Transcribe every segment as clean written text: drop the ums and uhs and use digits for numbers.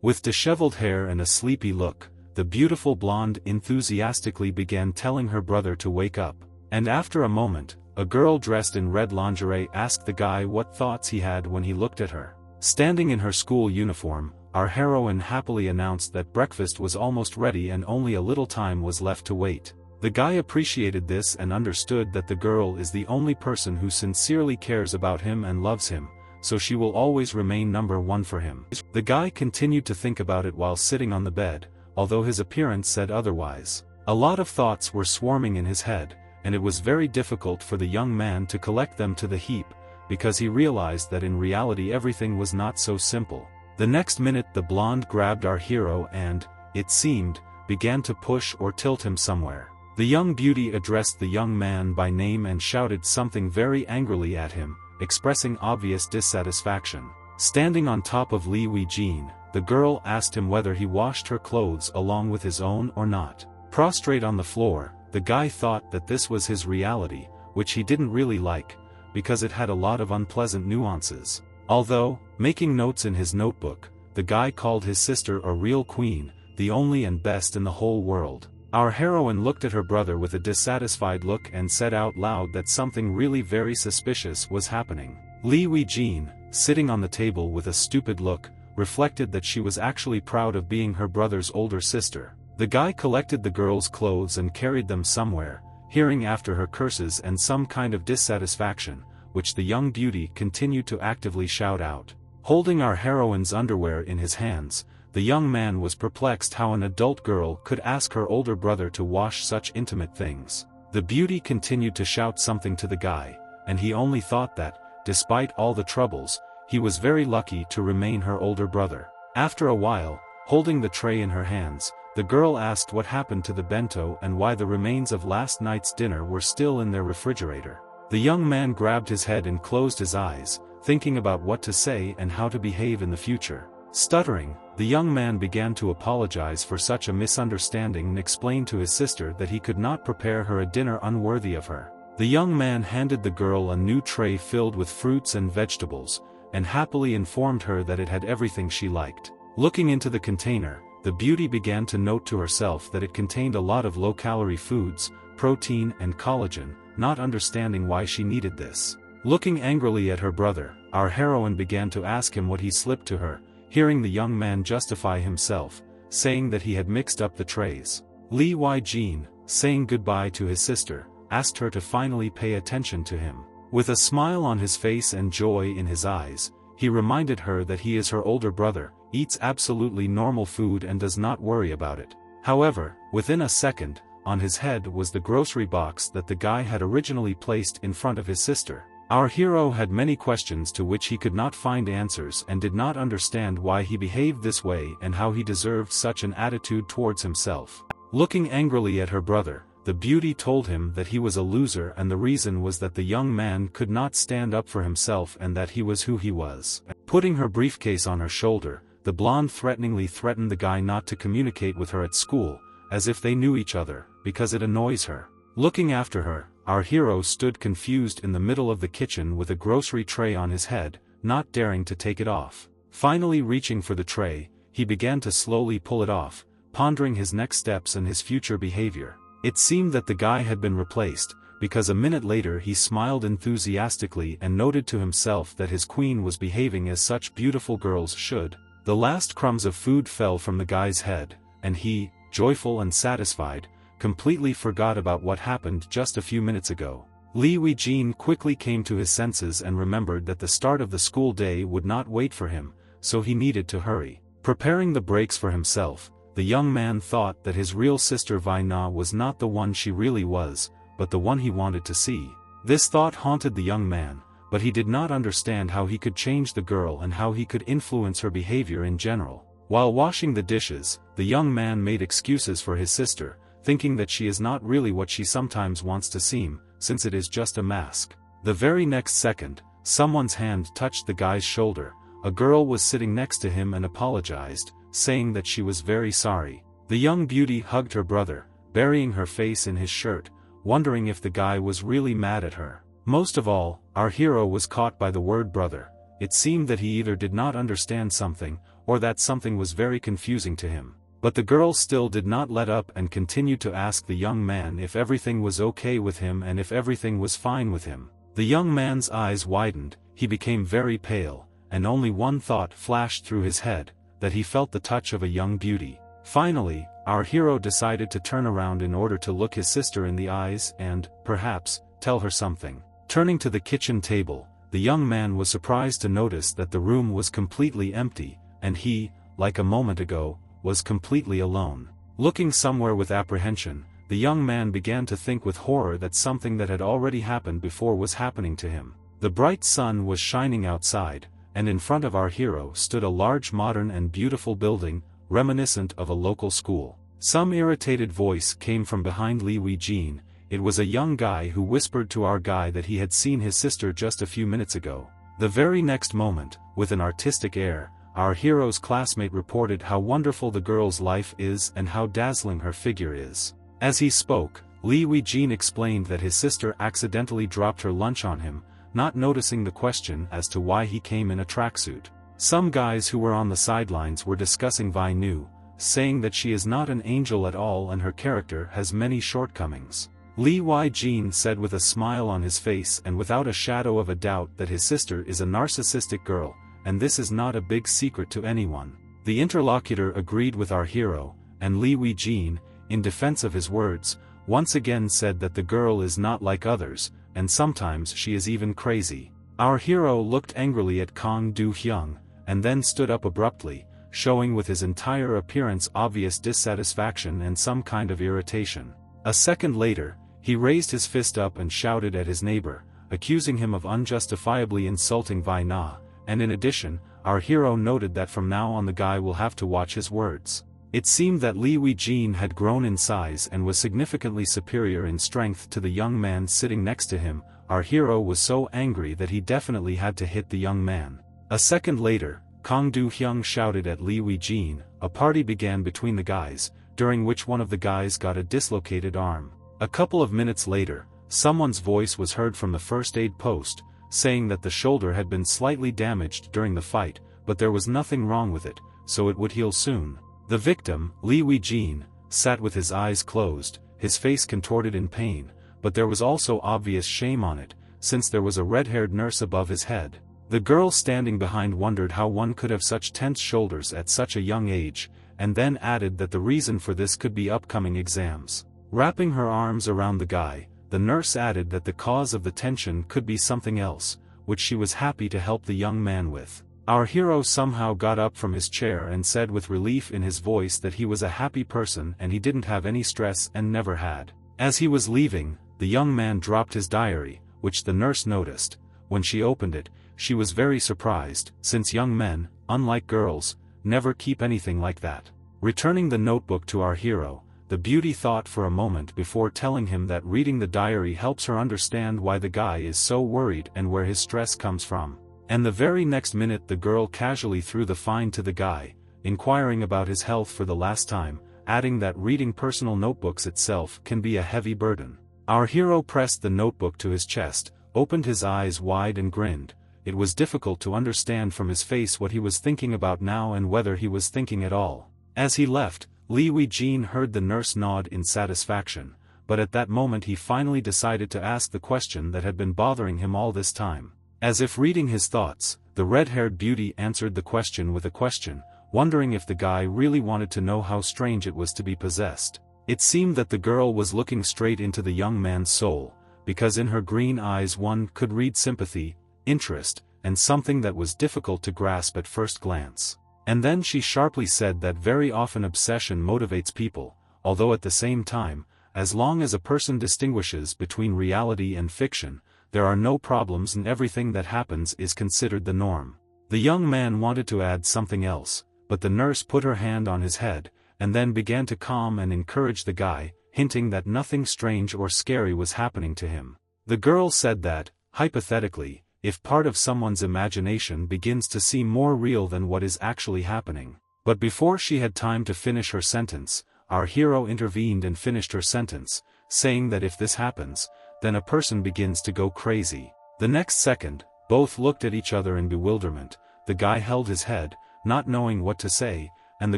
With disheveled hair and a sleepy look, the beautiful blonde enthusiastically began telling her brother to wake up. And after a moment, a girl dressed in red lingerie asked the guy what thoughts he had when he looked at her. Standing in her school uniform, our heroine happily announced that breakfast was almost ready and only a little time was left to wait. The guy appreciated this and understood that the girl is the only person who sincerely cares about him and loves him, so she will always remain number one for him. The guy continued to think about it while sitting on the bed, although his appearance said otherwise. A lot of thoughts were swarming in his head, and it was very difficult for the young man to collect them to the heap, because he realized that in reality everything was not so simple. The next minute the blonde grabbed our hero and, it seemed, began to push or tilt him somewhere. The young beauty addressed the young man by name and shouted something very angrily at him, expressing obvious dissatisfaction. Standing on top of Li Wei-jin, the girl asked him whether he washed her clothes along with his own or not. Prostrate on the floor, the guy thought that this was his reality, which he didn't really like, because it had a lot of unpleasant nuances. Although, making notes in his notebook, the guy called his sister a real queen, the only and best in the whole world. Our heroine looked at her brother with a dissatisfied look and said out loud that something really very suspicious was happening. Li Wei-jin, sitting on the table with a stupid look, reflected that she was actually proud of being her brother's older sister. The guy collected the girl's clothes and carried them somewhere, hearing after her curses and some kind of dissatisfaction, which the young beauty continued to actively shout out. Holding our heroine's underwear in his hands, the young man was perplexed how an adult girl could ask her older brother to wash such intimate things. The beauty continued to shout something to the guy, and he only thought that, despite all the troubles, he was very lucky to remain her older brother. After a while, holding the tray in her hands, the girl asked what happened to the bento and why the remains of last night's dinner were still in their refrigerator. The young man grabbed his head and closed his eyes, thinking about what to say and how to behave in the future. Stuttering, the young man began to apologize for such a misunderstanding and explained to his sister that he could not prepare her a dinner unworthy of her. The young man handed the girl a new tray filled with fruits and vegetables, and happily informed her that it had everything she liked. Looking into the container, the beauty began to note to herself that it contained a lot of low-calorie foods, protein and collagen, not understanding why she needed this. Looking angrily at her brother, our heroine began to ask him what he slipped to her, hearing the young man justify himself, saying that he had mixed up the trays. Li Wei-jin, saying goodbye to his sister, asked her to finally pay attention to him. With a smile on his face and joy in his eyes, he reminded her that he is her older brother, eats absolutely normal food and does not worry about it. However, within a second, on his head was the grocery box that the guy had originally placed in front of his sister. Our hero had many questions to which he could not find answers and did not understand why he behaved this way and how he deserved such an attitude towards himself. Looking angrily at her brother, the beauty told him that he was a loser and the reason was that the young man could not stand up for himself and that he was who he was. Putting her briefcase on her shoulder, the blonde threateningly threatened the guy not to communicate with her at school, as if they knew each other, because it annoys her. Looking after her, our hero stood confused in the middle of the kitchen with a grocery tray on his head, not daring to take it off. Finally reaching for the tray, he began to slowly pull it off, pondering his next steps and his future behavior. It seemed that the guy had been replaced, because a minute later he smiled enthusiastically and noted to himself that his queen was behaving as such beautiful girls should. The last crumbs of food fell from the guy's head, and he, joyful and satisfied, completely forgot about what happened just a few minutes ago. Li Wei-jin quickly came to his senses and remembered that the start of the school day would not wait for him, so he needed to hurry. Preparing the breaks for himself, the young man thought that his real sister Vai-na was not the one she really was, but the one he wanted to see. This thought haunted the young man, but he did not understand how he could change the girl and how he could influence her behavior in general. While washing the dishes, the young man made excuses for his sister, thinking that she is not really what she sometimes wants to seem, since it is just a mask. The very next second, someone's hand touched the guy's shoulder. A girl was sitting next to him and apologized, saying that she was very sorry. The young beauty hugged her brother, burying her face in his shirt, wondering if the guy was really mad at her. Most of all, our hero was caught by the word brother. It seemed that he either did not understand something, or that something was very confusing to him. But the girl still did not let up and continued to ask the young man if everything was okay with him and if everything was fine with him. The young man's eyes widened, he became very pale, and only one thought flashed through his head, that he felt the touch of a young beauty. Finally, our hero decided to turn around in order to look his sister in the eyes and, perhaps, tell her something. Turning to the kitchen table, the young man was surprised to notice that the room was completely empty, and he, like a moment ago, was completely alone. Looking somewhere with apprehension, the young man began to think with horror that something that had already happened before was happening to him. The bright sun was shining outside, and in front of our hero stood a large modern and beautiful building, reminiscent of a local school. Some irritated voice came from behind Li Weijin. It was a young guy who whispered to our guy that he had seen his sister just a few minutes ago. The very next moment, with an artistic air, our hero's classmate reported how wonderful the girl's life is and how dazzling her figure is. As he spoke, Li Weijin explained that his sister accidentally dropped her lunch on him, not noticing the question as to why he came in a tracksuit. Some guys who were on the sidelines were discussing Vi Nu, saying that she is not an angel at all and her character has many shortcomings. Li Weijin said with a smile on his face and without a shadow of a doubt that his sister is a narcissistic girl, and this is not a big secret to anyone. The interlocutor agreed with our hero, and Li Weijin, in defense of his words, once again said that the girl is not like others, and sometimes she is even crazy. Our hero looked angrily at Kang Do-hyung, and then stood up abruptly, showing with his entire appearance obvious dissatisfaction and some kind of irritation. A second later, he raised his fist up and shouted at his neighbor, accusing him of unjustifiably insulting Vi Na. And in addition, our hero noted that from now on the guy will have to watch his words. It seemed that Li Weijin had grown in size and was significantly superior in strength to the young man sitting next to him. Our hero was so angry that he definitely had to hit the young man. A second later, Kang Do-hyung shouted at Li Weijin. A party began between the guys, during which one of the guys got a dislocated arm. A couple of minutes later, someone's voice was heard from the first aid post, saying that the shoulder had been slightly damaged during the fight, but there was nothing wrong with it, so it would heal soon. The victim, Li Weijin, sat with his eyes closed, his face contorted in pain, but there was also obvious shame on it, since there was a red-haired nurse above his head. The girl standing behind wondered how one could have such tense shoulders at such a young age, and then added that the reason for this could be upcoming exams. Wrapping her arms around the guy, the nurse added that the cause of the tension could be something else, which she was happy to help the young man with. Our hero somehow got up from his chair and said with relief in his voice that he was a happy person and he didn't have any stress and never had. As he was leaving, the young man dropped his diary, which the nurse noticed. When she opened it, she was very surprised, since young men, unlike girls, never keep anything like that. Returning the notebook to our hero, the beauty thought for a moment before telling him that reading the diary helps her understand why the guy is so worried and where his stress comes from. And the very next minute the girl casually threw the fine to the guy, inquiring about his health for the last time, adding that reading personal notebooks itself can be a heavy burden. Our hero pressed the notebook to his chest, opened his eyes wide and grinned. It was difficult to understand from his face what he was thinking about now and whether he was thinking at all. As he left, Li Weijin heard the nurse nod in satisfaction, but at that moment he finally decided to ask the question that had been bothering him all this time. As if reading his thoughts, the red-haired beauty answered the question with a question, wondering if the guy really wanted to know how strange it was to be possessed. It seemed that the girl was looking straight into the young man's soul, because in her green eyes one could read sympathy, interest, and something that was difficult to grasp at first glance. And then she sharply said that very often obsession motivates people, although at the same time, as long as a person distinguishes between reality and fiction, there are no problems and everything that happens is considered the norm. The young man wanted to add something else, but the nurse put her hand on his head, and then began to calm and encourage the guy, hinting that nothing strange or scary was happening to him. The girl said that, hypothetically, if part of someone's imagination begins to seem more real than what is actually happening. But before she had time to finish her sentence, our hero intervened and finished her sentence, saying that if this happens, then a person begins to go crazy. The next second, both looked at each other in bewilderment. The guy held his head, not knowing what to say, and the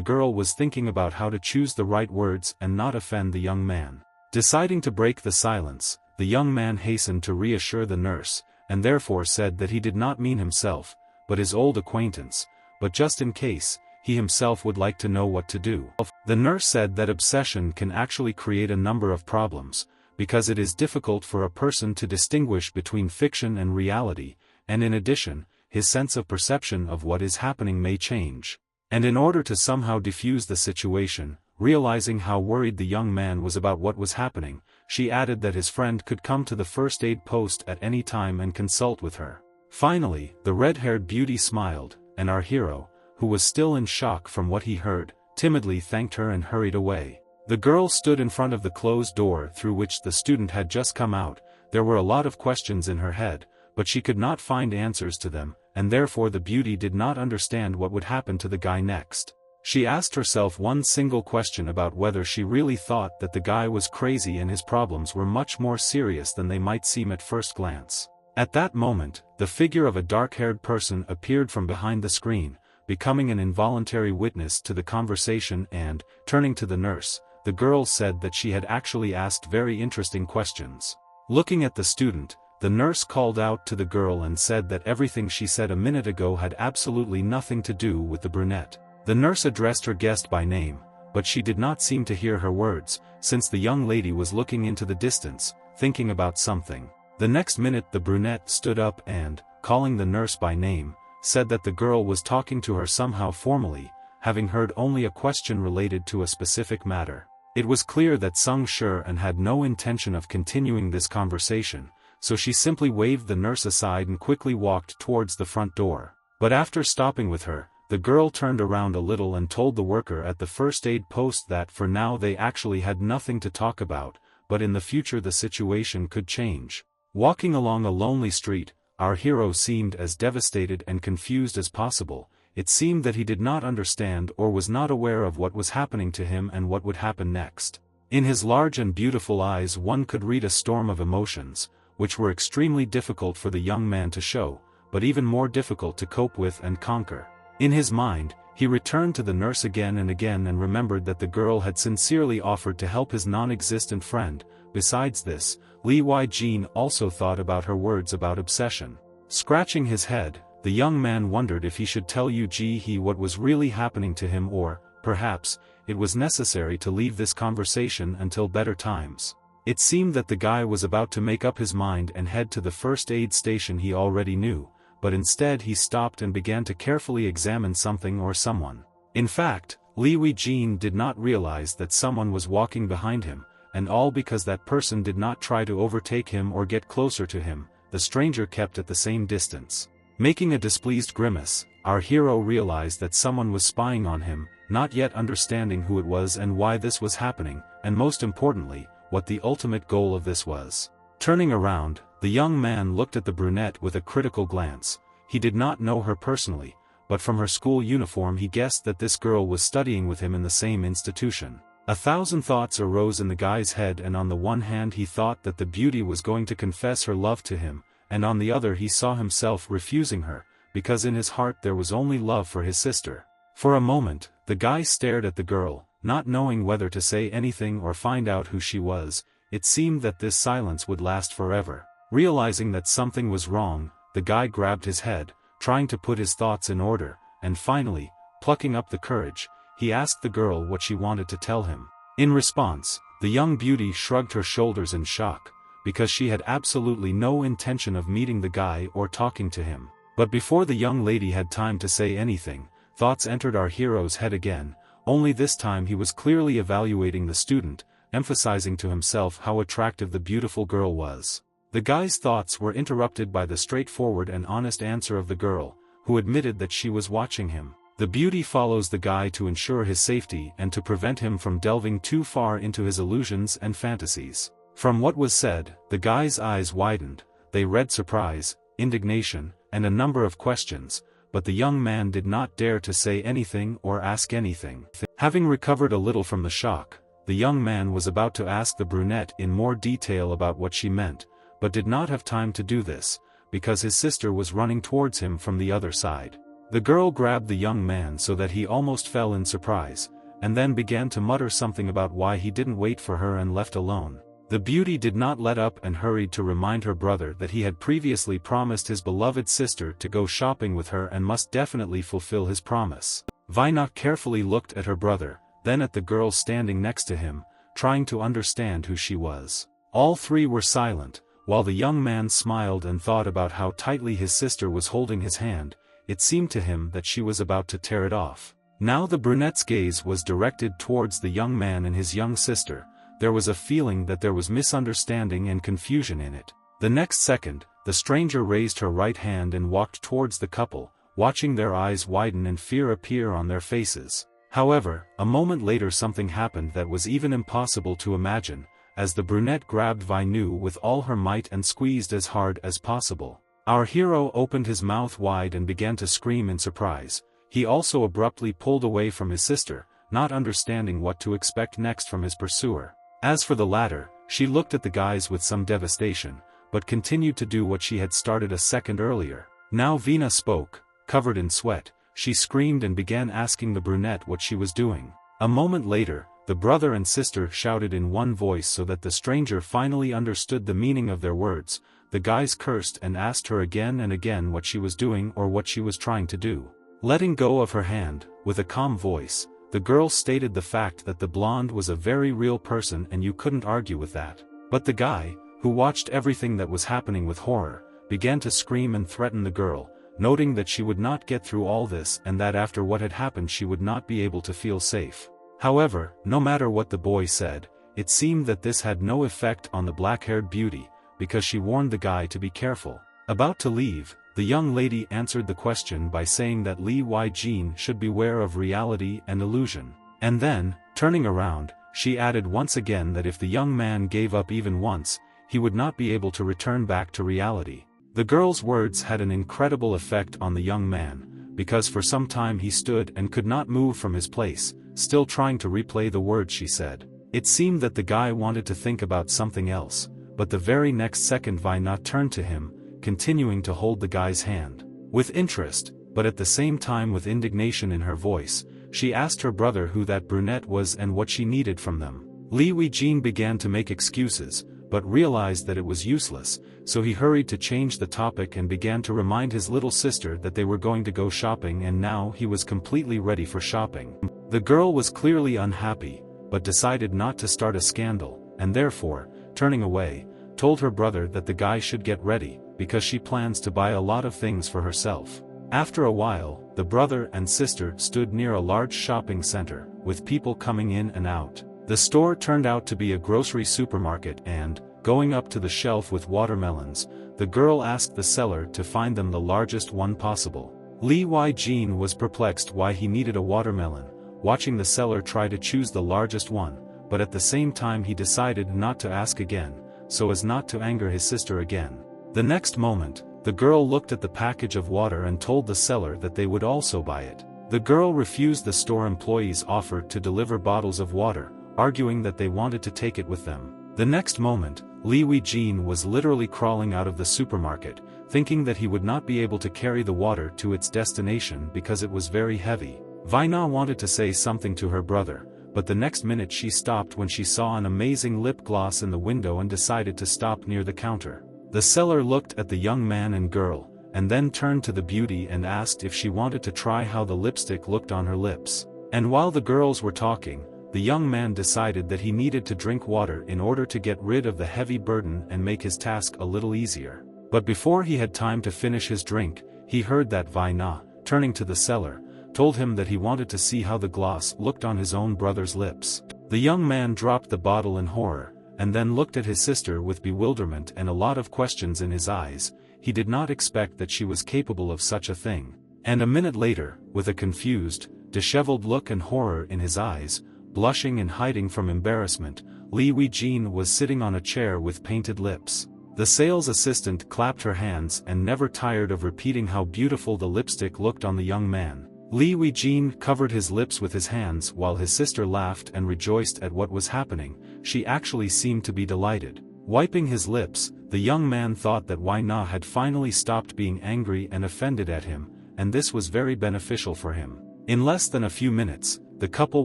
girl was thinking about how to choose the right words and not offend the young man. Deciding to break the silence, the young man hastened to reassure the nurse, and therefore said that he did not mean himself, but his old acquaintance, but just in case, he himself would like to know what to do. The nurse said that obsession can actually create a number of problems, because it is difficult for a person to distinguish between fiction and reality, and in addition, his sense of perception of what is happening may change. And in order to somehow defuse the situation, realizing how worried the young man was about what was happening, she added that his friend could come to the first aid post at any time and consult with her. Finally, the red-haired beauty smiled, and our hero, who was still in shock from what he heard, timidly thanked her and hurried away. The girl stood in front of the closed door through which the student had just come out. There were a lot of questions in her head, but she could not find answers to them, and therefore the beauty did not understand what would happen to the guy next. She asked herself one single question about whether she really thought that the guy was crazy and his problems were much more serious than they might seem at first glance. At that moment, the figure of a dark-haired person appeared from behind the screen, becoming an involuntary witness to the conversation and, turning to the nurse, the girl said that she had actually asked very interesting questions. Looking at the student, the nurse called out to the girl and said that everything she said a minute ago had absolutely nothing to do with the brunette. The nurse addressed her guest by name, but she did not seem to hear her words, since the young lady was looking into the distance, thinking about something. The next minute the brunette stood up and, calling the nurse by name, said that the girl was talking to her somehow formally, having heard only a question related to a specific matter. It was clear that Sung Sure and had no intention of continuing this conversation, so she simply waved the nurse aside and quickly walked towards the front door. But after stopping with her, the girl turned around a little and told the worker at the first aid post that for now they actually had nothing to talk about, but in the future the situation could change. Walking along a lonely street, our hero seemed as devastated and confused as possible. It seemed that he did not understand or was not aware of what was happening to him and what would happen next. In his large and beautiful eyes one could read a storm of emotions, which were extremely difficult for the young man to show, but even more difficult to cope with and conquer. In his mind, he returned to the nurse again and remembered that the girl had sincerely offered to help his non-existent friend. Besides this, Lee Wai-jin also thought about her words about obsession. Scratching his head, the young man wondered if he should tell Yu Ji-hee what was really happening to him or, perhaps, it was necessary to leave this conversation until better times. It seemed that the guy was about to make up his mind and head to the first aid station he already knew, but instead he stopped and began to carefully examine something or someone. In fact, Lee Wei-jin did not realize that someone was walking behind him, and all because that person did not try to overtake him or get closer to him. The stranger kept at the same distance. Making a displeased grimace, our hero realized that someone was spying on him, not yet understanding who it was and why this was happening, and most importantly, what the ultimate goal of this was. Turning around, the young man looked at the brunette with a critical glance. He did not know her personally, but from her school uniform he guessed that this girl was studying with him in the same institution. 1,000 thoughts arose in the guy's head, and on the one hand he thought that the beauty was going to confess her love to him, and on the other he saw himself refusing her, because in his heart there was only love for his sister. For a moment, the guy stared at the girl, not knowing whether to say anything or find out who she was. It seemed that this silence would last forever. Realizing that something was wrong, the guy grabbed his head, trying to put his thoughts in order, and finally, plucking up the courage, he asked the girl what she wanted to tell him. In response, the young beauty shrugged her shoulders in shock, because she had absolutely no intention of meeting the guy or talking to him. But before the young lady had time to say anything, thoughts entered our hero's head again, only this time he was clearly evaluating the student, emphasizing to himself how attractive the beautiful girl was. The guy's thoughts were interrupted by the straightforward and honest answer of the girl, who admitted that she was watching him. The beauty follows the guy to ensure his safety and to prevent him from delving too far into his illusions and fantasies. From what was said, the guy's eyes widened. They read surprise, indignation, and a number of questions, but the young man did not dare to say anything or ask anything. Having recovered a little from the shock, the young man was about to ask the brunette in more detail about what she meant, but did not have time to do this, because his sister was running towards him from the other side. The girl grabbed the young man so that he almost fell in surprise, and then began to mutter something about why he didn't wait for her and left alone. The beauty did not let up and hurried to remind her brother that he had previously promised his beloved sister to go shopping with her and must definitely fulfill his promise. Vina carefully looked at her brother, then at the girl standing next to him, trying to understand who she was. All three were silent, while the young man smiled and thought about how tightly his sister was holding his hand. It seemed to him that she was about to tear it off. Now the brunette's gaze was directed towards the young man and his young sister. There was a feeling that there was misunderstanding and confusion in it. The next second, the stranger raised her right hand and walked towards the couple, watching their eyes widen and fear appear on their faces. However, a moment later something happened that was even impossible to imagine, as the brunette grabbed Vinu with all her might and squeezed as hard as possible. Our hero opened his mouth wide and began to scream in surprise. He also abruptly pulled away from his sister, not understanding what to expect next from his pursuer. As for the latter, she looked at the guys with some devastation, but continued to do what she had started a second earlier. Now Vina spoke, covered in sweat. She screamed and began asking the brunette what she was doing. A moment later, the brother and sister shouted in one voice so that the stranger finally understood the meaning of their words. The guys cursed and asked her again and again what she was doing or what she was trying to do. Letting go of her hand, with a calm voice, the girl stated the fact that the blonde was a very real person and you couldn't argue with that. But the guy, who watched everything that was happening with horror, began to scream and threaten the girl, noting that she would not get through all this and that after what had happened she would not be able to feel safe. However, no matter what the boy said, it seemed that this had no effect on the black-haired beauty, because she warned the guy to be careful. About to leave, the young lady answered the question by saying that Li Jin should beware of reality and illusion. And then, turning around, she added once again that if the young man gave up even once, he would not be able to return back to reality. The girl's words had an incredible effect on the young man, because for some time he stood and could not move from his place, still trying to replay the words she said. It seemed that the guy wanted to think about something else, but the very next second Vina turned to him, continuing to hold the guy's hand. With interest, but at the same time with indignation in her voice, she asked her brother who that brunette was and what she needed from them. Li Jin began to make excuses, but realized that it was useless, so he hurried to change the topic and began to remind his little sister that they were going to go shopping and now he was completely ready for shopping. The girl was clearly unhappy, but decided not to start a scandal, and therefore, turning away, told her brother that the guy should get ready, because she plans to buy a lot of things for herself. After a while, the brother and sister stood near a large shopping center, with people coming in and out. The store turned out to be a grocery supermarket and, going up to the shelf with watermelons, the girl asked the seller to find them the largest one possible. Li Jin was perplexed why he needed a watermelon, watching the seller try to choose the largest one, but at the same time he decided not to ask again, so as not to anger his sister again. The next moment, the girl looked at the package of water and told the seller that they would also buy it. The girl refused the store employee's offer to deliver bottles of water, arguing that they wanted to take it with them. The next moment, Li Jin was literally crawling out of the supermarket, thinking that he would not be able to carry the water to its destination because it was very heavy. Vina wanted to say something to her brother, but the next minute she stopped when she saw an amazing lip gloss in the window and decided to stop near the counter. The seller looked at the young man and girl, and then turned to the beauty and asked if she wanted to try how the lipstick looked on her lips. And while the girls were talking, the young man decided that he needed to drink water in order to get rid of the heavy burden and make his task a little easier. But before he had time to finish his drink, he heard that Vina, turning to the seller, told him that he wanted to see how the gloss looked on his own brother's lips. The young man dropped the bottle in horror, and then looked at his sister with bewilderment and a lot of questions in his eyes. He did not expect that she was capable of such a thing. And a minute later, with a confused, disheveled look and horror in his eyes, blushing and hiding from embarrassment, Li Jin was sitting on a chair with painted lips. The sales assistant clapped her hands and never tired of repeating how beautiful the lipstick looked on the young man. Li Jin covered his lips with his hands while his sister laughed and rejoiced at what was happening. She actually seemed to be delighted. Wiping his lips, the young man thought that Wai Na had finally stopped being angry and offended at him, and this was very beneficial for him. In less than a few minutes, the couple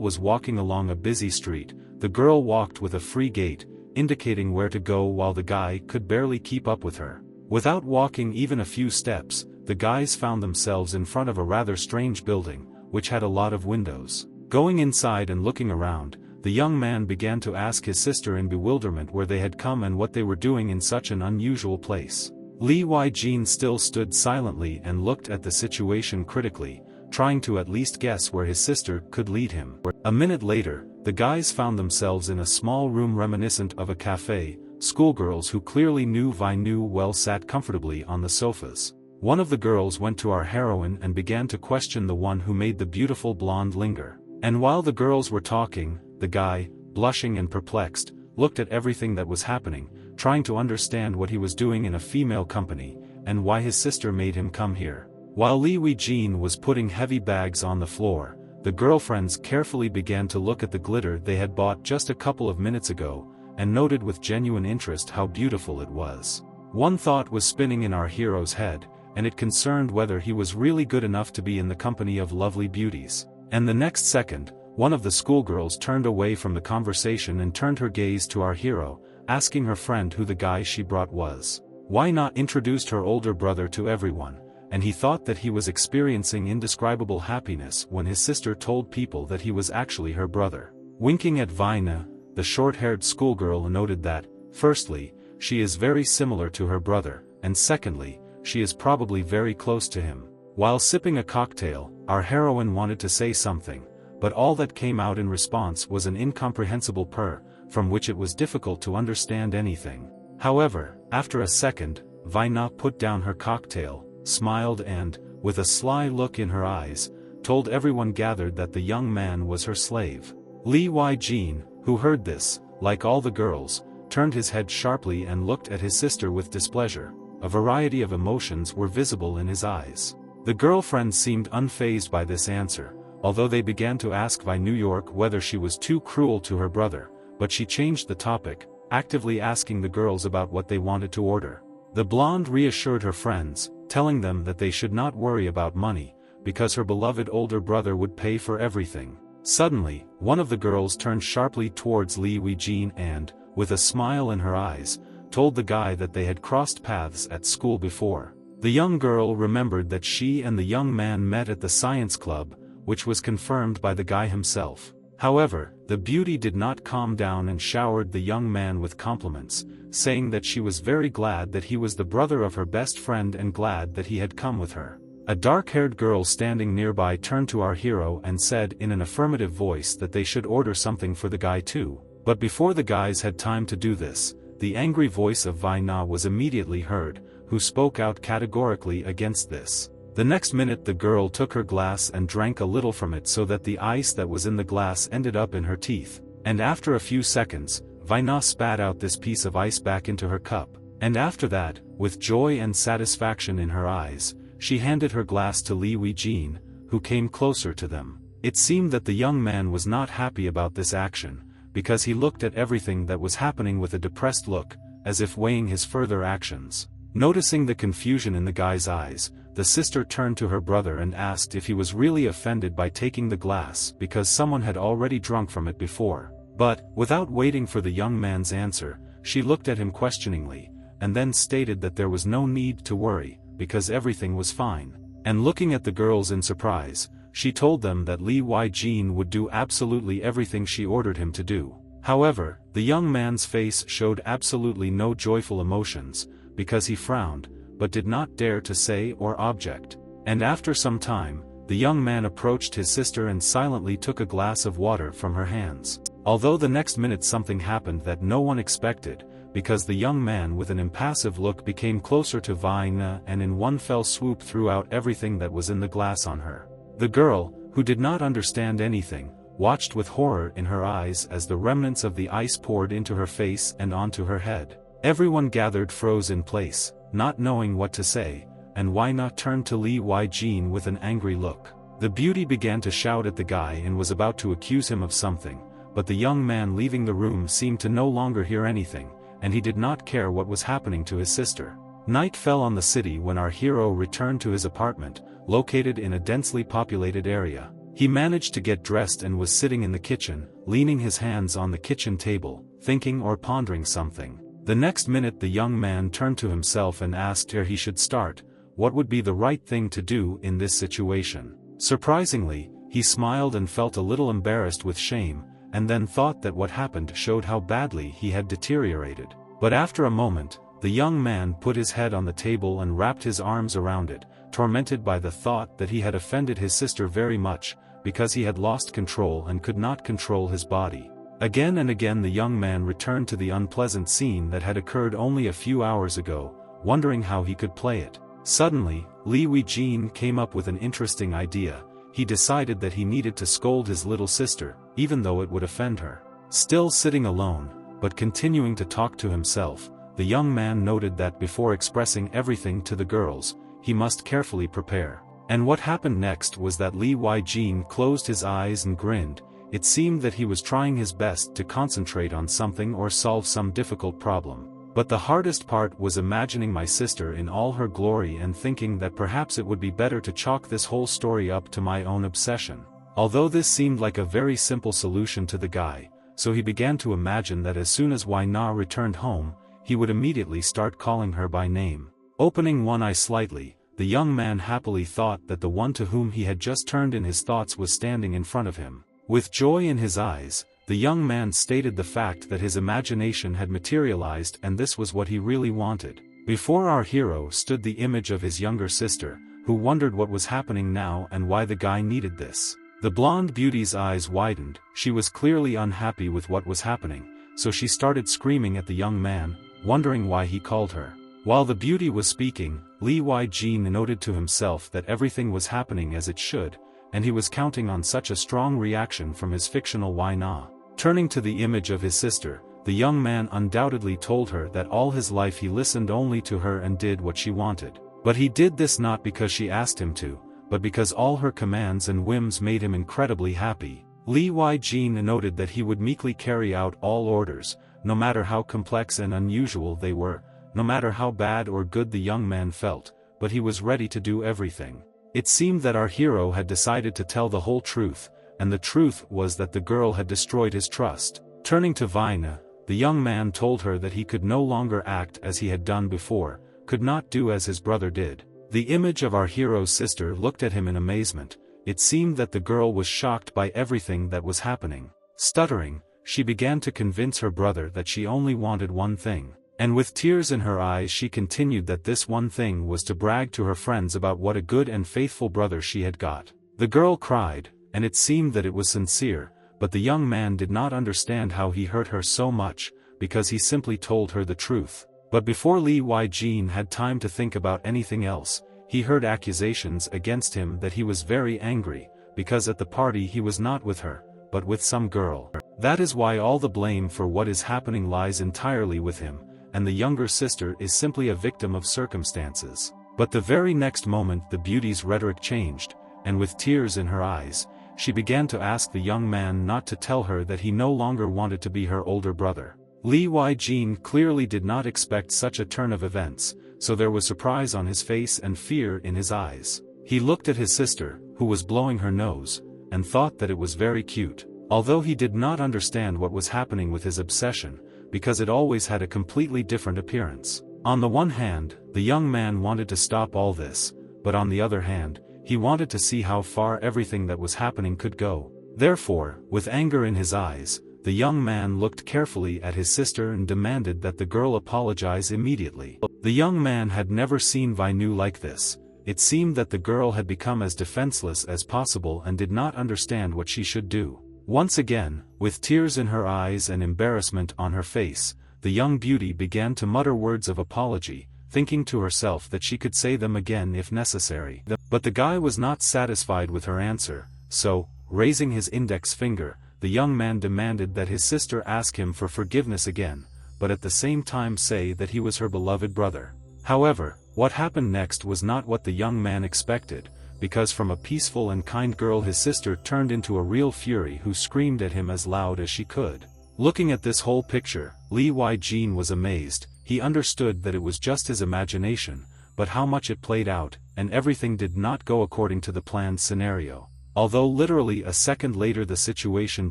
was walking along a busy street. The girl walked with a free gait, indicating where to go while the guy could barely keep up with her. Without walking even a few steps, the guys found themselves in front of a rather strange building, which had a lot of windows. Going inside and looking around, the young man began to ask his sister in bewilderment where they had come and what they were doing in such an unusual place. Lee Wai-jin still stood silently and looked at the situation critically, trying to at least guess where his sister could lead him. A minute later, the guys found themselves in a small room reminiscent of a cafe. Schoolgirls who clearly knew Vi knew well sat comfortably on the sofas. One of the girls went to our heroine and began to question the one who made the beautiful blonde linger. And while the girls were talking, the guy, blushing and perplexed, looked at everything that was happening, trying to understand what he was doing in a female company, and why his sister made him come here. While Lee Wei-jin was putting heavy bags on the floor, the girlfriends carefully began to look at the glitter they had bought just a couple of minutes ago, and noted with genuine interest how beautiful it was. One thought was spinning in our hero's head, and it concerned whether he was really good enough to be in the company of lovely beauties. And the next second, one of the schoolgirls turned away from the conversation and turned her gaze to our hero, asking her friend who the guy she brought was. Why not introduced her older brother to everyone, and he thought that he was experiencing indescribable happiness when his sister told people that he was actually her brother. Winking at Vina, the short-haired schoolgirl noted that, firstly, she is very similar to her brother, and secondly, she is probably very close to him. While sipping a cocktail, our heroine wanted to say something, but all that came out in response was an incomprehensible purr, from which it was difficult to understand anything. However, after a second, Vina put down her cocktail, smiled and, with a sly look in her eyes, told everyone gathered that the young man was her slave. Lee Wai-jin, who heard this, like all the girls, turned his head sharply and looked at his sister with displeasure. A variety of emotions were visible in his eyes. The girlfriends seemed unfazed by this answer, although they began to ask Vi New York whether she was too cruel to her brother, but she changed the topic, actively asking the girls about what they wanted to order. The blonde reassured her friends, telling them that they should not worry about money, because her beloved older brother would pay for everything. Suddenly, one of the girls turned sharply towards Lee Wei-jin and, with a smile in her eyes, told the guy that they had crossed paths at school before. The young girl remembered that she and the young man met at the science club, which was confirmed by the guy himself. However, the beauty did not calm down and showered the young man with compliments, saying that she was very glad that he was the brother of her best friend and glad that he had come with her. A dark-haired girl standing nearby turned to our hero and said in an affirmative voice that they should order something for the guy too. But before the guys had time to do this, the angry voice of Vina was immediately heard, who spoke out categorically against this. The next minute the girl took her glass and drank a little from it so that the ice that was in the glass ended up in her teeth, and after a few seconds, Vina spat out this piece of ice back into her cup, and after that, with joy and satisfaction in her eyes, she handed her glass to Lee Wei-jin, who came closer to them. It seemed that the young man was not happy about this action, because he looked at everything that was happening with a depressed look, as if weighing his further actions. Noticing the confusion in the guy's eyes, the sister turned to her brother and asked if he was really offended by taking the glass because someone had already drunk from it before. But, without waiting for the young man's answer, she looked at him questioningly, and then stated that there was no need to worry, because everything was fine. And looking at the girls in surprise, she told them that Lee Wai-jin would do absolutely everything she ordered him to do. However, the young man's face showed absolutely no joyful emotions, because he frowned, but did not dare to say or object. And after some time, the young man approached his sister and silently took a glass of water from her hands. Although the next minute something happened that no one expected, because the young man with an impassive look became closer to Vina and in one fell swoop threw out everything that was in the glass on her. The girl, who did not understand anything, watched with horror in her eyes as the remnants of the ice poured into her face and onto her head. Everyone gathered froze in place, not knowing what to say, and Vina turned to Lee Wai-jin with an angry look. The beauty began to shout at the guy and was about to accuse him of something, but the young man leaving the room seemed to no longer hear anything, and he did not care what was happening to his sister. Night fell on the city when our hero returned to his apartment, located in a densely populated area. He managed to get dressed and was sitting in the kitchen, leaning his hands on the kitchen table, thinking or pondering something. The next minute the young man turned to himself and asked where he should start, what would be the right thing to do in this situation. Surprisingly, he smiled and felt a little embarrassed with shame, and then thought that what happened showed how badly he had deteriorated. But after a moment, the young man put his head on the table and wrapped his arms around it, tormented by the thought that he had offended his sister very much, because he had lost control and could not control his body. Again and again the young man returned to the unpleasant scene that had occurred only a few hours ago, wondering how he could play it. Suddenly, Li Weijin came up with an interesting idea. He decided that he needed to scold his little sister, even though it would offend her. Still sitting alone, but continuing to talk to himself, the young man noted that before expressing everything to the girls, he must carefully prepare. And what happened next was that Li Weijin closed his eyes and grinned. It seemed that he was trying his best to concentrate on something or solve some difficult problem. But the hardest part was imagining my sister in all her glory and thinking that perhaps it would be better to chalk this whole story up to my own obsession. Although this seemed like a very simple solution to the guy, so he began to imagine that as soon as Wai Na returned home, he would immediately start calling her by name. Opening one eye slightly, the young man happily thought that the one to whom he had just turned in his thoughts was standing in front of him. With joy in his eyes, the young man stated the fact that his imagination had materialized and this was what he really wanted. Before our hero stood the image of his younger sister, who wondered what was happening now and why the guy needed this. The blonde beauty's eyes widened. She was clearly unhappy with what was happening, so she started screaming at the young man, wondering why he called her. While the beauty was speaking, Li Weijin noted to himself that everything was happening as it should, and he was counting on such a strong reaction from his fictional Wai Na. Turning to the image of his sister, the young man undoubtedly told her that all his life he listened only to her and did what she wanted. But he did this not because she asked him to, but because all her commands and whims made him incredibly happy. Li Weijin noted that he would meekly carry out all orders, no matter how complex and unusual they were, no matter how bad or good the young man felt, but he was ready to do everything. It seemed that our hero had decided to tell the whole truth, and the truth was that the girl had destroyed his trust. Turning to Vaina, the young man told her that he could no longer act as he had done before, could not do as his brother did. The image of our hero's sister looked at him in amazement. It seemed that the girl was shocked by everything that was happening. Stuttering, she began to convince her brother that she only wanted one thing. And with tears in her eyes she continued that this one thing was to brag to her friends about what a good and faithful brother she had got. The girl cried, and it seemed that it was sincere, but the young man did not understand how he hurt her so much, because he simply told her the truth. But before Li Weijin had time to think about anything else, he heard accusations against him that he was very angry, because at the party he was not with her, but with some girl. That is why all the blame for what is happening lies entirely with him, and the younger sister is simply a victim of circumstances. But the very next moment the beauty's rhetoric changed, and with tears in her eyes, she began to ask the young man not to tell her that he no longer wanted to be her older brother. Li Weijin clearly did not expect such a turn of events, so there was surprise on his face and fear in his eyes. He looked at his sister, who was blowing her nose, and thought that it was very cute. Although he did not understand what was happening with his obsession, because it always had a completely different appearance. On the one hand, the young man wanted to stop all this, but on the other hand, he wanted to see how far everything that was happening could go. Therefore, with anger in his eyes, the young man looked carefully at his sister and demanded that the girl apologize immediately. The young man had never seen Vainu like this. It seemed that the girl had become as defenseless as possible and did not understand what she should do. Once again, with tears in her eyes and embarrassment on her face, the young beauty began to mutter words of apology, thinking to herself that she could say them again if necessary. But the guy was not satisfied with her answer, so, raising his index finger, the young man demanded that his sister ask him for forgiveness again, but at the same time say that he was her beloved brother. However, what happened next was not what the young man expected, because from a peaceful and kind girl his sister turned into a real fury who screamed at him as loud as she could. Looking at this whole picture, Li Weijin was amazed. He understood that it was just his imagination, but how much it played out, and everything did not go according to the planned scenario. Although literally a second later the situation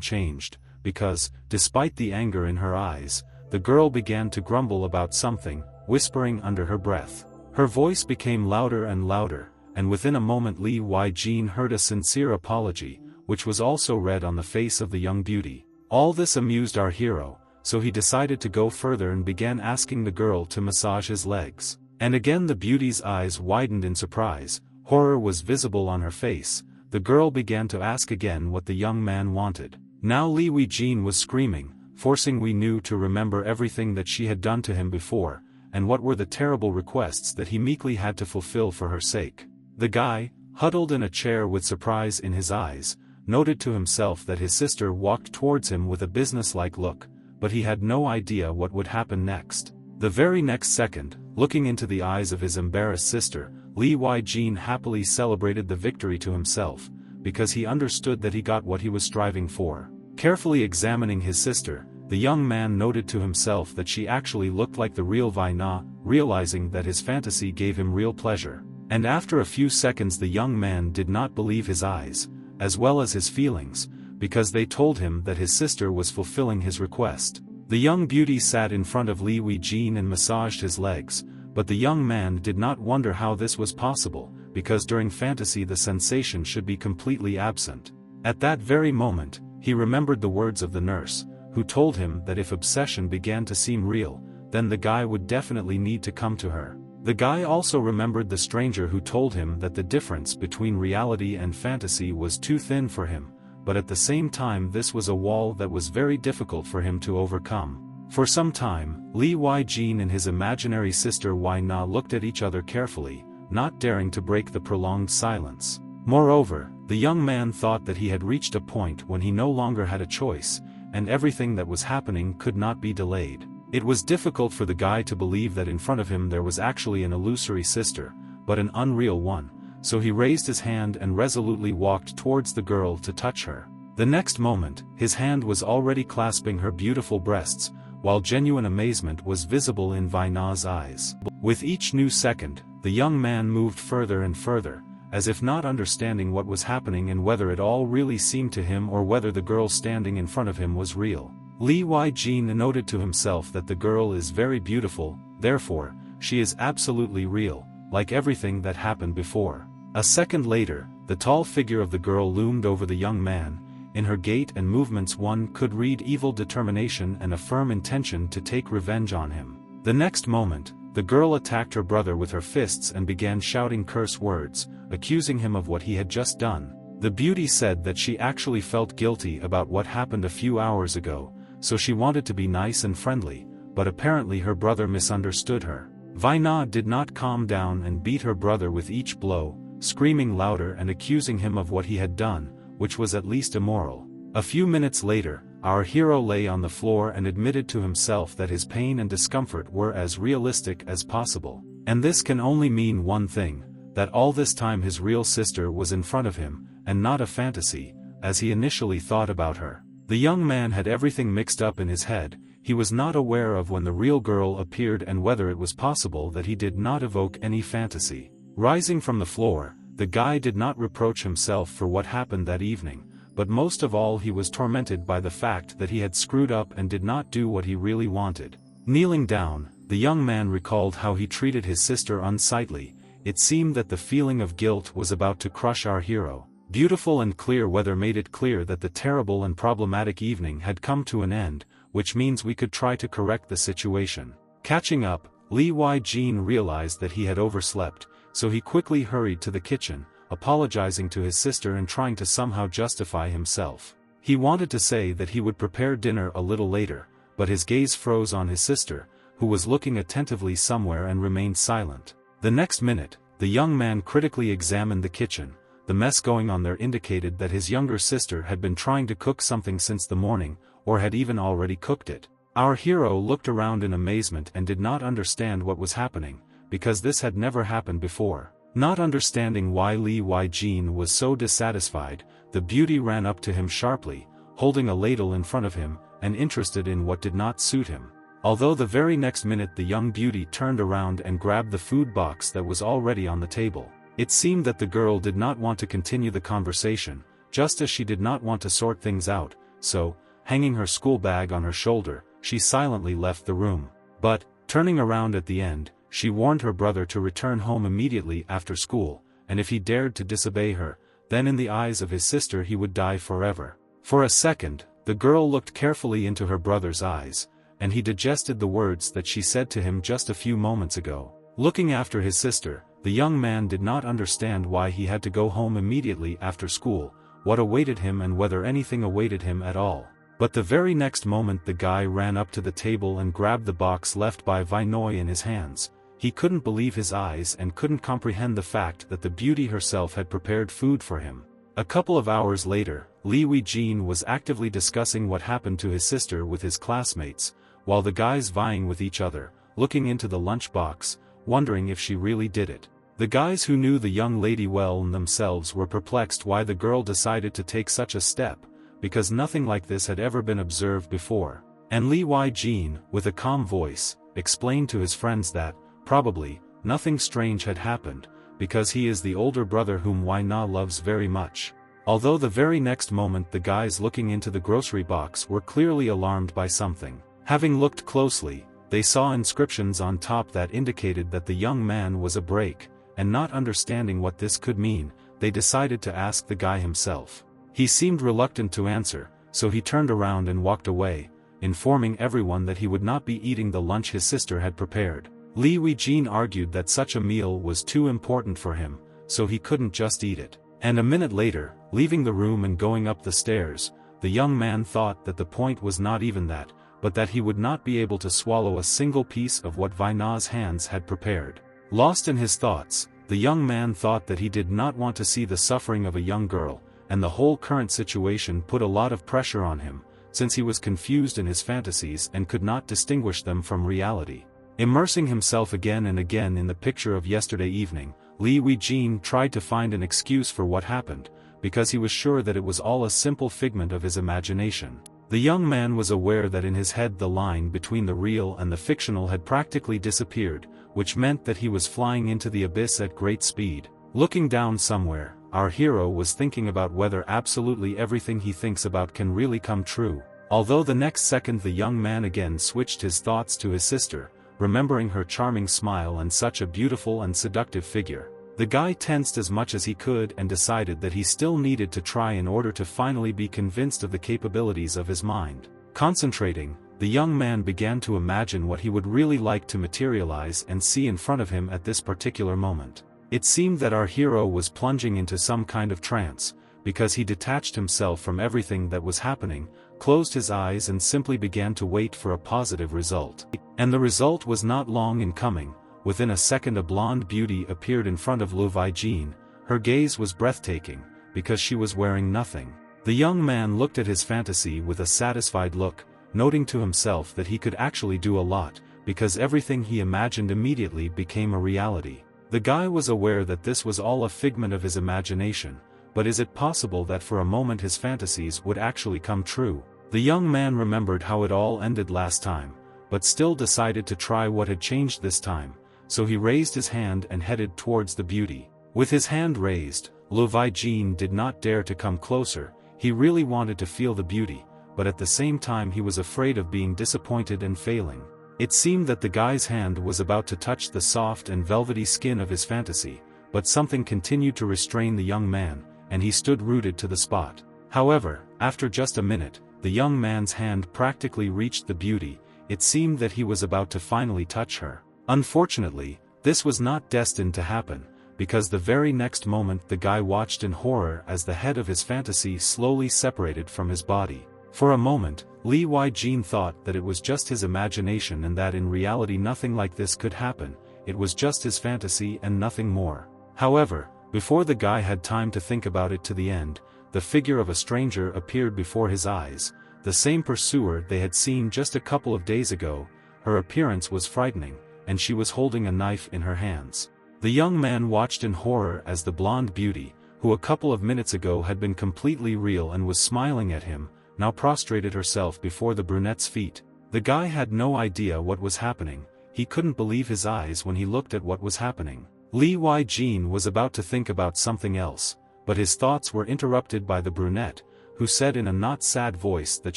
changed, because, despite the anger in her eyes, the girl began to grumble about something, whispering under her breath. Her voice became louder and louder, and within a moment Lee Wai-jin heard a sincere apology, which was also read on the face of the young beauty. All this amused our hero, so he decided to go further and began asking the girl to massage his legs. And again the beauty's eyes widened in surprise, horror was visible on her face. The girl began to ask again what the young man wanted. Now Lee Wai-jin was screaming, forcing Wei Nu to remember everything that she had done to him before, and what were the terrible requests that he meekly had to fulfill for her sake. The guy, huddled in a chair with surprise in his eyes, noted to himself that his sister walked towards him with a businesslike look, but he had no idea what would happen next. The very next second, looking into the eyes of his embarrassed sister, Lee Wai-jin happily celebrated the victory to himself, because he understood that he got what he was striving for. Carefully examining his sister, the young man noted to himself that she actually looked like the real Vai Na, realizing that his fantasy gave him real pleasure. And after a few seconds the young man did not believe his eyes, as well as his feelings, because they told him that his sister was fulfilling his request. The young beauty sat in front of Lee Wai-jin and massaged his legs, but the young man did not wonder how this was possible, because during fantasy the sensation should be completely absent. At that very moment, he remembered the words of the nurse, who told him that if obsession began to seem real, then the guy would definitely need to come to her. The guy also remembered the stranger who told him that the difference between reality and fantasy was too thin for him, but at the same time this was a wall that was very difficult for him to overcome. For some time, Lee Wai-jin and his imaginary sister Wai Na looked at each other carefully, not daring to break the prolonged silence. Moreover, the young man thought that he had reached a point when he no longer had a choice, and everything that was happening could not be delayed. It was difficult for the guy to believe that in front of him there was actually an illusory sister, but an unreal one, so he raised his hand and resolutely walked towards the girl to touch her. The next moment, his hand was already clasping her beautiful breasts, while genuine amazement was visible in Vai Na's eyes. With each new second, the young man moved further and further, as if not understanding what was happening and whether it all really seemed to him or whether the girl standing in front of him was real. Lee Wai-jin noted to himself that the girl is very beautiful, therefore, she is absolutely real, like everything that happened before. A second later, the tall figure of the girl loomed over the young man. In her gait and movements one could read evil determination and a firm intention to take revenge on him. The next moment, the girl attacked her brother with her fists and began shouting curse words, accusing him of what he had just done. The beauty said that she actually felt guilty about what happened a few hours ago, so she wanted to be nice and friendly, but apparently her brother misunderstood her. Vai Na did not calm down and beat her brother with each blow, screaming louder and accusing him of what he had done, which was at least immoral. A few minutes later, our hero lay on the floor and admitted to himself that his pain and discomfort were as realistic as possible. And this can only mean one thing, that all this time his real sister was in front of him, and not a fantasy, as he initially thought about her. The young man had everything mixed up in his head. He was not aware of when the real girl appeared and whether it was possible that he did not evoke any fantasy. Rising from the floor, the guy did not reproach himself for what happened that evening, but most of all he was tormented by the fact that he had screwed up and did not do what he really wanted. Kneeling down, the young man recalled how he treated his sister unsightly. It seemed that the feeling of guilt was about to crush our hero. Beautiful and clear weather made it clear that the terrible and problematic evening had come to an end, which means we could try to correct the situation. Catching up, Lee Wai-jin realized that he had overslept, so he quickly hurried to the kitchen, apologizing to his sister and trying to somehow justify himself. He wanted to say that he would prepare dinner a little later, but his gaze froze on his sister, who was looking attentively somewhere and remained silent. The next minute, the young man critically examined the kitchen. The mess going on there indicated that his younger sister had been trying to cook something since the morning, or had even already cooked it. Our hero looked around in amazement and did not understand what was happening, because this had never happened before. Not understanding why Lee Wai-jin was so dissatisfied, the beauty ran up to him sharply, holding a ladle in front of him, and interested in what did not suit him. Although the very next minute the young beauty turned around and grabbed the food box that was already on the table. It seemed that the girl did not want to continue the conversation, just as she did not want to sort things out, so, hanging her school bag on her shoulder, she silently left the room. But, turning around at the end, she warned her brother to return home immediately after school, and if he dared to disobey her, then in the eyes of his sister he would die forever. For a second, the girl looked carefully into her brother's eyes, and he digested the words that she said to him just a few moments ago. Looking after his sister, the young man did not understand why he had to go home immediately after school, what awaited him and whether anything awaited him at all. But the very next moment the guy ran up to the table and grabbed the box left by Vinoy in his hands. He couldn't believe his eyes and couldn't comprehend the fact that the beauty herself had prepared food for him. A couple of hours later, Lee Wei-jin was actively discussing what happened to his sister with his classmates, while the guys vying with each other, looking into the lunchbox, wondering if she really did it. The guys who knew the young lady well themselves were perplexed why the girl decided to take such a step, because nothing like this had ever been observed before. And Lee Wei-jin, with a calm voice, explained to his friends that, probably, nothing strange had happened, because he is the older brother whom Wai-na loves very much. Although the very next moment the guys looking into the grocery box were clearly alarmed by something. Having looked closely, they saw inscriptions on top that indicated that the young man was a break, and not understanding what this could mean, they decided to ask the guy himself. He seemed reluctant to answer, so he turned around and walked away, informing everyone that he would not be eating the lunch his sister had prepared. Lee Wei-jin argued that such a meal was too important for him, so he couldn't just eat it. And a minute later, leaving the room and going up the stairs, the young man thought that the point was not even that, but that he would not be able to swallow a single piece of what Vaina's hands had prepared. Lost in his thoughts, the young man thought that he did not want to see the suffering of a young girl, and the whole current situation put a lot of pressure on him, since he was confused in his fantasies and could not distinguish them from reality. Immersing himself again and again in the picture of yesterday evening, Lee Wei-jin tried to find an excuse for what happened, because he was sure that it was all a simple figment of his imagination. The young man was aware that in his head the line between the real and the fictional had practically disappeared, which meant that he was flying into the abyss at great speed. Looking down somewhere, our hero was thinking about whether absolutely everything he thinks about can really come true. Although the next second the young man again switched his thoughts to his sister, remembering her charming smile and such a beautiful and seductive figure. The guy tensed as much as he could and decided that he still needed to try in order to finally be convinced of the capabilities of his mind. Concentrating, the young man began to imagine what he would really like to materialize and see in front of him at this particular moment. It seemed that our hero was plunging into some kind of trance, because he detached himself from everything that was happening, closed his eyes and simply began to wait for a positive result. And the result was not long in coming. Within a second a blonde beauty appeared in front of Lee Wei-jin. Her gaze was breathtaking, because she was wearing nothing. The young man looked at his fantasy with a satisfied look, noting to himself that he could actually do a lot, because everything he imagined immediately became a reality. The guy was aware that this was all a figment of his imagination, but is it possible that for a moment his fantasies would actually come true? The young man remembered how it all ended last time, but still decided to try what had changed this time, so he raised his hand and headed towards the beauty. With his hand raised, Lee Wei-jin did not dare to come closer. He really wanted to feel the beauty, but at the same time he was afraid of being disappointed and failing. It seemed that the guy's hand was about to touch the soft and velvety skin of his fantasy, but something continued to restrain the young man, and he stood rooted to the spot. However, after just a minute, the young man's hand practically reached the beauty. It seemed that he was about to finally touch her. Unfortunately, this was not destined to happen, because the very next moment the guy watched in horror as the head of his fantasy slowly separated from his body. For a moment, Lee Wei-jin thought that it was just his imagination and that in reality nothing like this could happen. It was just his fantasy and nothing more. However, before the guy had time to think about it to the end, the figure of a stranger appeared before his eyes, the same pursuer they had seen just a couple of days ago. Her appearance was frightening, and she was holding a knife in her hands. The young man watched in horror as the blonde beauty, who a couple of minutes ago had been completely real and was smiling at him, now prostrated herself before the brunette's feet. The guy had no idea what was happening. He couldn't believe his eyes when he looked at what was happening. Lee Wei-jin was about to think about something else, but his thoughts were interrupted by the brunette, who said in a not sad voice that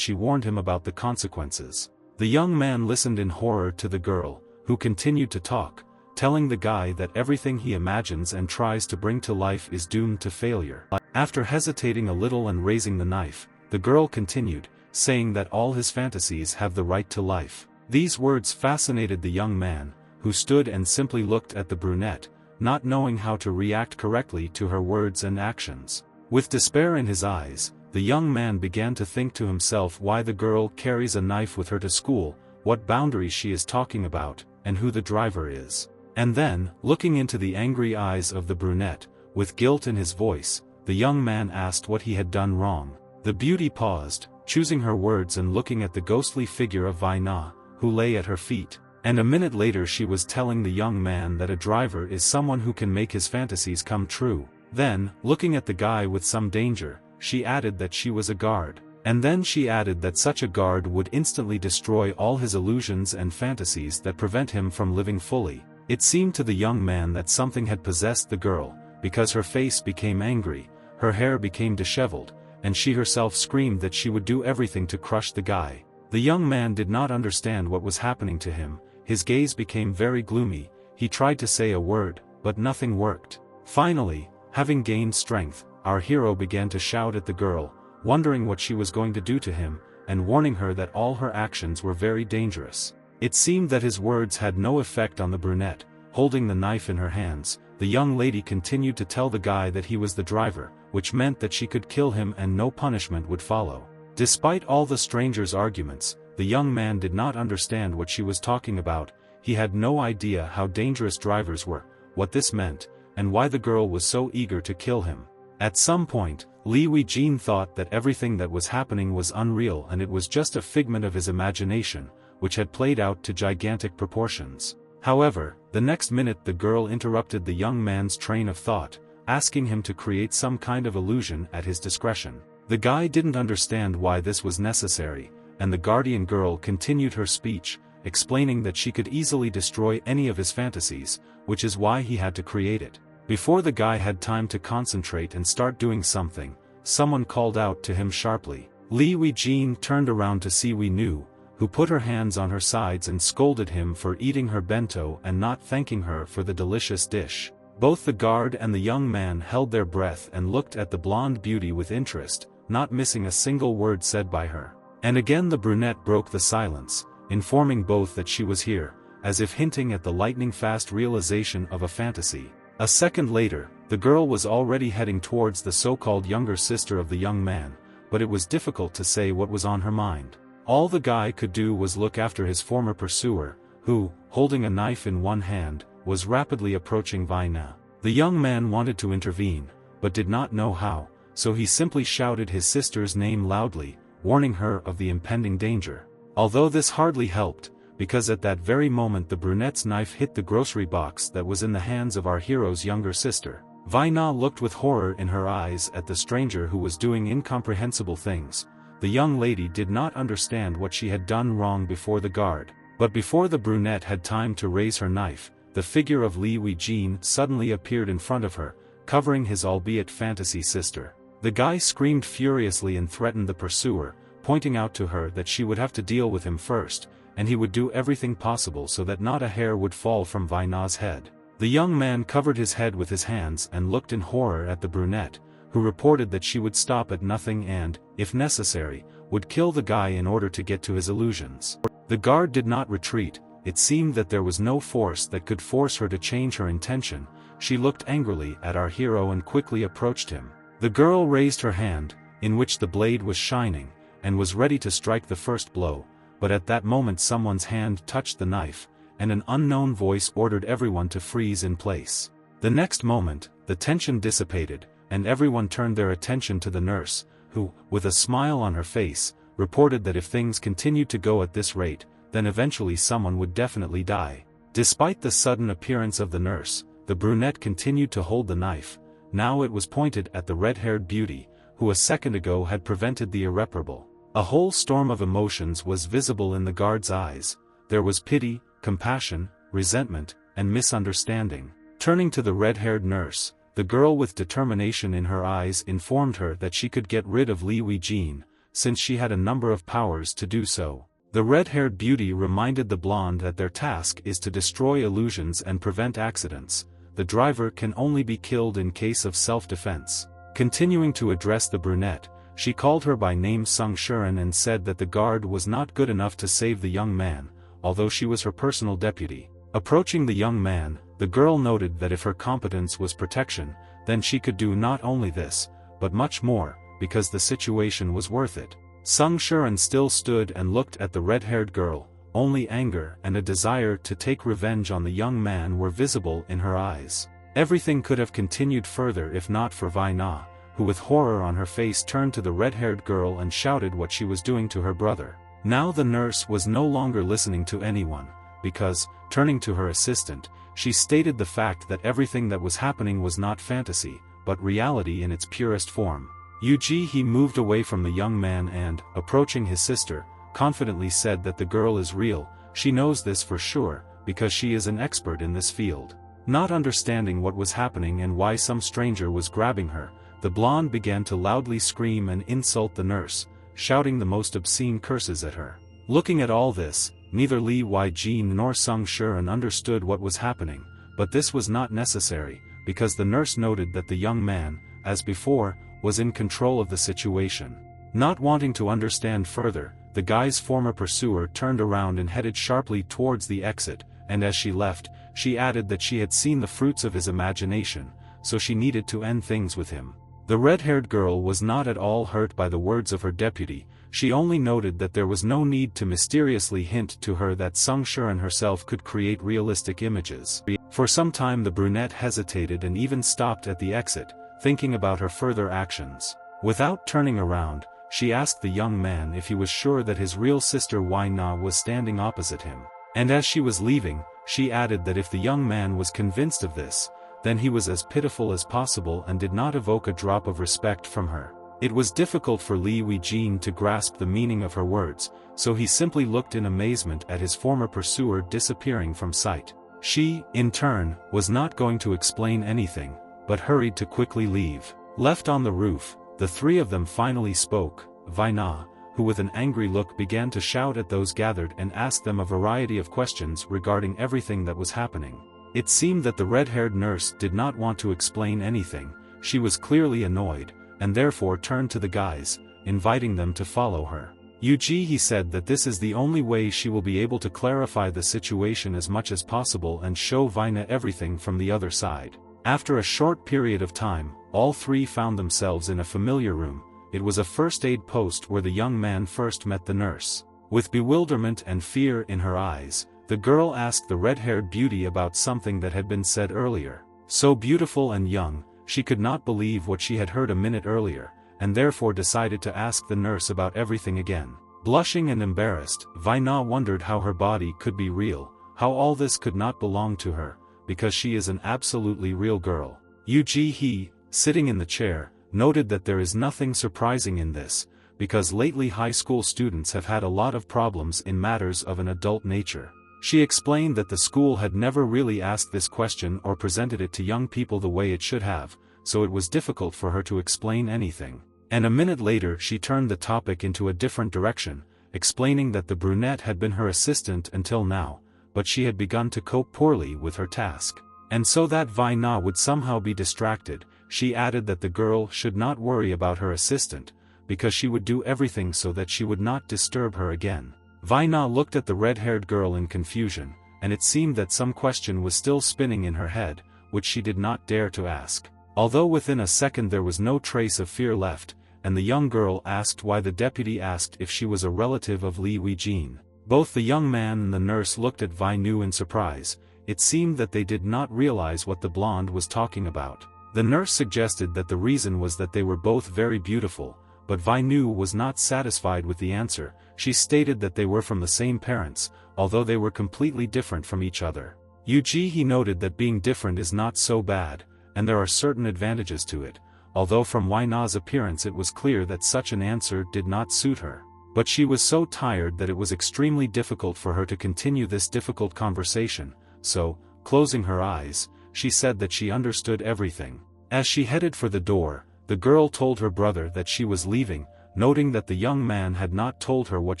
she warned him about the consequences. The young man listened in horror to the girl, who continued to talk, telling the guy that everything he imagines and tries to bring to life is doomed to failure. After hesitating a little and raising the knife, the girl continued, saying that all his fantasies have the right to life. These words fascinated the young man, who stood and simply looked at the brunette, not knowing how to react correctly to her words and actions. With despair in his eyes, the young man began to think to himself why the girl carries a knife with her to school, what boundaries she is talking about, and who the driver is. And then, looking into the angry eyes of the brunette, with guilt in his voice, the young man asked what he had done wrong. The beauty paused, choosing her words and looking at the ghostly figure of Vai Na, who lay at her feet. And a minute later she was telling the young man that a driver is someone who can make his fantasies come true. Then, looking at the guy with some danger, she added that she was a guard. And then she added that such a guard would instantly destroy all his illusions and fantasies that prevent him from living fully. It seemed to the young man that something had possessed the girl, because her face became angry, her hair became disheveled, and she herself screamed that she would do everything to crush the guy. The young man did not understand what was happening to him. His gaze became very gloomy. He tried to say a word, but nothing worked. Finally, having gained strength, our hero began to shout at the girl, wondering what she was going to do to him, and warning her that all her actions were very dangerous. It seemed that his words had no effect on the brunette. Holding the knife in her hands, the young lady continued to tell the guy that he was the driver, which meant that she could kill him and no punishment would follow. Despite all the stranger's arguments, the young man did not understand what she was talking about. He had no idea how dangerous drivers were, what this meant, and why the girl was so eager to kill him. At some point, Lee Wei-jin thought that everything that was happening was unreal and it was just a figment of his imagination, which had played out to gigantic proportions. However, the next minute the girl interrupted the young man's train of thought, asking him to create some kind of illusion at his discretion. The guy didn't understand why this was necessary, and the guardian girl continued her speech, explaining that she could easily destroy any of his fantasies, which is why he had to create it. Before the guy had time to concentrate and start doing something, someone called out to him sharply. Lee Wei-jin turned around to see Wei Nu, who put her hands on her sides and scolded him for eating her bento and not thanking her for the delicious dish. Both the guard and the young man held their breath and looked at the blonde beauty with interest, not missing a single word said by her. And again the brunette broke the silence, informing both that she was here, as if hinting at the lightning-fast realization of a fantasy. A second later, the girl was already heading towards the so-called younger sister of the young man, but it was difficult to say what was on her mind. All the guy could do was look after his former pursuer, who, holding a knife in one hand, was rapidly approaching Vai Na. The young man wanted to intervene, but did not know how, so he simply shouted his sister's name loudly, warning her of the impending danger. Although this hardly helped, because at that very moment the brunette's knife hit the grocery box that was in the hands of our hero's younger sister. Vai Na looked with horror in her eyes at the stranger who was doing incomprehensible things. The young lady did not understand what she had done wrong before the guard, but before the brunette had time to raise her knife, the figure of Lee Wei-jin suddenly appeared in front of her, covering his albeit fantasy sister. The guy screamed furiously and threatened the pursuer, pointing out to her that she would have to deal with him first, and he would do everything possible so that not a hair would fall from Vai Na's head. The young man covered his head with his hands and looked in horror at the brunette, who reported that she would stop at nothing and, if necessary, would kill the guy in order to get to his illusions. The guard did not retreat. It seemed that there was no force that could force her to change her intention. She looked angrily at our hero and quickly approached him. The girl raised her hand, in which the blade was shining, and was ready to strike the first blow, but at that moment someone's hand touched the knife, and an unknown voice ordered everyone to freeze in place. The next moment, the tension dissipated, and everyone turned their attention to the nurse, who, with a smile on her face, reported that if things continued to go at this rate, then eventually someone would definitely die. Despite the sudden appearance of the nurse, the brunette continued to hold the knife. Now it was pointed at the red-haired beauty, who a second ago had prevented the irreparable. A whole storm of emotions was visible in the guard's eyes. There was pity, compassion, resentment, and misunderstanding. Turning to the red-haired nurse, the girl with determination in her eyes informed her that she could get rid of Li Weijin, since she had a number of powers to do so. The red-haired beauty reminded the blonde that their task is to destroy illusions and prevent accidents. The driver can only be killed in case of self-defense. Continuing to address the brunette, she called her by name Sung Shuren and said that the guard was not good enough to save the young man, although she was her personal deputy. Approaching the young man, the girl noted that if her competence was protection, then she could do not only this, but much more, because the situation was worth it. Sung Shuren still stood and looked at the red-haired girl. Only anger and a desire to take revenge on the young man were visible in her eyes. Everything could have continued further if not for Vai Na, who with horror on her face turned to the red-haired girl and shouted what she was doing to her brother. Now the nurse was no longer listening to anyone, because, turning to her assistant, she stated the fact that everything that was happening was not fantasy, but reality in its purest form. Yu Ji-hee moved away from the young man and, approaching his sister, confidently said that the girl is real. She knows this for sure, because she is an expert in this field. Not understanding what was happening and why some stranger was grabbing her, the blonde began to loudly scream and insult the nurse, shouting the most obscene curses at her. Looking at all this, neither Li Weijin nor Sung Shuren understood what was happening, but this was not necessary, because the nurse noted that the young man, as before, was in control of the situation. Not wanting to understand further, the guy's former pursuer turned around and headed sharply towards the exit, and as she left, she added that she had seen the fruits of his imagination, so she needed to end things with him. The red-haired girl was not at all hurt by the words of her deputy. She only noted that there was no need to mysteriously hint to her that Sung Shuren herself could create realistic images. For some time the brunette hesitated and even stopped at the exit, thinking about her further actions. Without turning around, she asked the young man if he was sure that his real sister Wai Na was standing opposite him. And as she was leaving, she added that if the young man was convinced of this, then he was as pitiful as possible and did not evoke a drop of respect from her. It was difficult for Li Weijin to grasp the meaning of her words, so he simply looked in amazement at his former pursuer disappearing from sight. She, in turn, was not going to explain anything, but hurried to quickly leave. Left on the roof, the three of them finally spoke. Vai Na, who with an angry look began to shout at those gathered and ask them a variety of questions regarding everything that was happening. It seemed that the red-haired nurse did not want to explain anything. She was clearly annoyed, and therefore turned to the guys, inviting them to follow her. Yu Ji-hee said that this is the only way she will be able to clarify the situation as much as possible and show Vai Na everything from the other side. After a short period of time, all three found themselves in a familiar room. It was a first aid post where the young man first met the nurse. With bewilderment and fear in her eyes, the girl asked the red-haired beauty about something that had been said earlier. So beautiful and young, she could not believe what she had heard a minute earlier, and therefore decided to ask the nurse about everything again. Blushing and embarrassed, Vai Na wondered how her body could be real, how all this could not belong to her, because she is an absolutely real girl. Yu Ji-hee, sitting in the chair, noted that there is nothing surprising in this, because lately high school students have had a lot of problems in matters of an adult nature. She explained that the school had never really asked this question or presented it to young people the way it should have, so it was difficult for her to explain anything. And a minute later she turned the topic into a different direction, explaining that the brunette had been her assistant until now, but she had begun to cope poorly with her task. And so that Vai Na would somehow be distracted, she added that the girl should not worry about her assistant, because she would do everything so that she would not disturb her again. Vai Na looked at the red-haired girl in confusion, and it seemed that some question was still spinning in her head, which she did not dare to ask. Although within a second there was no trace of fear left, and the young girl asked why the deputy asked if she was a relative of Li Weijin. Both the young man and the nurse looked at Vai Nu in surprise. It seemed that they did not realize what the blonde was talking about. The nurse suggested that the reason was that they were both very beautiful, but Vai Nu was not satisfied with the answer. She stated that they were from the same parents, although they were completely different from each other. Yu Ji-hee noted that being different is not so bad, and there are certain advantages to it, although from Wai Na's appearance it was clear that such an answer did not suit her. But she was so tired that it was extremely difficult for her to continue this difficult conversation, so, closing her eyes, she said that she understood everything. As she headed for the door, the girl told her brother that she was leaving, noting that the young man had not told her what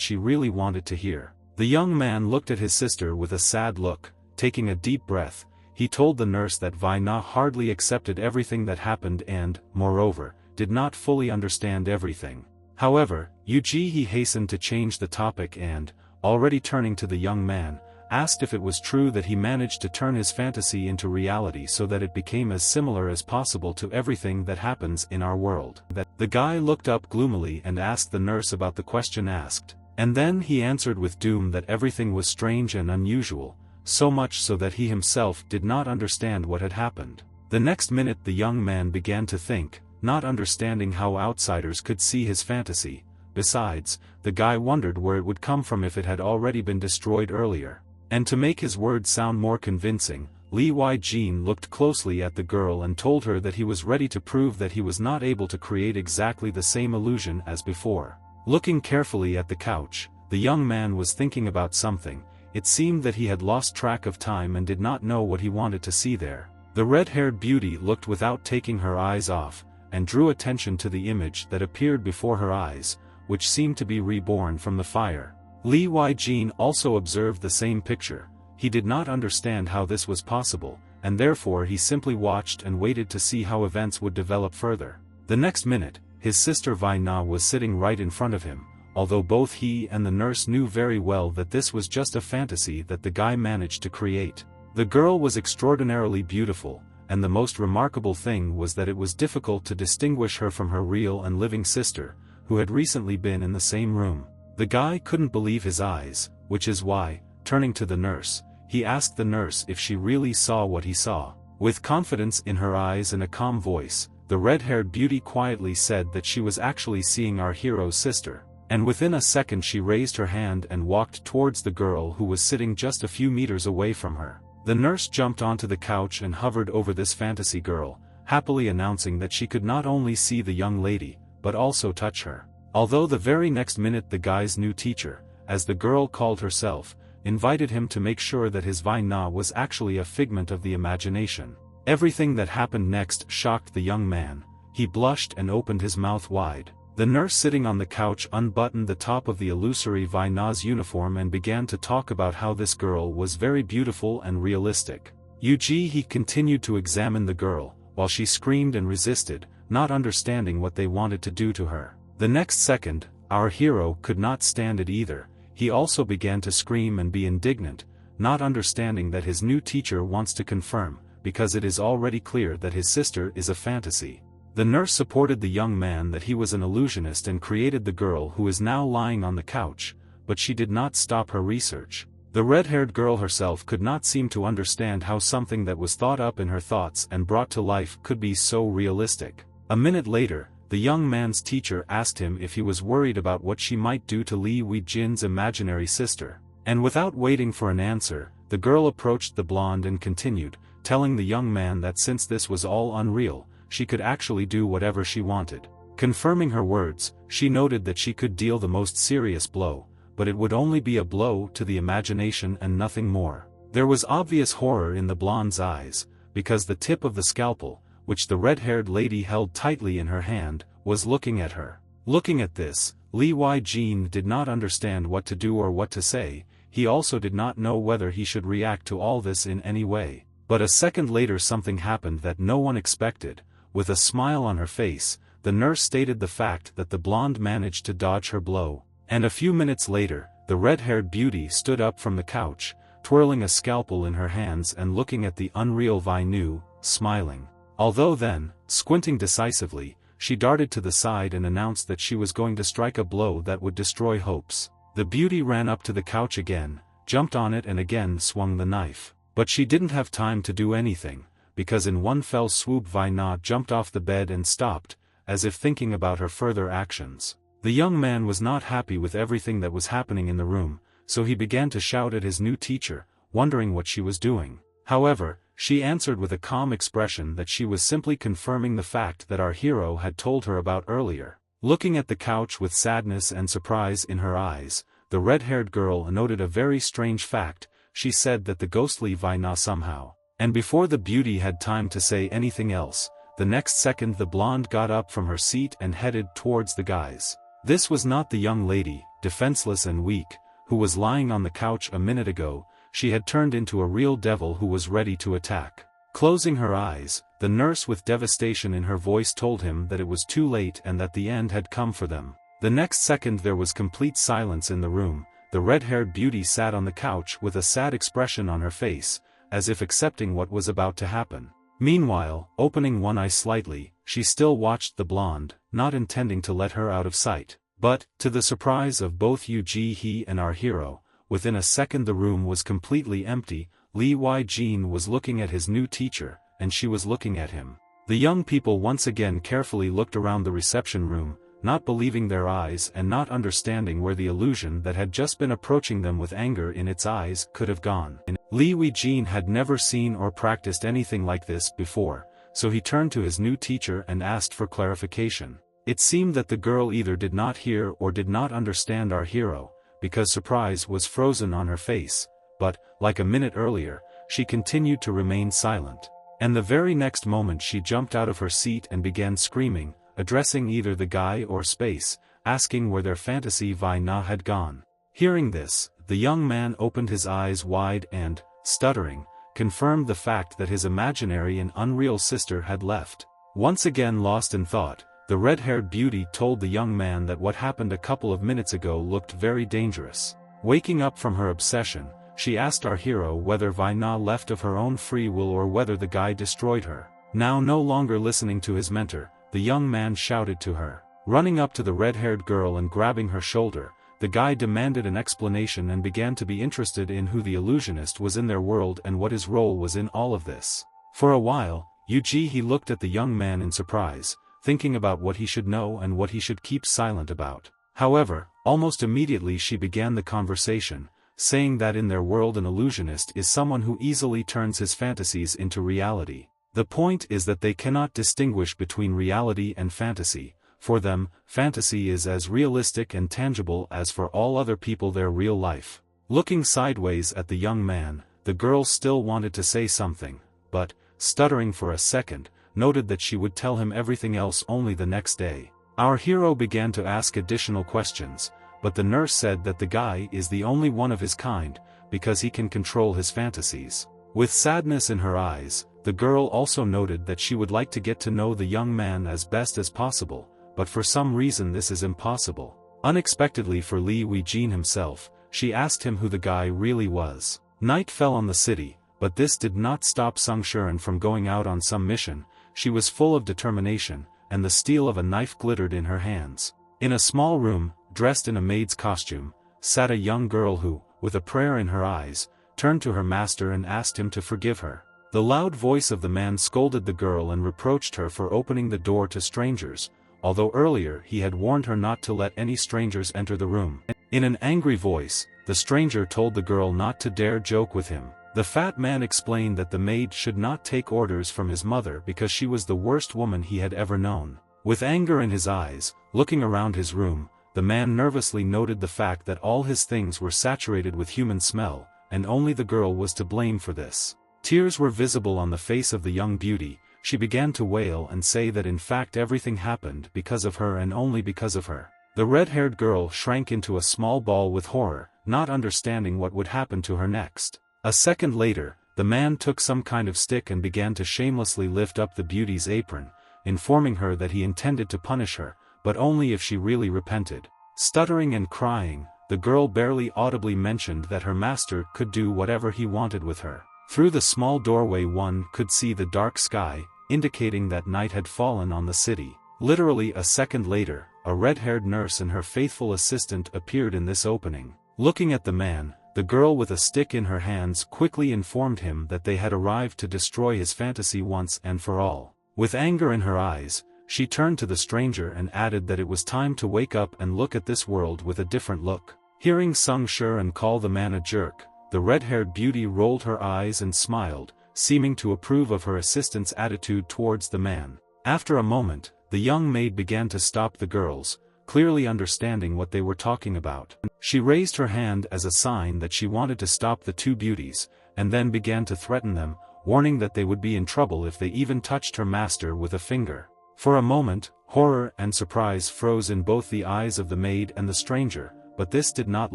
she really wanted to hear. The young man looked at his sister with a sad look. Taking a deep breath, he told the nurse that Vaina hardly accepted everything that happened and, moreover, did not fully understand everything. However, Yuji hastened to change the topic and, already turning to the young man, asked if it was true that he managed to turn his fantasy into reality so that it became as similar as possible to everything that happens in our world. The guy looked up gloomily and asked the nurse about the question asked, and then he answered with doom that everything was strange and unusual, so much so that he himself did not understand what had happened. The next minute the young man began to think, not understanding how outsiders could see his fantasy. Besides, the guy wondered where it would come from if it had already been destroyed earlier. And to make his words sound more convincing, Li Jin looked closely at the girl and told her that he was ready to prove that he was not able to create exactly the same illusion as before. Looking carefully at the couch, the young man was thinking about something. It seemed that he had lost track of time and did not know what he wanted to see there. The red-haired beauty looked without taking her eyes off, and drew attention to the image that appeared before her eyes, which seemed to be reborn from the fire. Li Jin also observed the same picture. He did not understand how this was possible, and therefore he simply watched and waited to see how events would develop further. The next minute, his sister Vaina was sitting right in front of him, although both he and the nurse knew very well that this was just a fantasy that the guy managed to create. The girl was extraordinarily beautiful, and the most remarkable thing was that it was difficult to distinguish her from her real and living sister, who had recently been in the same room. The guy couldn't believe his eyes, which is why, turning to the nurse, he asked the nurse if she really saw what he saw. With confidence in her eyes and a calm voice, the red-haired beauty quietly said that she was actually seeing our hero's sister, and within a second she raised her hand and walked towards the girl who was sitting just a few meters away from her. The nurse jumped onto the couch and hovered over this fantasy girl, happily announcing that she could not only see the young lady, but also touch her. Although the very next minute the guy's new teacher, as the girl called herself, invited him to make sure that his Vaina was actually a figment of the imagination. Everything that happened next shocked the young man. He blushed and opened his mouth wide. The nurse sitting on the couch unbuttoned the top of the illusory Vaina's uniform and began to talk about how this girl was very beautiful and realistic. He continued to examine the girl, while she screamed and resisted, not understanding what they wanted to do to her. The next second, our hero could not stand it either. He also began to scream and be indignant, not understanding that his new teacher wants to confirm, because it is already clear that his sister is a fantasy. The nurse supported the young man that he was an illusionist and created the girl who is now lying on the couch, but she did not stop her research. The red-haired girl herself could not seem to understand how something that was thought up in her thoughts and brought to life could be so realistic. A minute later, the young man's teacher asked him if he was worried about what she might do to Li Jin's imaginary sister. And without waiting for an answer, the girl approached the blonde and continued, telling the young man that since this was all unreal, she could actually do whatever she wanted. Confirming her words, she noted that she could deal the most serious blow, but it would only be a blow to the imagination and nothing more. There was obvious horror in the blonde's eyes, because the tip of the scalpel, which the red-haired lady held tightly in her hand, was looking at her. Looking at this, Li Jin did not understand what to do or what to say. He also did not know whether he should react to all this in any way. But a second later something happened that no one expected. With a smile on her face, the nurse stated the fact that the blonde managed to dodge her blow. And a few minutes later, the red-haired beauty stood up from the couch, twirling a scalpel in her hands and looking at the unreal Vainu, smiling. Although then, squinting decisively, she darted to the side and announced that she was going to strike a blow that would destroy hopes. The beauty ran up to the couch again, jumped on it and again swung the knife. But she didn't have time to do anything, because in one fell swoop Vaina jumped off the bed and stopped, as if thinking about her further actions. The young man was not happy with everything that was happening in the room, so he began to shout at his new teacher, wondering what she was doing. However, she answered with a calm expression that she was simply confirming the fact that our hero had told her about earlier. Looking at the couch with sadness and surprise in her eyes, the red-haired girl noted a very strange fact. She said that the ghostly Vaina somehow. And before the beauty had time to say anything else, the next second the blonde got up from her seat and headed towards the guys. This was not the young lady, defenseless and weak, who was lying on the couch a minute ago. She had turned into a real devil who was ready to attack. Closing her eyes, the nurse with devastation in her voice told him that it was too late and that the end had come for them. The next second there was complete silence in the room. The red-haired beauty sat on the couch with a sad expression on her face, as if accepting what was about to happen. Meanwhile, opening one eye slightly, she still watched the blonde, not intending to let her out of sight. But, to the surprise of both He and our hero, within a second the room was completely empty. Li Jin was looking at his new teacher, and she was looking at him. The young people once again carefully looked around the reception room, not believing their eyes and not understanding where the illusion that had just been approaching them with anger in its eyes could have gone. Li Jin had never seen or practiced anything like this before, so he turned to his new teacher and asked for clarification. It seemed that the girl either did not hear or did not understand our hero, because surprise was frozen on her face, but, like a minute earlier, she continued to remain silent. And the very next moment she jumped out of her seat and began screaming, addressing either the guy or space, asking where their fantasy Vaina had gone. Hearing this, the young man opened his eyes wide and, stuttering, confirmed the fact that his imaginary and unreal sister had left. Once again lost in thought, the red-haired beauty told the young man that what happened a couple of minutes ago looked very dangerous. Waking up from her obsession, she asked our hero whether Vaina left of her own free will or whether the guy destroyed her. Now no longer listening to his mentor, the young man shouted to her. Running up to the red-haired girl and grabbing her shoulder, the guy demanded an explanation and began to be interested in who the illusionist was in their world and what his role was in all of this. For a while, he looked at the young man in surprise, thinking about what he should know and what he should keep silent about. However, almost immediately she began the conversation, saying that in their world an illusionist is someone who easily turns his fantasies into reality. The point is that they cannot distinguish between reality and fantasy. For them, fantasy is as realistic and tangible as for all other people their real life. Looking sideways at the young man, the girl still wanted to say something, but, stuttering for a second, noted that she would tell him everything else only the next day. Our hero began to ask additional questions, but the nurse said that the guy is the only one of his kind, because he can control his fantasies. With sadness in her eyes, the girl also noted that she would like to get to know the young man as best as possible, but for some reason this is impossible. Unexpectedly for Li Jin himself, she asked him who the guy really was. Night fell on the city, but this did not stop Sung Shuren from going out on some mission. She was full of determination, and the steel of a knife glittered in her hands. In a small room, dressed in a maid's costume, sat a young girl who, with a prayer in her eyes, turned to her master and asked him to forgive her. The loud voice of the man scolded the girl and reproached her for opening the door to strangers, although earlier he had warned her not to let any strangers enter the room. In an angry voice, the stranger told the girl not to dare joke with him. The fat man explained that the maid should not take orders from his mother because she was the worst woman he had ever known. With anger in his eyes, looking around his room, the man nervously noted the fact that all his things were saturated with human smell, and only the girl was to blame for this. Tears were visible on the face of the young beauty. She began to wail and say that in fact everything happened because of her and only because of her. The red-haired girl shrank into a small ball with horror, not understanding what would happen to her next. A second later, the man took some kind of stick and began to shamelessly lift up the beauty's apron, informing her that he intended to punish her, but only if she really repented. Stuttering and crying, the girl barely audibly mentioned that her master could do whatever he wanted with her. Through the small doorway one could see the dark sky, indicating that night had fallen on the city. Literally a second later, a red-haired nurse and her faithful assistant appeared in this opening. Looking at the man, the girl with a stick in her hands quickly informed him that they had arrived to destroy his fantasy once and for all. With anger in her eyes, she turned to the stranger and added that it was time to wake up and look at this world with a different look. Hearing Sung Shuren call the man a jerk, the red-haired beauty rolled her eyes and smiled, seeming to approve of her assistant's attitude towards the man. After a moment, the young maid began to stop the girls, clearly understanding what they were talking about. She raised her hand as a sign that she wanted to stop the two beauties, and then began to threaten them, warning that they would be in trouble if they even touched her master with a finger. For a moment, horror and surprise froze in both the eyes of the maid and the stranger, but this did not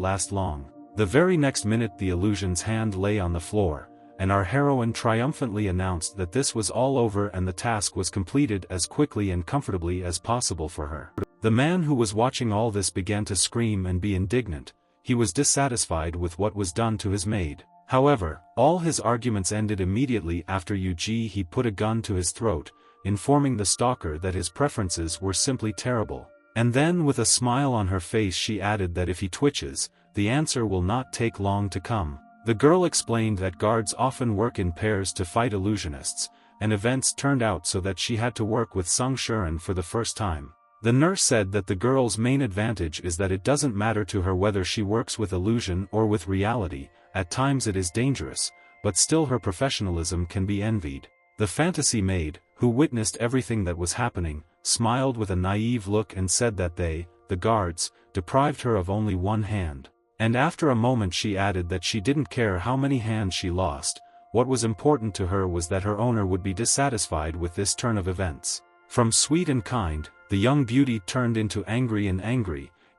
last long. The very next minute the illusion's hand lay on the floor, and our heroine triumphantly announced that this was all over and the task was completed as quickly and comfortably as possible for her. The man who was watching all this began to scream and be indignant. He was dissatisfied with what was done to his maid. However, all his arguments ended immediately after he put a gun to his throat, informing the stalker that his preferences were simply terrible. And then with a smile on her face she added that if he twitches, the answer will not take long to come. The girl explained that guards often work in pairs to fight illusionists, and events turned out so that she had to work with Sung Shuren for the first time. The nurse said that the girl's main advantage is that it doesn't matter to her whether she works with illusion or with reality. At times it is dangerous, but still her professionalism can be envied. The fantasy maid, who witnessed everything that was happening, smiled with a naive look and said that they, the guards, deprived her of only one hand. And after a moment she added that she didn't care how many hands she lost, what was important to her was that her owner would be dissatisfied with this turn of events. From sweet and kind, the young beauty turned into angry,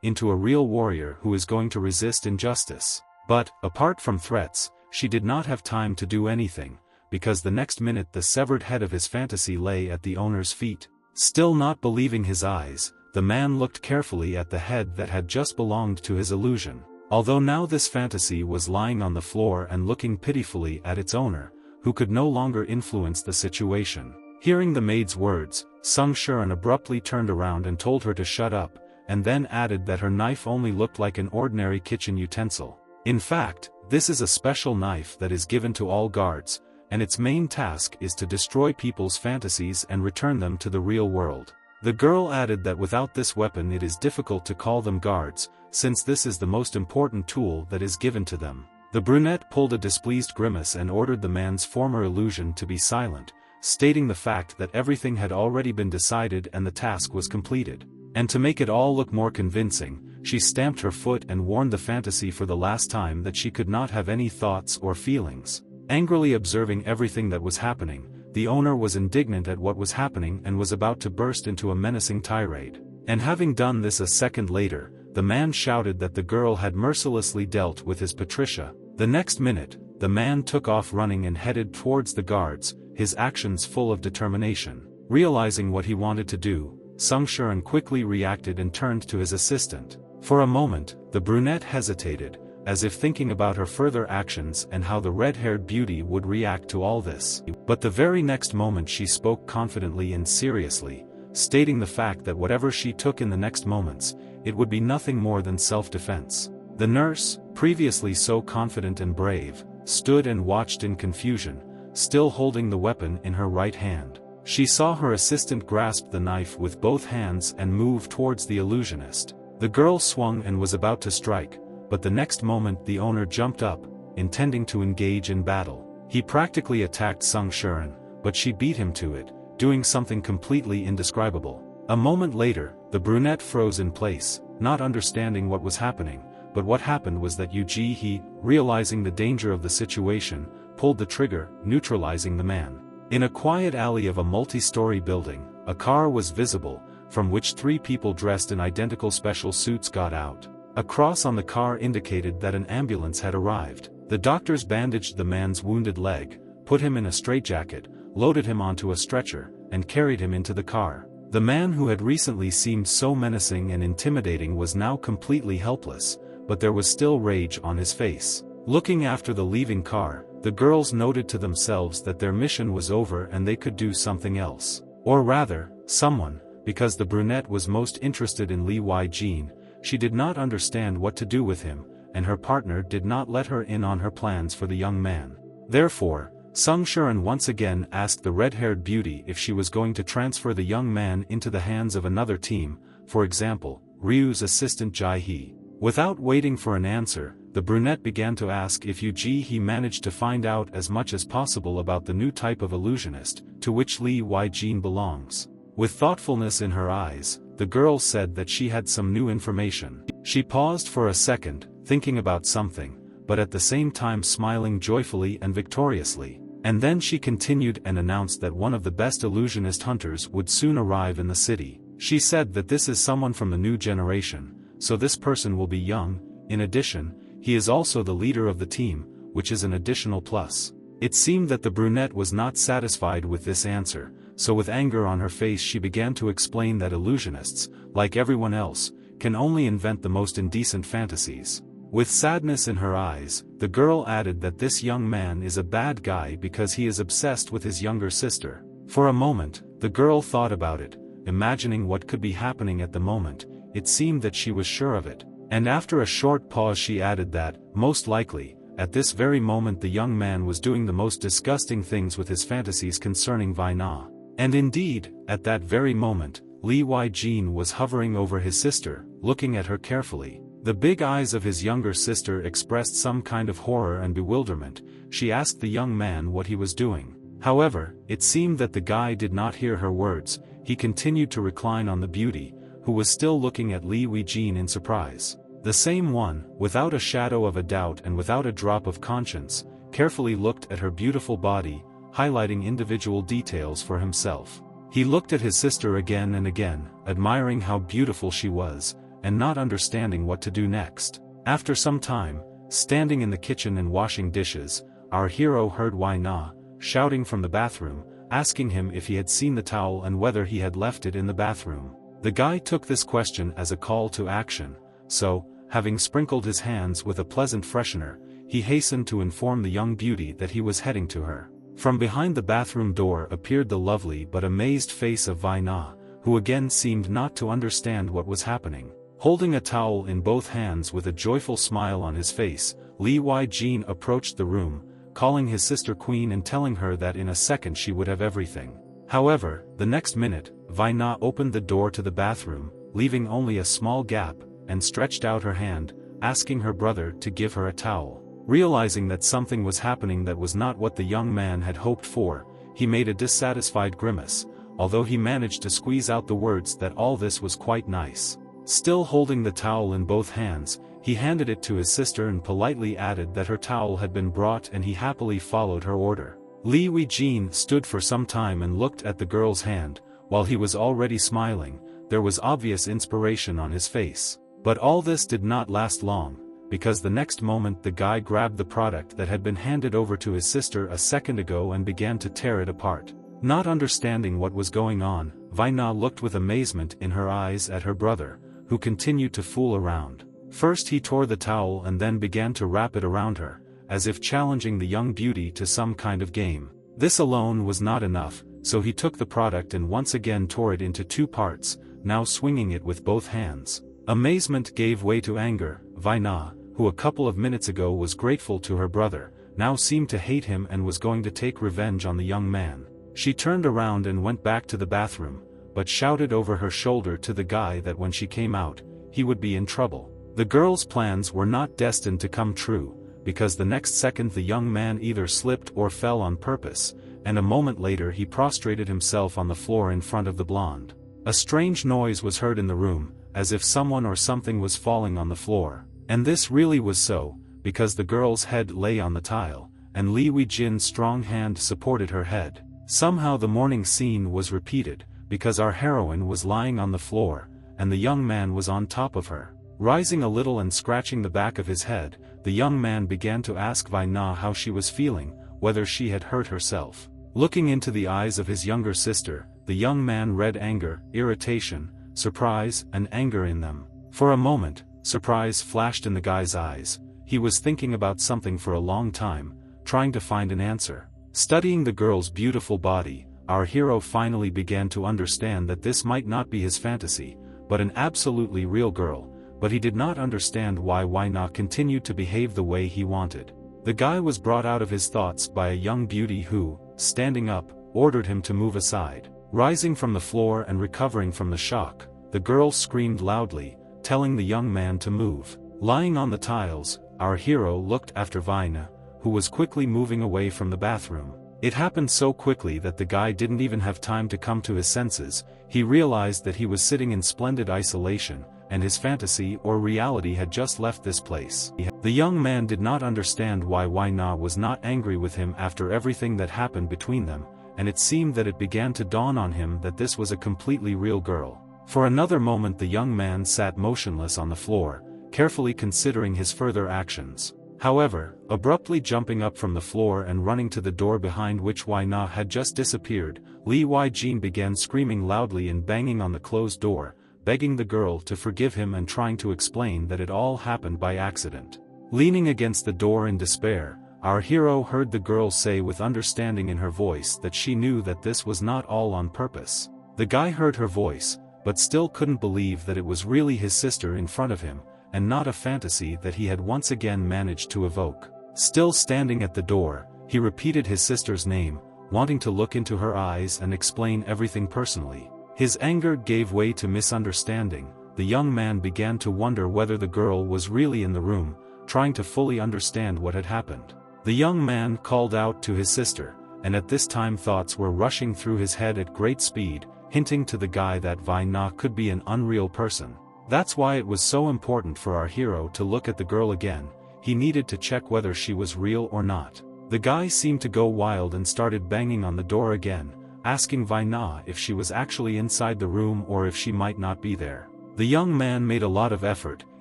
into a real warrior who is going to resist injustice. But, apart from threats, she did not have time to do anything, because the next minute the severed head of his fantasy lay at the owner's feet. Still not believing his eyes, the man looked carefully at the head that had just belonged to his illusion. Although now this fantasy was lying on the floor and looking pitifully at its owner, who could no longer influence the situation. Hearing the maid's words, Sung Shuren abruptly turned around and told her to shut up, and then added that her knife only looked like an ordinary kitchen utensil. In fact, this is a special knife that is given to all guards, and its main task is to destroy people's fantasies and return them to the real world. The girl added that without this weapon it is difficult to call them guards, since this is the most important tool that is given to them. The brunette pulled a displeased grimace and ordered the man's former illusion to be silent, stating the fact that everything had already been decided and the task was completed. And to make it all look more convincing, she stamped her foot and warned the fantasy for the last time that she could not have any thoughts or feelings. Angrily observing everything that was happening, the owner was indignant at what was happening and was about to burst into a menacing tirade. And having done this a second later, the man shouted that the girl had mercilessly dealt with his Patricia. The next minute, the man took off running and headed towards the guards, his actions full of determination. Realizing what he wanted to do, Sung Shuren quickly reacted and turned to his assistant. For a moment, the brunette hesitated, as if thinking about her further actions and how the red-haired beauty would react to all this. But the very next moment she spoke confidently and seriously, stating the fact that whatever she took in the next moments, it would be nothing more than self-defense. The nurse, previously so confident and brave, stood and watched in confusion, still holding the weapon in her right hand. She saw her assistant grasp the knife with both hands and move towards the illusionist. The girl swung and was about to strike, but the next moment the owner jumped up, intending to engage in battle. He practically attacked Sung Shuren, but she beat him to it, doing something completely indescribable. A moment later, the brunette froze in place, not understanding what was happening, but what happened was that he, realizing the danger of the situation, pulled the trigger, neutralizing the man. In a quiet alley of a multi-story building, a car was visible, from which 3 people dressed in identical special suits got out. A cross on the car indicated that an ambulance had arrived. The doctors bandaged the man's wounded leg, put him in a straitjacket, loaded him onto a stretcher, and carried him into the car. The man who had recently seemed so menacing and intimidating was now completely helpless, but there was still rage on his face. Looking after the leaving car, the girls noted to themselves that their mission was over and they could do something else. Or rather, someone, because the brunette was most interested in Lee Wai-jin. She did not understand what to do with him, and her partner did not let her in on her plans for the young man. Therefore, Sung Shuren once again asked the red-haired beauty if she was going to transfer the young man into the hands of another team, for example, Ryu's assistant Jae-hee. Without waiting for an answer, the brunette began to ask if he managed to find out as much as possible about the new type of illusionist, to which Lee Wai-jin belongs. With thoughtfulness in her eyes, the girl said that she had some new information. She paused for a second, thinking about something, but at the same time smiling joyfully and victoriously. And then she continued and announced that one of the best illusionist hunters would soon arrive in the city. She said that this is someone from the new generation, so this person will be young. In addition, he is also the leader of the team, which is an additional plus. It seemed that the brunette was not satisfied with this answer, so with anger on her face she began to explain that illusionists, like everyone else, can only invent the most indecent fantasies. With sadness in her eyes, the girl added that this young man is a bad guy because he is obsessed with his younger sister. For a moment, the girl thought about it, imagining what could be happening at the moment. It seemed that she was sure of it. And after a short pause she added that, most likely, at this very moment the young man was doing the most disgusting things with his fantasies concerning Vaina. And indeed, at that very moment, Li Jin was hovering over his sister, looking at her carefully. The big eyes of his younger sister expressed some kind of horror and bewilderment. She asked the young man what he was doing. However, it seemed that the guy did not hear her words. He continued to recline on the beauty, who was still looking at Li Jin in surprise. The same one, without a shadow of a doubt and without a drop of conscience, carefully looked at her beautiful body, highlighting individual details for himself. He looked at his sister again and again, admiring how beautiful she was, and not understanding what to do next. After some time, standing in the kitchen and washing dishes, our hero heard Vaina shouting from the bathroom, asking him if he had seen the towel and whether he had left it in the bathroom. The guy took this question as a call to action, so, having sprinkled his hands with a pleasant freshener, he hastened to inform the young beauty that he was heading to her. From behind the bathroom door appeared the lovely but amazed face of Vaina, who again seemed not to understand what was happening. Holding a towel in both hands with a joyful smile on his face, Li Jin approached the room, calling his sister Queen and telling her that in a second she would have everything. However, the next minute, Vaina opened the door to the bathroom, leaving only a small gap, and stretched out her hand, asking her brother to give her a towel. Realizing that something was happening that was not what the young man had hoped for, he made a dissatisfied grimace, although he managed to squeeze out the words that all this was quite nice. Still holding the towel in both hands, he handed it to his sister and politely added that her towel had been brought and he happily followed her order. Li Jin stood for some time and looked at the girl's hand. While he was already smiling, there was obvious inspiration on his face. But all this did not last long, because the next moment the guy grabbed the product that had been handed over to his sister a second ago and began to tear it apart. Not understanding what was going on, Vaina looked with amazement in her eyes at her brother, who continued to fool around. First he tore the towel and then began to wrap it around her, as if challenging the young beauty to some kind of game. This alone was not enough, so he took the product and once again tore it into two parts, now swinging it with both hands. Amazement gave way to anger. Vaina, who a couple of minutes ago was grateful to her brother, now seemed to hate him and was going to take revenge on the young man. She turned around and went back to the bathroom, but shouted over her shoulder to the guy that when she came out, he would be in trouble. The girl's plans were not destined to come true, because the next second the young man either slipped or fell on purpose, and a moment later he prostrated himself on the floor in front of the blonde. A strange noise was heard in the room, as if someone or something was falling on the floor. And this really was so, because the girl's head lay on the tile, and Li Jin's strong hand supported her head. Somehow the morning scene was repeated, because our heroine was lying on the floor, and the young man was on top of her. Rising a little and scratching the back of his head, the young man began to ask Vaina how she was feeling, whether she had hurt herself. Looking into the eyes of his younger sister, the young man read anger, irritation, surprise, and anger in them. For a moment, surprise flashed in the guy's eyes. He was thinking about something for a long time, trying to find an answer. Studying the girl's beautiful body, our hero finally began to understand that this might not be his fantasy, but an absolutely real girl, but he did not understand why Vaina continued to behave the way he wanted. The guy was brought out of his thoughts by a young beauty who, standing up, ordered him to move aside. Rising from the floor and recovering from the shock, the girl screamed loudly, telling the young man to move. Lying on the tiles, our hero looked after Vaina, who was quickly moving away from the bathroom. It happened so quickly that the guy didn't even have time to come to his senses. He realized that he was sitting in splendid isolation, and his fantasy or reality had just left this place. The young man did not understand why Na was not angry with him after everything that happened between them, and it seemed that it began to dawn on him that this was a completely real girl. For another moment the young man sat motionless on the floor, carefully considering his further actions. However, abruptly jumping up from the floor and running to the door behind which Na had just disappeared, Li Jin began screaming loudly and banging on the closed door, begging the girl to forgive him and trying to explain that it all happened by accident. Leaning against the door in despair, our hero heard the girl say with understanding in her voice that she knew that this was not all on purpose. The guy heard her voice, but still couldn't believe that it was really his sister in front of him, and not a fantasy that he had once again managed to evoke. Still standing at the door, he repeated his sister's name, wanting to look into her eyes and explain everything personally. His anger gave way to misunderstanding. The young man began to wonder whether the girl was really in the room, trying to fully understand what had happened. The young man called out to his sister, and at this time thoughts were rushing through his head at great speed, hinting to the guy that Na could be an unreal person. That's why it was so important for our hero to look at the girl again. He needed to check whether she was real or not. The guy seemed to go wild and started banging on the door again, asking Na if she was actually inside the room or if she might not be there. The young man made a lot of effort.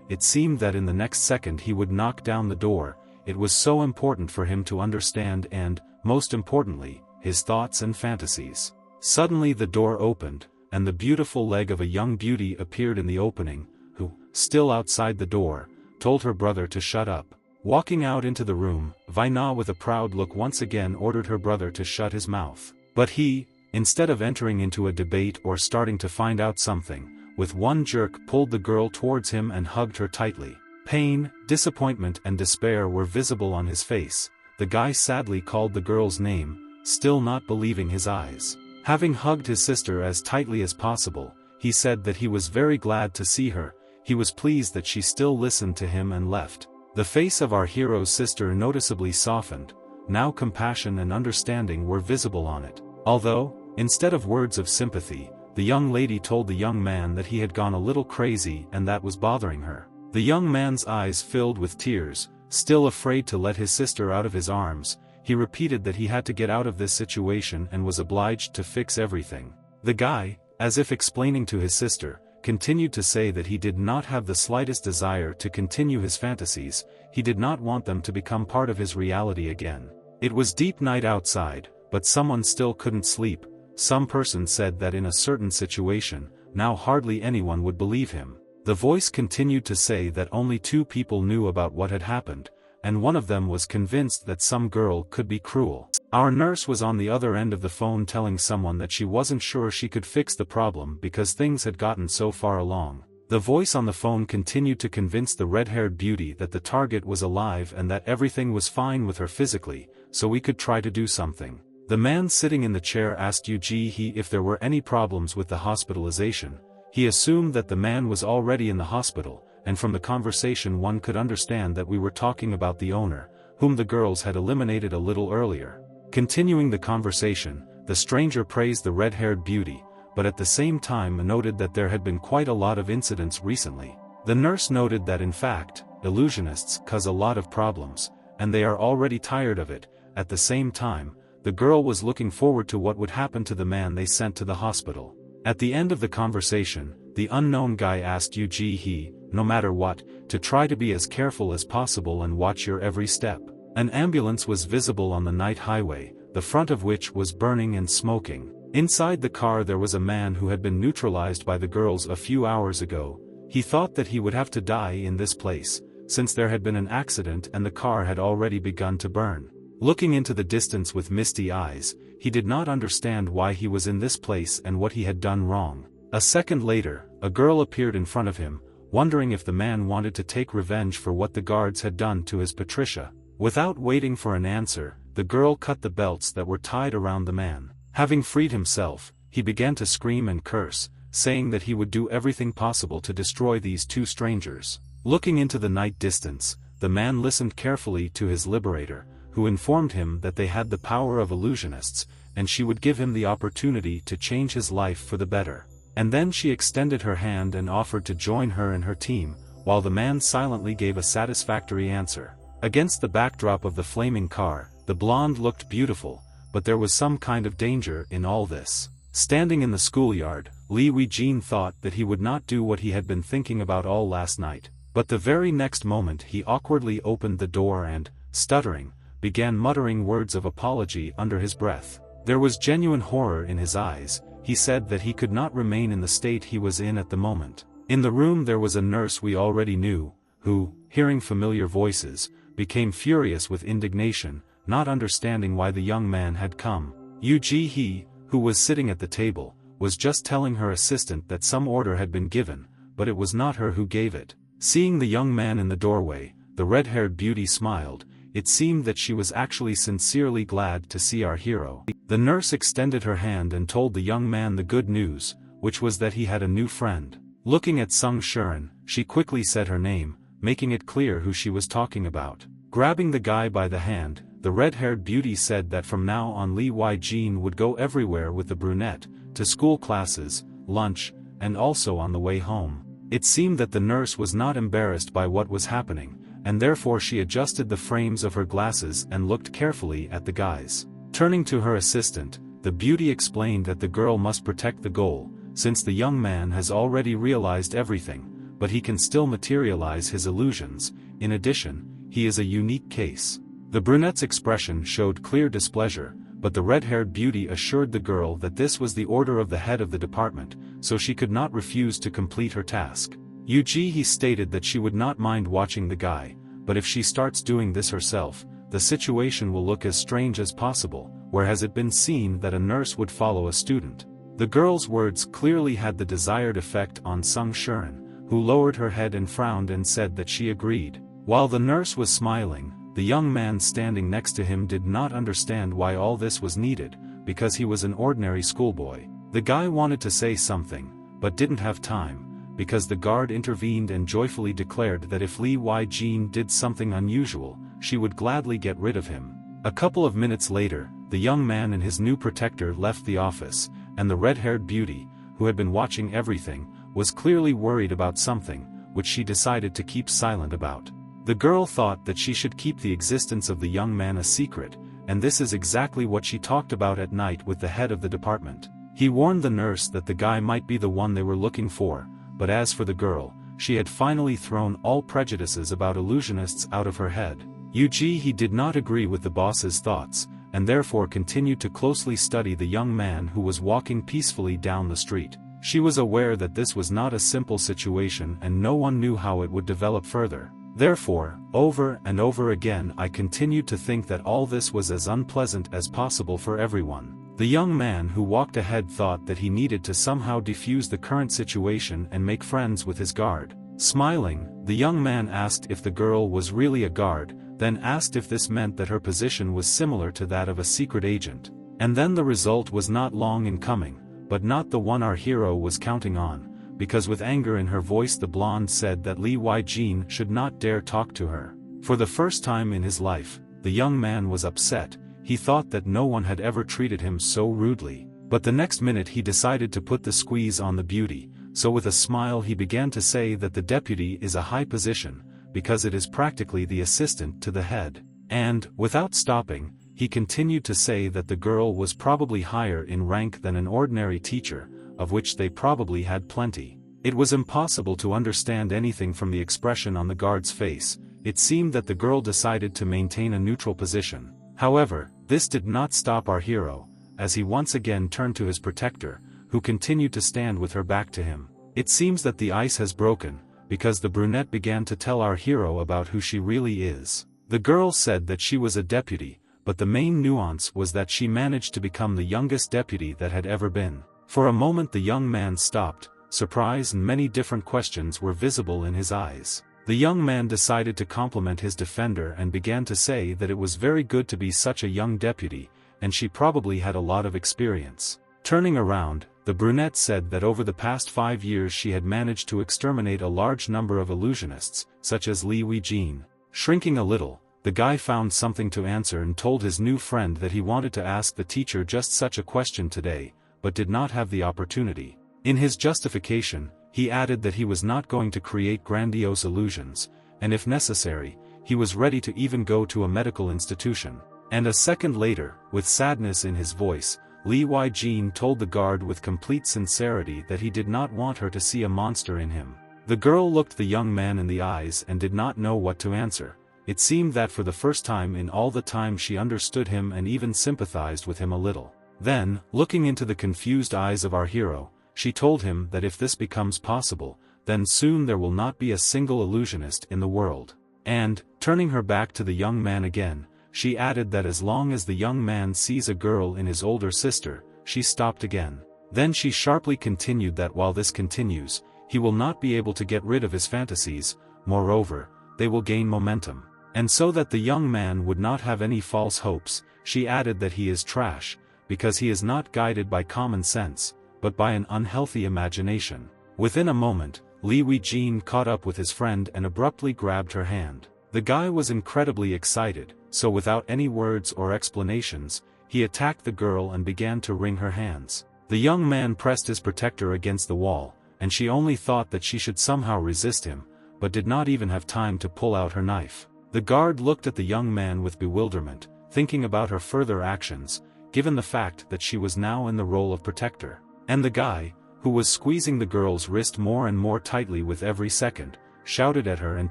It seemed that in the next second he would knock down the door. It was so important for him to understand and, most importantly, his thoughts and fantasies. Suddenly the door opened, and the beautiful leg of a young beauty appeared in the opening, who, still outside the door, told her brother to shut up. Walking out into the room, Na with a proud look once again ordered her brother to shut his mouth. But he, instead of entering into a debate or starting to find out something, with one jerk pulled the girl towards him and hugged her tightly. Pain, disappointment and despair were visible on his face. The guy sadly called the girl's name, still not believing his eyes. Having hugged his sister as tightly as possible, he said that he was very glad to see her. He was pleased that she still listened to him and left. The face of our hero's sister noticeably softened. Now compassion and understanding were visible on it. Although, instead of words of sympathy, the young lady told the young man that he had gone a little crazy and that was bothering her. The young man's eyes filled with tears. Still afraid to let his sister out of his arms, he repeated that he had to get out of this situation and was obliged to fix everything. The guy, as if explaining to his sister, continued to say that he did not have the slightest desire to continue his fantasies. He did not want them to become part of his reality again. It was deep night outside, but someone still couldn't sleep. Some person said that in a certain situation, now hardly anyone would believe him. The voice continued to say that only 2 people knew about what had happened, and one of them was convinced that some girl could be cruel. Our nurse was on the other end of the phone telling someone that she wasn't sure she could fix the problem because things had gotten so far along. The voice on the phone continued to convince the red-haired beauty that the target was alive and that everything was fine with her physically, so we could try to do something. The man sitting in the chair asked He if there were any problems with the hospitalization. He assumed that the man was already in the hospital, and from the conversation one could understand that we were talking about the owner, whom the girls had eliminated a little earlier. Continuing the conversation, the stranger praised the red-haired beauty, but at the same time noted that there had been quite a lot of incidents recently. The nurse noted that in fact, illusionists cause a lot of problems, and they are already tired of it. At the same time, the girl was looking forward to what would happen to the man they sent to the hospital. At the end of the conversation, the unknown guy asked He, no matter what, to try to be as careful as possible and watch your every step. An ambulance was visible on the night highway, the front of which was burning and smoking. Inside the car there was a man who had been neutralized by the girls a few hours ago. He thought that he would have to die in this place, since there had been an accident and the car had already begun to burn. Looking into the distance with misty eyes, he did not understand why he was in this place and what he had done wrong. A second later, a girl appeared in front of him, wondering if the man wanted to take revenge for what the guards had done to his Patricia. Without waiting for an answer, the girl cut the belts that were tied around the man. Having freed himself, he began to scream and curse, saying that he would do everything possible to destroy these 2 strangers. Looking into the night distance, the man listened carefully to his liberator, who informed him that they had the power of illusionists, and she would give him the opportunity to change his life for the better. And then she extended her hand and offered to join her and her team, while the man silently gave a satisfactory answer. Against the backdrop of the flaming car, the blonde looked beautiful, but there was some kind of danger in all this. Standing in the schoolyard, Li Weijin thought that he would not do what he had been thinking about all last night, but the very next moment he awkwardly opened the door and, stuttering, began muttering words of apology under his breath. There was genuine horror in his eyes. He said that he could not remain in the state he was in at the moment. In the room there was a nurse we already knew, who, hearing familiar voices, became furious with indignation, not understanding why the young man had come. Yu Ji-hee, who was sitting at the table, was just telling her assistant that some order had been given, but it was not her who gave it. Seeing the young man in the doorway, the red-haired beauty smiled. It seemed that she was actually sincerely glad to see our hero. The nurse extended her hand and told the young man the good news, which was that he had a new friend. Looking at Sung Shuren, she quickly said her name, making it clear who she was talking about. Grabbing the guy by the hand, the red-haired beauty said that from now on Li Weijin would go everywhere with the brunette, to school classes, lunch, and also on the way home. It seemed that the nurse was not embarrassed by what was happening, and therefore she adjusted the frames of her glasses and looked carefully at the guys. Turning to her assistant, the beauty explained that the girl must protect the goal, since the young man has already realized everything, but he can still materialize his illusions. In addition, he is a unique case. The brunette's expression showed clear displeasure, but the red-haired beauty assured the girl that this was the order of the head of the department, so she could not refuse to complete her task. Yu Ji-hee stated that she would not mind watching the guy, but if she starts doing this herself, the situation will look as strange as possible, where has it been seen that a nurse would follow a student? The girl's words clearly had the desired effect on Sung Shuren, who lowered her head and frowned and said that she agreed. While the nurse was smiling, the young man standing next to him did not understand why all this was needed, because he was an ordinary schoolboy. The guy wanted to say something, but didn't have time, because the guard intervened and joyfully declared that if Li Weijin did something unusual, she would gladly get rid of him. A couple of minutes later, the young man and his new protector left the office, and the red-haired beauty, who had been watching everything, was clearly worried about something, which she decided to keep silent about. The girl thought that she should keep the existence of the young man a secret, and this is exactly what she talked about at night with the head of the department. He warned the nurse that the guy might be the one they were looking for, but as for the girl, she had finally thrown all prejudices about illusionists out of her head. Yu Ji-hee did not agree with the boss's thoughts, and therefore continued to closely study the young man who was walking peacefully down the street. She was aware that this was not a simple situation and no one knew how it would develop further. Therefore, over and over again I continued to think that all this was as unpleasant as possible for everyone. The young man who walked ahead thought that he needed to somehow defuse the current situation and make friends with his guard. Smiling, the young man asked if the girl was really a guard, then asked if this meant that her position was similar to that of a secret agent. And then the result was not long in coming, but not the one our hero was counting on, because with anger in her voice the blonde said that Li Weijin should not dare talk to her. For the first time in his life, the young man was upset. He thought that no one had ever treated him so rudely. But the next minute he decided to put the squeeze on the beauty, so with a smile he began to say that the deputy is a high position, because it is practically the assistant to the head. And, without stopping, he continued to say that the girl was probably higher in rank than an ordinary teacher, of which they probably had plenty. It was impossible to understand anything from the expression on the guard's face. It seemed that the girl decided to maintain a neutral position. However, this did not stop our hero, as he once again turned to his protector, who continued to stand with her back to him. It seems that the ice has broken, because the brunette began to tell our hero about who she really is. The girl said that she was a deputy, but the main nuance was that she managed to become the youngest deputy that had ever been. For a moment the young man stopped. Surprise and many different questions were visible in his eyes. The young man decided to compliment his defender and began to say that it was very good to be such a young deputy, and she probably had a lot of experience. Turning around, the brunette said that over the past 5 years she had managed to exterminate a large number of illusionists, such as Li Weijin. Shrinking a little, the guy found something to answer and told his new friend that he wanted to ask the teacher just such a question today, but did not have the opportunity. In his justification, he added that he was not going to create grandiose illusions, and if necessary, he was ready to even go to a medical institution. And a second later, with sadness in his voice, Lee Wai-jin told the guard with complete sincerity that he did not want her to see a monster in him. The girl looked the young man in the eyes and did not know what to answer. It seemed that for the first time in all the time she understood him and even sympathized with him a little. Then, looking into the confused eyes of our hero, she told him that if this becomes possible, then soon there will not be a single illusionist in the world. And, turning her back to the young man again, she added that as long as the young man sees a girl in his older sister, she stopped again. Then she sharply continued that while this continues, he will not be able to get rid of his fantasies, moreover, they will gain momentum. And so that the young man would not have any false hopes, she added that he is trash, because he is not guided by common sense, but by an unhealthy imagination. Within a moment, Lee Wei-jin caught up with his friend and abruptly grabbed her hand. The guy was incredibly excited, so without any words or explanations, he attacked the girl and began to wring her hands. The young man pressed his protector against the wall, and she only thought that she should somehow resist him, but did not even have time to pull out her knife. The guard looked at the young man with bewilderment, thinking about her further actions, given the fact that she was now in the role of protector. And the guy, who was squeezing the girl's wrist more and more tightly with every second, shouted at her and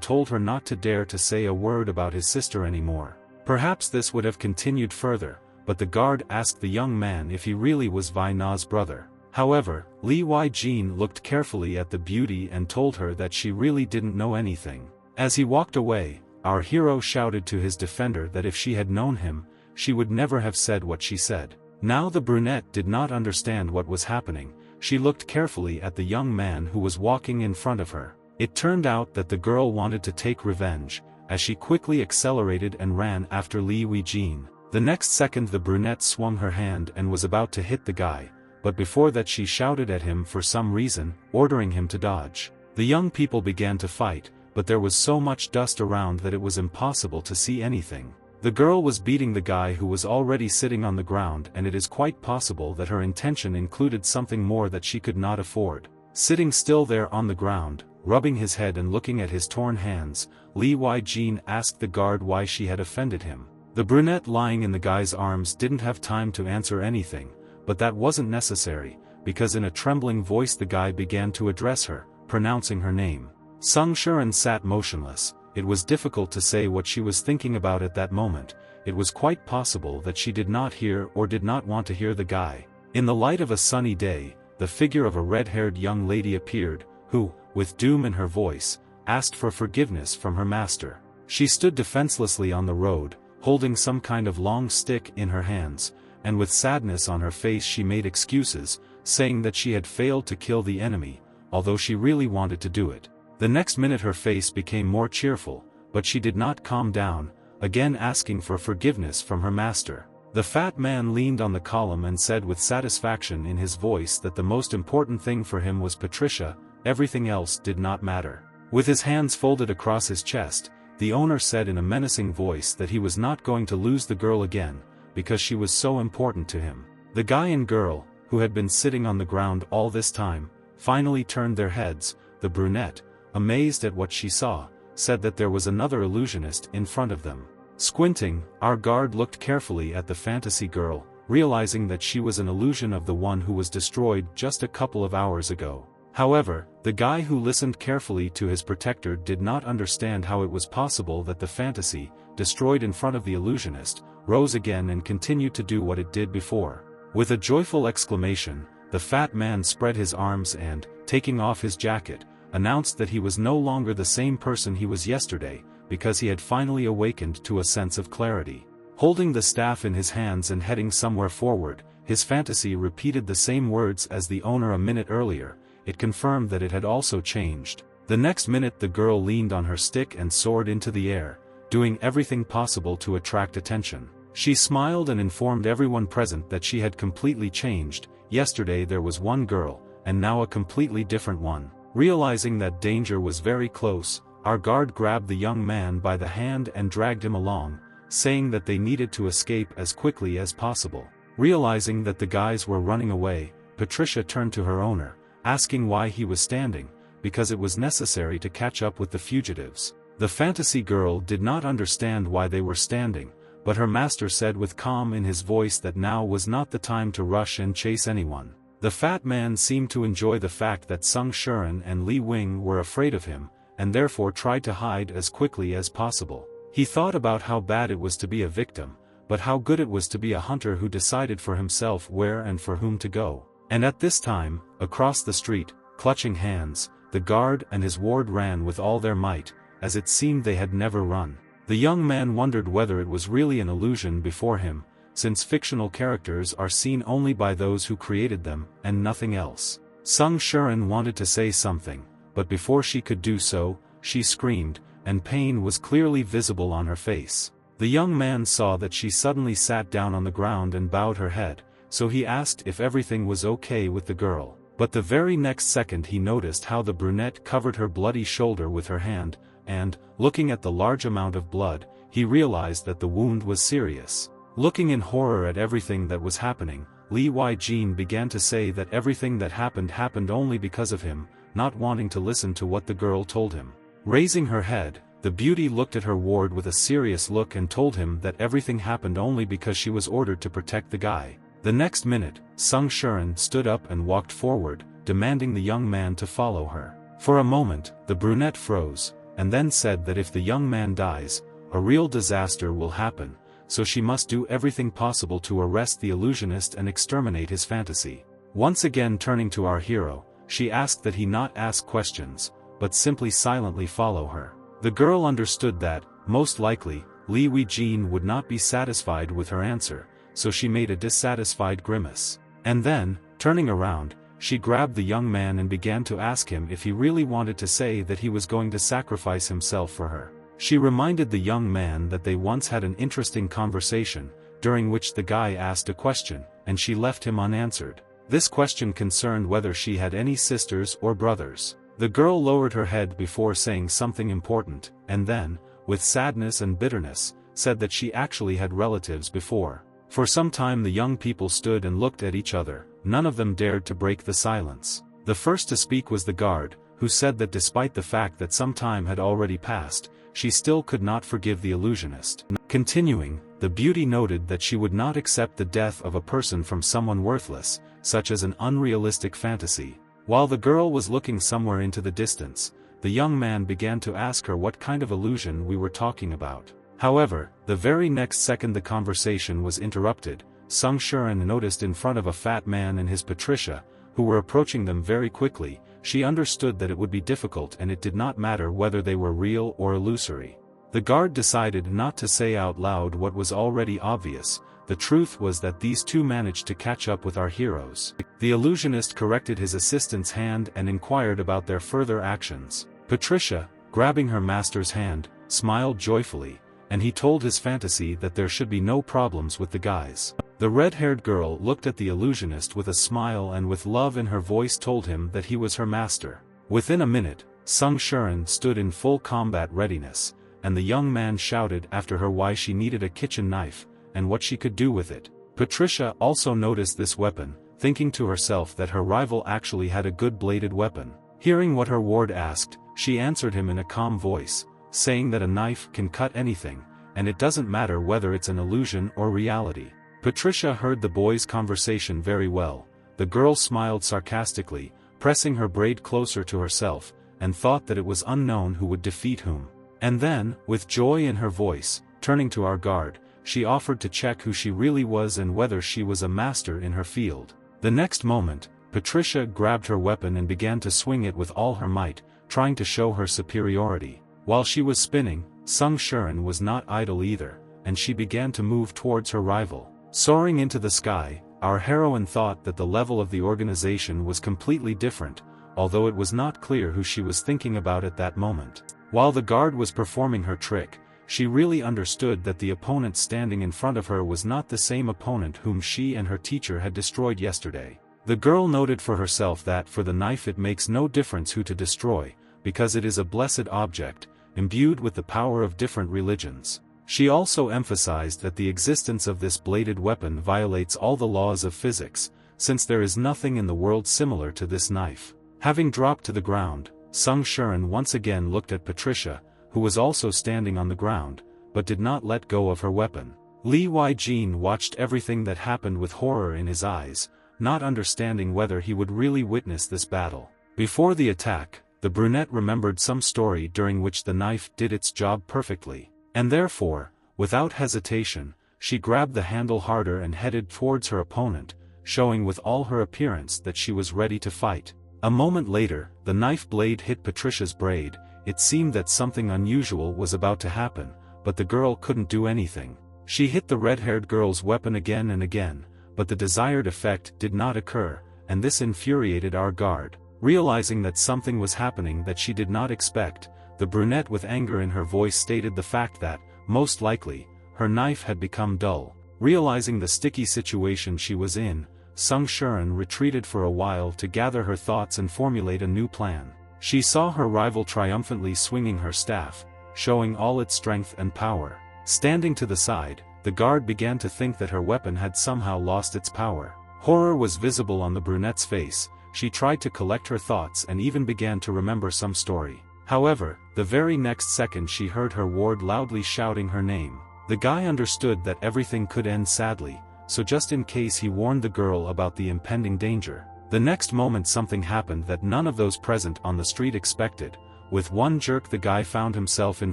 told her not to dare to say a word about his sister anymore. Perhaps this would have continued further, but the guard asked the young man if he really was Vai Na's brother. However, Lee Wai-jin looked carefully at the beauty and told her that she really didn't know anything. As he walked away, our hero shouted to his defender that if she had known him, she would never have said what she said. Now the brunette did not understand what was happening. She looked carefully at the young man who was walking in front of her. It turned out that the girl wanted to take revenge, as she quickly accelerated and ran after Lee Wei-jin. The next second the brunette swung her hand and was about to hit the guy, but before that she shouted at him for some reason, ordering him to dodge. The young people began to fight, but there was so much dust around that it was impossible to see anything. The girl was beating the guy who was already sitting on the ground, and it is quite possible that her intention included something more that she could not afford. Sitting still there on the ground, rubbing his head and looking at his torn hands, Lee Wai-jin asked the guard why she had offended him. The brunette lying in the guy's arms didn't have time to answer anything, but that wasn't necessary, because in a trembling voice the guy began to address her, pronouncing her name. Sung Shuren sat motionless. It was difficult to say what she was thinking about at that moment. It was quite possible that she did not hear or did not want to hear the guy. In the light of a sunny day, the figure of a red-haired young lady appeared, who, with doom in her voice, asked for forgiveness from her master. She stood defenselessly on the road, holding some kind of long stick in her hands, and with sadness on her face she made excuses, saying that she had failed to kill the enemy, although she really wanted to do it. The next minute her face became more cheerful, but she did not calm down, again asking for forgiveness from her master. The fat man leaned on the column and said with satisfaction in his voice that the most important thing for him was Patricia, everything else did not matter. With his hands folded across his chest, the owner said in a menacing voice that he was not going to lose the girl again, because she was so important to him. The guy and girl, who had been sitting on the ground all this time, finally turned their heads. The brunette, amazed at what she saw, said that there was another illusionist in front of them. Squinting, our guard looked carefully at the fantasy girl, realizing that she was an illusion of the one who was destroyed just a couple of hours ago. However, the guy who listened carefully to his protector did not understand how it was possible that the fantasy, destroyed in front of the illusionist, rose again and continued to do what it did before. With a joyful exclamation, the fat man spread his arms and, taking off his jacket, announced that he was no longer the same person he was yesterday, because he had finally awakened to a sense of clarity. Holding the staff in his hands and heading somewhere forward, his fantasy repeated the same words as the owner a minute earlier. It confirmed that it had also changed. The next minute the girl leaned on her stick and soared into the air, doing everything possible to attract attention. She smiled and informed everyone present that she had completely changed. Yesterday there was one girl, and now a completely different one. Realizing that danger was very close, our guard grabbed the young man by the hand and dragged him along, saying that they needed to escape as quickly as possible. Realizing that the guys were running away, Patricia turned to her owner, asking why he was standing, because it was necessary to catch up with the fugitives. The fantasy girl did not understand why they were standing, but her master said with calm in his voice that now was not the time to rush and chase anyone. The fat man seemed to enjoy the fact that Sung Shuren and Li Wing were afraid of him, and therefore tried to hide as quickly as possible. He thought about how bad it was to be a victim, but how good it was to be a hunter who decided for himself where and for whom to go. And at this time, across the street, clutching hands, the guard and his ward ran with all their might, as it seemed they had never run. The young man wondered whether it was really an illusion before him, since fictional characters are seen only by those who created them, and nothing else. Sung Shuren wanted to say something, but before she could do so, she screamed, and pain was clearly visible on her face. The young man saw that she suddenly sat down on the ground and bowed her head, so he asked if everything was okay with the girl. But the very next second he noticed how the brunette covered her bloody shoulder with her hand, and, looking at the large amount of blood, he realized that the wound was serious. Looking in horror at everything that was happening, Li Weijin began to say that everything that happened only because of him, not wanting to listen to what the girl told him. Raising her head, the beauty looked at her ward with a serious look and told him that everything happened only because she was ordered to protect the guy. The next minute, Sung Shuren stood up and walked forward, demanding the young man to follow her. For a moment, the brunette froze, and then said that if the young man dies, a real disaster will happen, so she must do everything possible to arrest the illusionist and exterminate his fantasy. Once again turning to our hero, she asked that he not ask questions, but simply silently follow her. The girl understood that, most likely, Li Weijin would not be satisfied with her answer, so she made a dissatisfied grimace. And then, turning around, she grabbed the young man and began to ask him if he really wanted to say that he was going to sacrifice himself for her. She reminded the young man that they once had an interesting conversation, during which the guy asked a question, and she left him unanswered. This question concerned whether she had any sisters or brothers. The girl lowered her head before saying something important, and then, with sadness and bitterness, said that she actually had relatives before. For some time the young people stood and looked at each other, none of them dared to break the silence. The first to speak was the guard, who said that despite the fact that some time had already passed, she still could not forgive the illusionist. Continuing, the beauty noted that she would not accept the death of a person from someone worthless, such as an unrealistic fantasy. While the girl was looking somewhere into the distance, the young man began to ask her what kind of illusion we were talking about. However, the very next second the conversation was interrupted. Sung Shuren noticed in front of a fat man and his Patricia, who were approaching them very quickly. She understood that it would be difficult and it did not matter whether they were real or illusory. The guard decided not to say out loud what was already obvious. The truth was that these two managed to catch up with our heroes. The illusionist corrected his assistant's hand and inquired about their further actions. Patricia, grabbing her master's hand, smiled joyfully, and he told his fantasy that there should be no problems with the guys. The red-haired girl looked at the illusionist with a smile and with love in her voice told him that he was her master. Within a minute, Sung Shuren stood in full combat readiness, and the young man shouted after her why she needed a kitchen knife, and what she could do with it. Patricia also noticed this weapon, thinking to herself that her rival actually had a good bladed weapon. Hearing what her ward asked, she answered him in a calm voice, saying that a knife can cut anything, and it doesn't matter whether it's an illusion or reality. Patricia heard the boys' conversation very well. The girl smiled sarcastically, pressing her braid closer to herself, and thought that it was unknown who would defeat whom. And then, with joy in her voice, turning to our guard, she offered to check who she really was and whether she was a master in her field. The next moment, Patricia grabbed her weapon and began to swing it with all her might, trying to show her superiority. While she was spinning, Sung Shuren was not idle either, and she began to move towards her rival. Soaring into the sky, our heroine thought that the level of the organization was completely different, although it was not clear who she was thinking about at that moment. While the guard was performing her trick, she really understood that the opponent standing in front of her was not the same opponent whom she and her teacher had destroyed yesterday. The girl noted for herself that for the knife it makes no difference who to destroy, because it is a blessed object, imbued with the power of different religions. She also emphasized that the existence of this bladed weapon violates all the laws of physics, since there is nothing in the world similar to this knife. Having dropped to the ground, Sung Shuren once again looked at Patricia, who was also standing on the ground, but did not let go of her weapon. Li Weijin watched everything that happened with horror in his eyes, not understanding whether he would really witness this battle. Before the attack, the brunette remembered some story during which the knife did its job perfectly, and therefore, without hesitation, she grabbed the handle harder and headed towards her opponent, showing with all her appearance that she was ready to fight. A moment later, the knife blade hit Patricia's braid. It seemed that something unusual was about to happen, but the girl couldn't do anything. She hit the red-haired girl's weapon again and again, but the desired effect did not occur, and this infuriated our guard. Realizing that something was happening that she did not expect, the brunette with anger in her voice stated the fact that, most likely, her knife had become dull. Realizing the sticky situation she was in, Sung Shuren retreated for a while to gather her thoughts and formulate a new plan. She saw her rival triumphantly swinging her staff, showing all its strength and power. Standing to the side, the guard began to think that her weapon had somehow lost its power. Horror was visible on the brunette's face. She tried to collect her thoughts and even began to remember some story. However, the very next second she heard her ward loudly shouting her name. The guy understood that everything could end sadly, so just in case he warned the girl about the impending danger. The next moment something happened that none of those present on the street expected. With one jerk the guy found himself in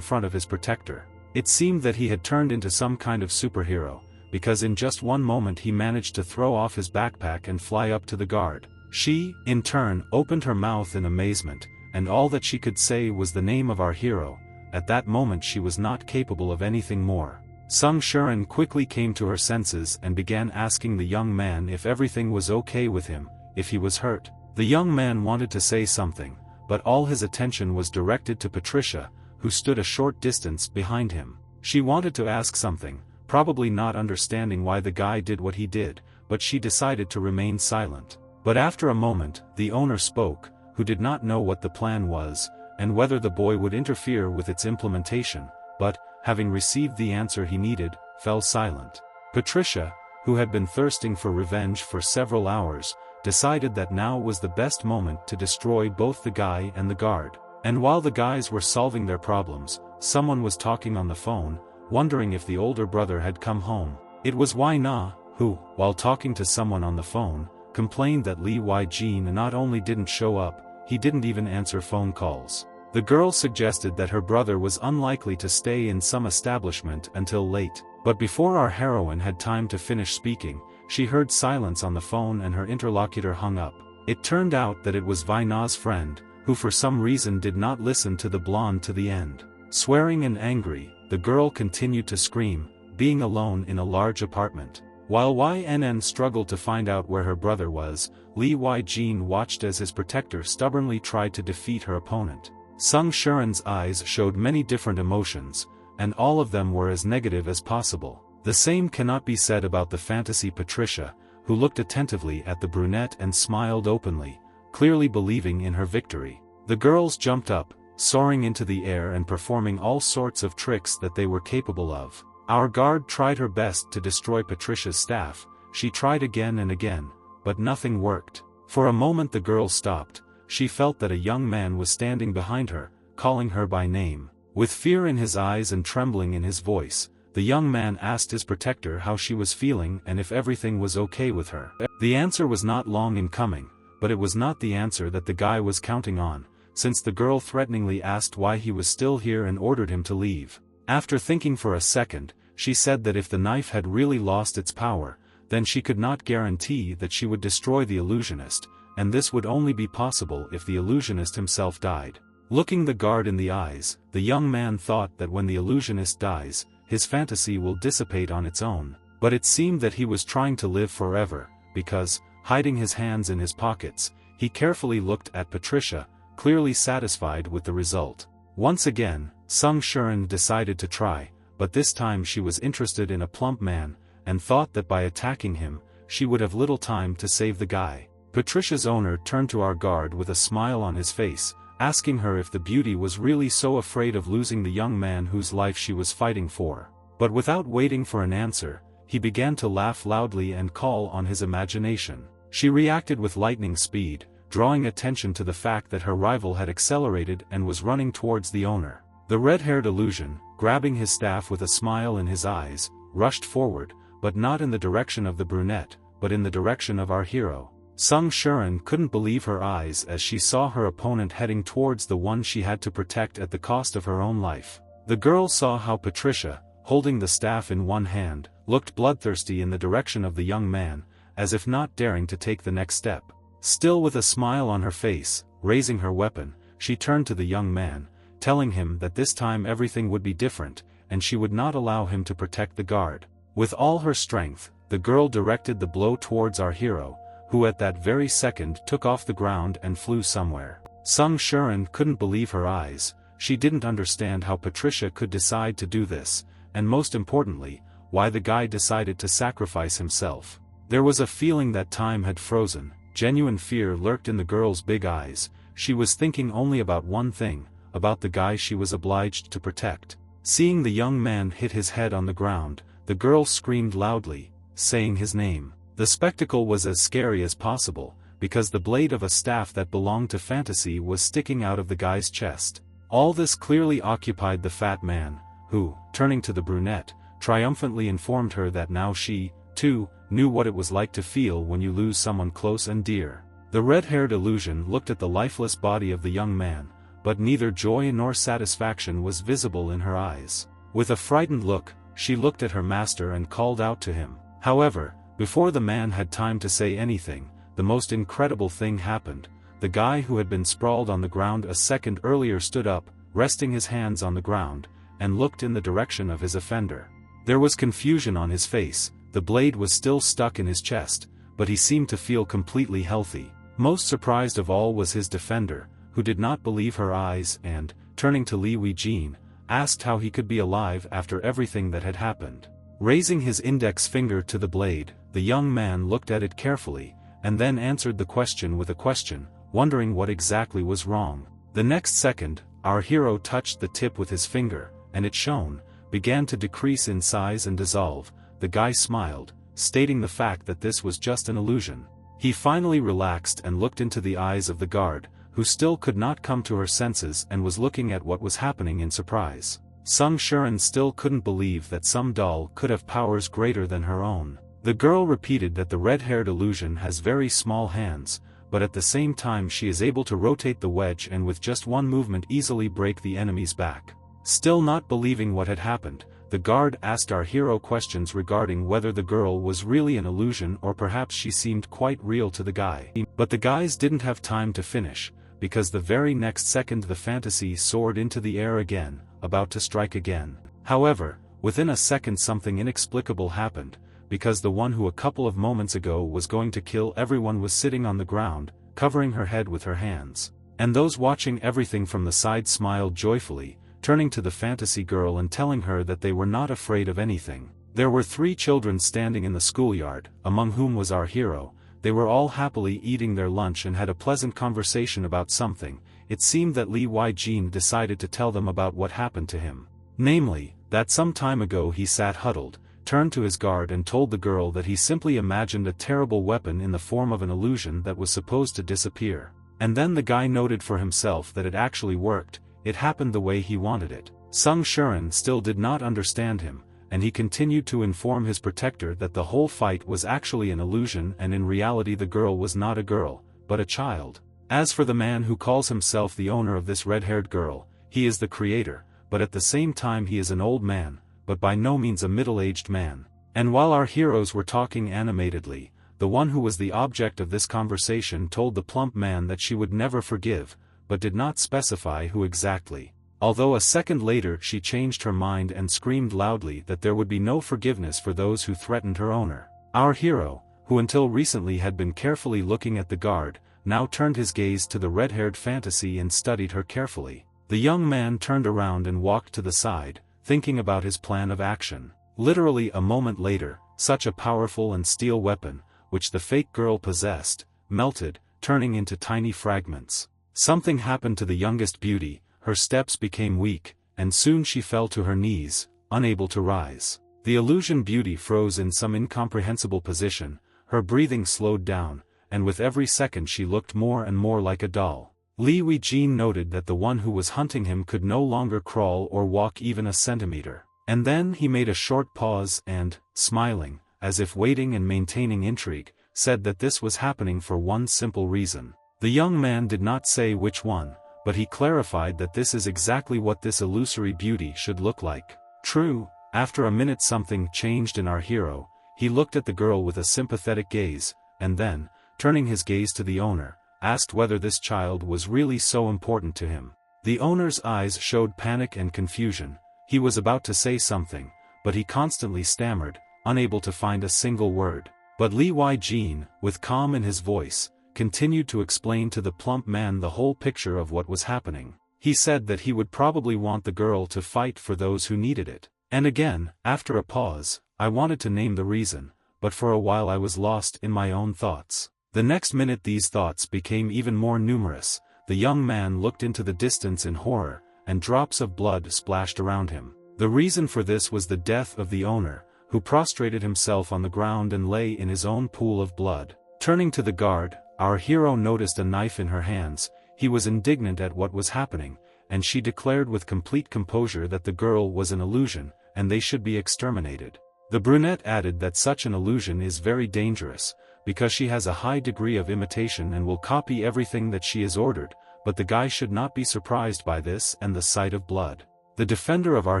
front of his protector. It seemed that he had turned into some kind of superhero, because in just one moment he managed to throw off his backpack and fly up to the guard. She, in turn, opened her mouth in amazement, and all that she could say was the name of our hero. At that moment she was not capable of anything more. Sung Shuren quickly came to her senses and began asking the young man if everything was okay with him, if he was hurt. The young man wanted to say something, but all his attention was directed to Patricia, who stood a short distance behind him. She wanted to ask something, probably not understanding why the guy did what he did, but she decided to remain silent. But after a moment, the owner spoke, who did not know what the plan was, and whether the boy would interfere with its implementation, but, having received the answer he needed, fell silent. Patricia, who had been thirsting for revenge for several hours, decided that now was the best moment to destroy both the guy and the guard. And while the guys were solving their problems, someone was talking on the phone, wondering if the older brother had come home. It was Wai Na, who, while talking to someone on the phone, complained that Li Weijin not only didn't show up, he didn't even answer phone calls. The girl suggested that her brother was unlikely to stay in some establishment until late, but before our heroine had time to finish speaking, she heard silence on the phone and her interlocutor hung up. It turned out that it was Vai Na's friend, who for some reason did not listen to the blonde to the end. Swearing and angry, the girl continued to scream, being alone in a large apartment. While YNN struggled to find out where her brother was, Li Weijin watched as his protector stubbornly tried to defeat her opponent. Sung Shuren's eyes showed many different emotions, and all of them were as negative as possible. The same cannot be said about the fantasy Patricia, who looked attentively at the brunette and smiled openly, clearly believing in her victory. The girls jumped up, soaring into the air and performing all sorts of tricks that they were capable of. Our guard tried her best to destroy Patricia's staff. She tried again and again, but nothing worked. For a moment the girl stopped. She felt that a young man was standing behind her, calling her by name. With fear in his eyes and trembling in his voice, the young man asked his protector how she was feeling and if everything was okay with her. The answer was not long in coming, but it was not the answer that the guy was counting on, since the girl threateningly asked why he was still here and ordered him to leave. After thinking for a second, she said that if the knife had really lost its power, then she could not guarantee that she would destroy the illusionist, and this would only be possible if the illusionist himself died. Looking the guard in the eyes, the young man thought that when the illusionist dies, his fantasy will dissipate on its own, but it seemed that he was trying to live forever, because, hiding his hands in his pockets, he carefully looked at Patricia, clearly satisfied with the result. Once again, Sung Shuren decided to try, but this time she was interested in a plump man, and thought that by attacking him, she would have little time to save the guy. Patricia's owner turned to our guard with a smile on his face, asking her if the beauty was really so afraid of losing the young man whose life she was fighting for. But without waiting for an answer, he began to laugh loudly and call on his imagination. She reacted with lightning speed, drawing attention to the fact that her rival had accelerated and was running towards the owner. The red-haired illusion, grabbing his staff with a smile in his eyes, rushed forward, but not in the direction of the brunette, but in the direction of our hero. Sung Shuren couldn't believe her eyes as she saw her opponent heading towards the one she had to protect at the cost of her own life. The girl saw how Patricia, holding the staff in one hand, looked bloodthirsty in the direction of the young man, as if not daring to take the next step. Still with a smile on her face, raising her weapon, she turned to the young man, telling him that this time everything would be different, and she would not allow him to protect the guard. With all her strength, the girl directed the blow towards our hero, who at that very second took off the ground and flew somewhere. Sung Shuren couldn't believe her eyes. She didn't understand how Patricia could decide to do this, and most importantly, why the guy decided to sacrifice himself. There was a feeling that time had frozen. Genuine fear lurked in the girl's big eyes. She was thinking only about one thing, about the guy she was obliged to protect. Seeing the young man hit his head on the ground, the girl screamed loudly, saying his name. The spectacle was as scary as possible, because the blade of a staff that belonged to fantasy was sticking out of the guy's chest. All this clearly occupied the fat man, who, turning to the brunette, triumphantly informed her that now she, too, knew what it was like to feel when you lose someone close and dear. The red-haired illusion looked at the lifeless body of the young man, but neither joy nor satisfaction was visible in her eyes. With a frightened look, she looked at her master and called out to him. However, before the man had time to say anything, the most incredible thing happened. The guy who had been sprawled on the ground a second earlier stood up, resting his hands on the ground, and looked in the direction of his offender. There was confusion on his face. The blade was still stuck in his chest, but he seemed to feel completely healthy. Most surprised of all was his defender, who did not believe her eyes and, turning to Li Weijin, asked how he could be alive after everything that had happened. Raising his index finger to the blade, the young man looked at it carefully, and then answered the question with a question, wondering what exactly was wrong. The next second, our hero touched the tip with his finger, and it shone, began to decrease in size and dissolve. The guy smiled, stating the fact that this was just an illusion. He finally relaxed and looked into the eyes of the guard, who still could not come to her senses and was looking at what was happening in surprise. Sung Shuren still couldn't believe that some doll could have powers greater than her own. The girl repeated that the red-haired illusion has very small hands, but at the same time she is able to rotate the wedge and with just one movement easily break the enemy's back. Still not believing what had happened, the guard asked our hero questions regarding whether the girl was really an illusion or perhaps she seemed quite real to the guy. But the guys didn't have time to finish, because the very next second the fantasy soared into the air again, about to strike again. However, within a second something inexplicable happened, because the one who a couple of moments ago was going to kill everyone was sitting on the ground, covering her head with her hands. And those watching everything from the side smiled joyfully, turning to the fantasy girl and telling her that they were not afraid of anything. There were 3 children standing in the schoolyard, among whom was our hero. They were all happily eating their lunch and had a pleasant conversation about something. It seemed that Li Weijin decided to tell them about what happened to him. Namely, that some time ago he sat huddled, turned to his guard and told the girl that he simply imagined a terrible weapon in the form of an illusion that was supposed to disappear. And then the guy noted for himself that it actually worked. It happened the way he wanted it. Sung Shuren still did not understand him, and he continued to inform his protector that the whole fight was actually an illusion and in reality the girl was not a girl, but a child. As for the man who calls himself the owner of this red-haired girl, he is the creator, but at the same time he is an old man, but by no means a middle-aged man. And while our heroes were talking animatedly, the one who was the object of this conversation told the plump man that she would never forgive, but did not specify who exactly. Although a second later she changed her mind and screamed loudly that there would be no forgiveness for those who threatened her owner. Our hero, who until recently had been carefully looking at the guard, now turned his gaze to the red-haired fantasy and studied her carefully. The young man turned around and walked to the side, thinking about his plan of action. Literally a moment later, such a powerful and steel weapon, which the fake girl possessed, melted, turning into tiny fragments. Something happened to the youngest beauty, her steps became weak, and soon she fell to her knees, unable to rise. The illusion beauty froze in some incomprehensible position, her breathing slowed down, and with every second she looked more and more like a doll. Li Weijin noted that the one who was hunting him could no longer crawl or walk even a centimeter. And then he made a short pause and, smiling, as if waiting and maintaining intrigue, said that this was happening for one simple reason. The young man did not say which one, but he clarified that this is exactly what this illusory beauty should look like. True, after a minute something changed in our hero. He looked at the girl with a sympathetic gaze, and then, turning his gaze to the owner, asked whether this child was really so important to him. The owner's eyes showed panic and confusion. He was about to say something, but he constantly stammered, unable to find a single word. But Li Weijin, with calm in his voice, continued to explain to the plump man the whole picture of what was happening. He said that he would probably want the girl to fight for those who needed it. And again, after a pause, I wanted to name the reason, but for a while I was lost in my own thoughts. The next minute these thoughts became even more numerous. The young man looked into the distance in horror, and drops of blood splashed around him. The reason for this was the death of the owner, who prostrated himself on the ground and lay in his own pool of blood. Turning to the guard, our hero noticed a knife in her hands. He was indignant at what was happening, and she declared with complete composure that the girl was an illusion, and they should be exterminated. The brunette added that such an illusion is very dangerous, because she has a high degree of imitation and will copy everything that she is ordered, but the guy should not be surprised by this and the sight of blood. The defender of our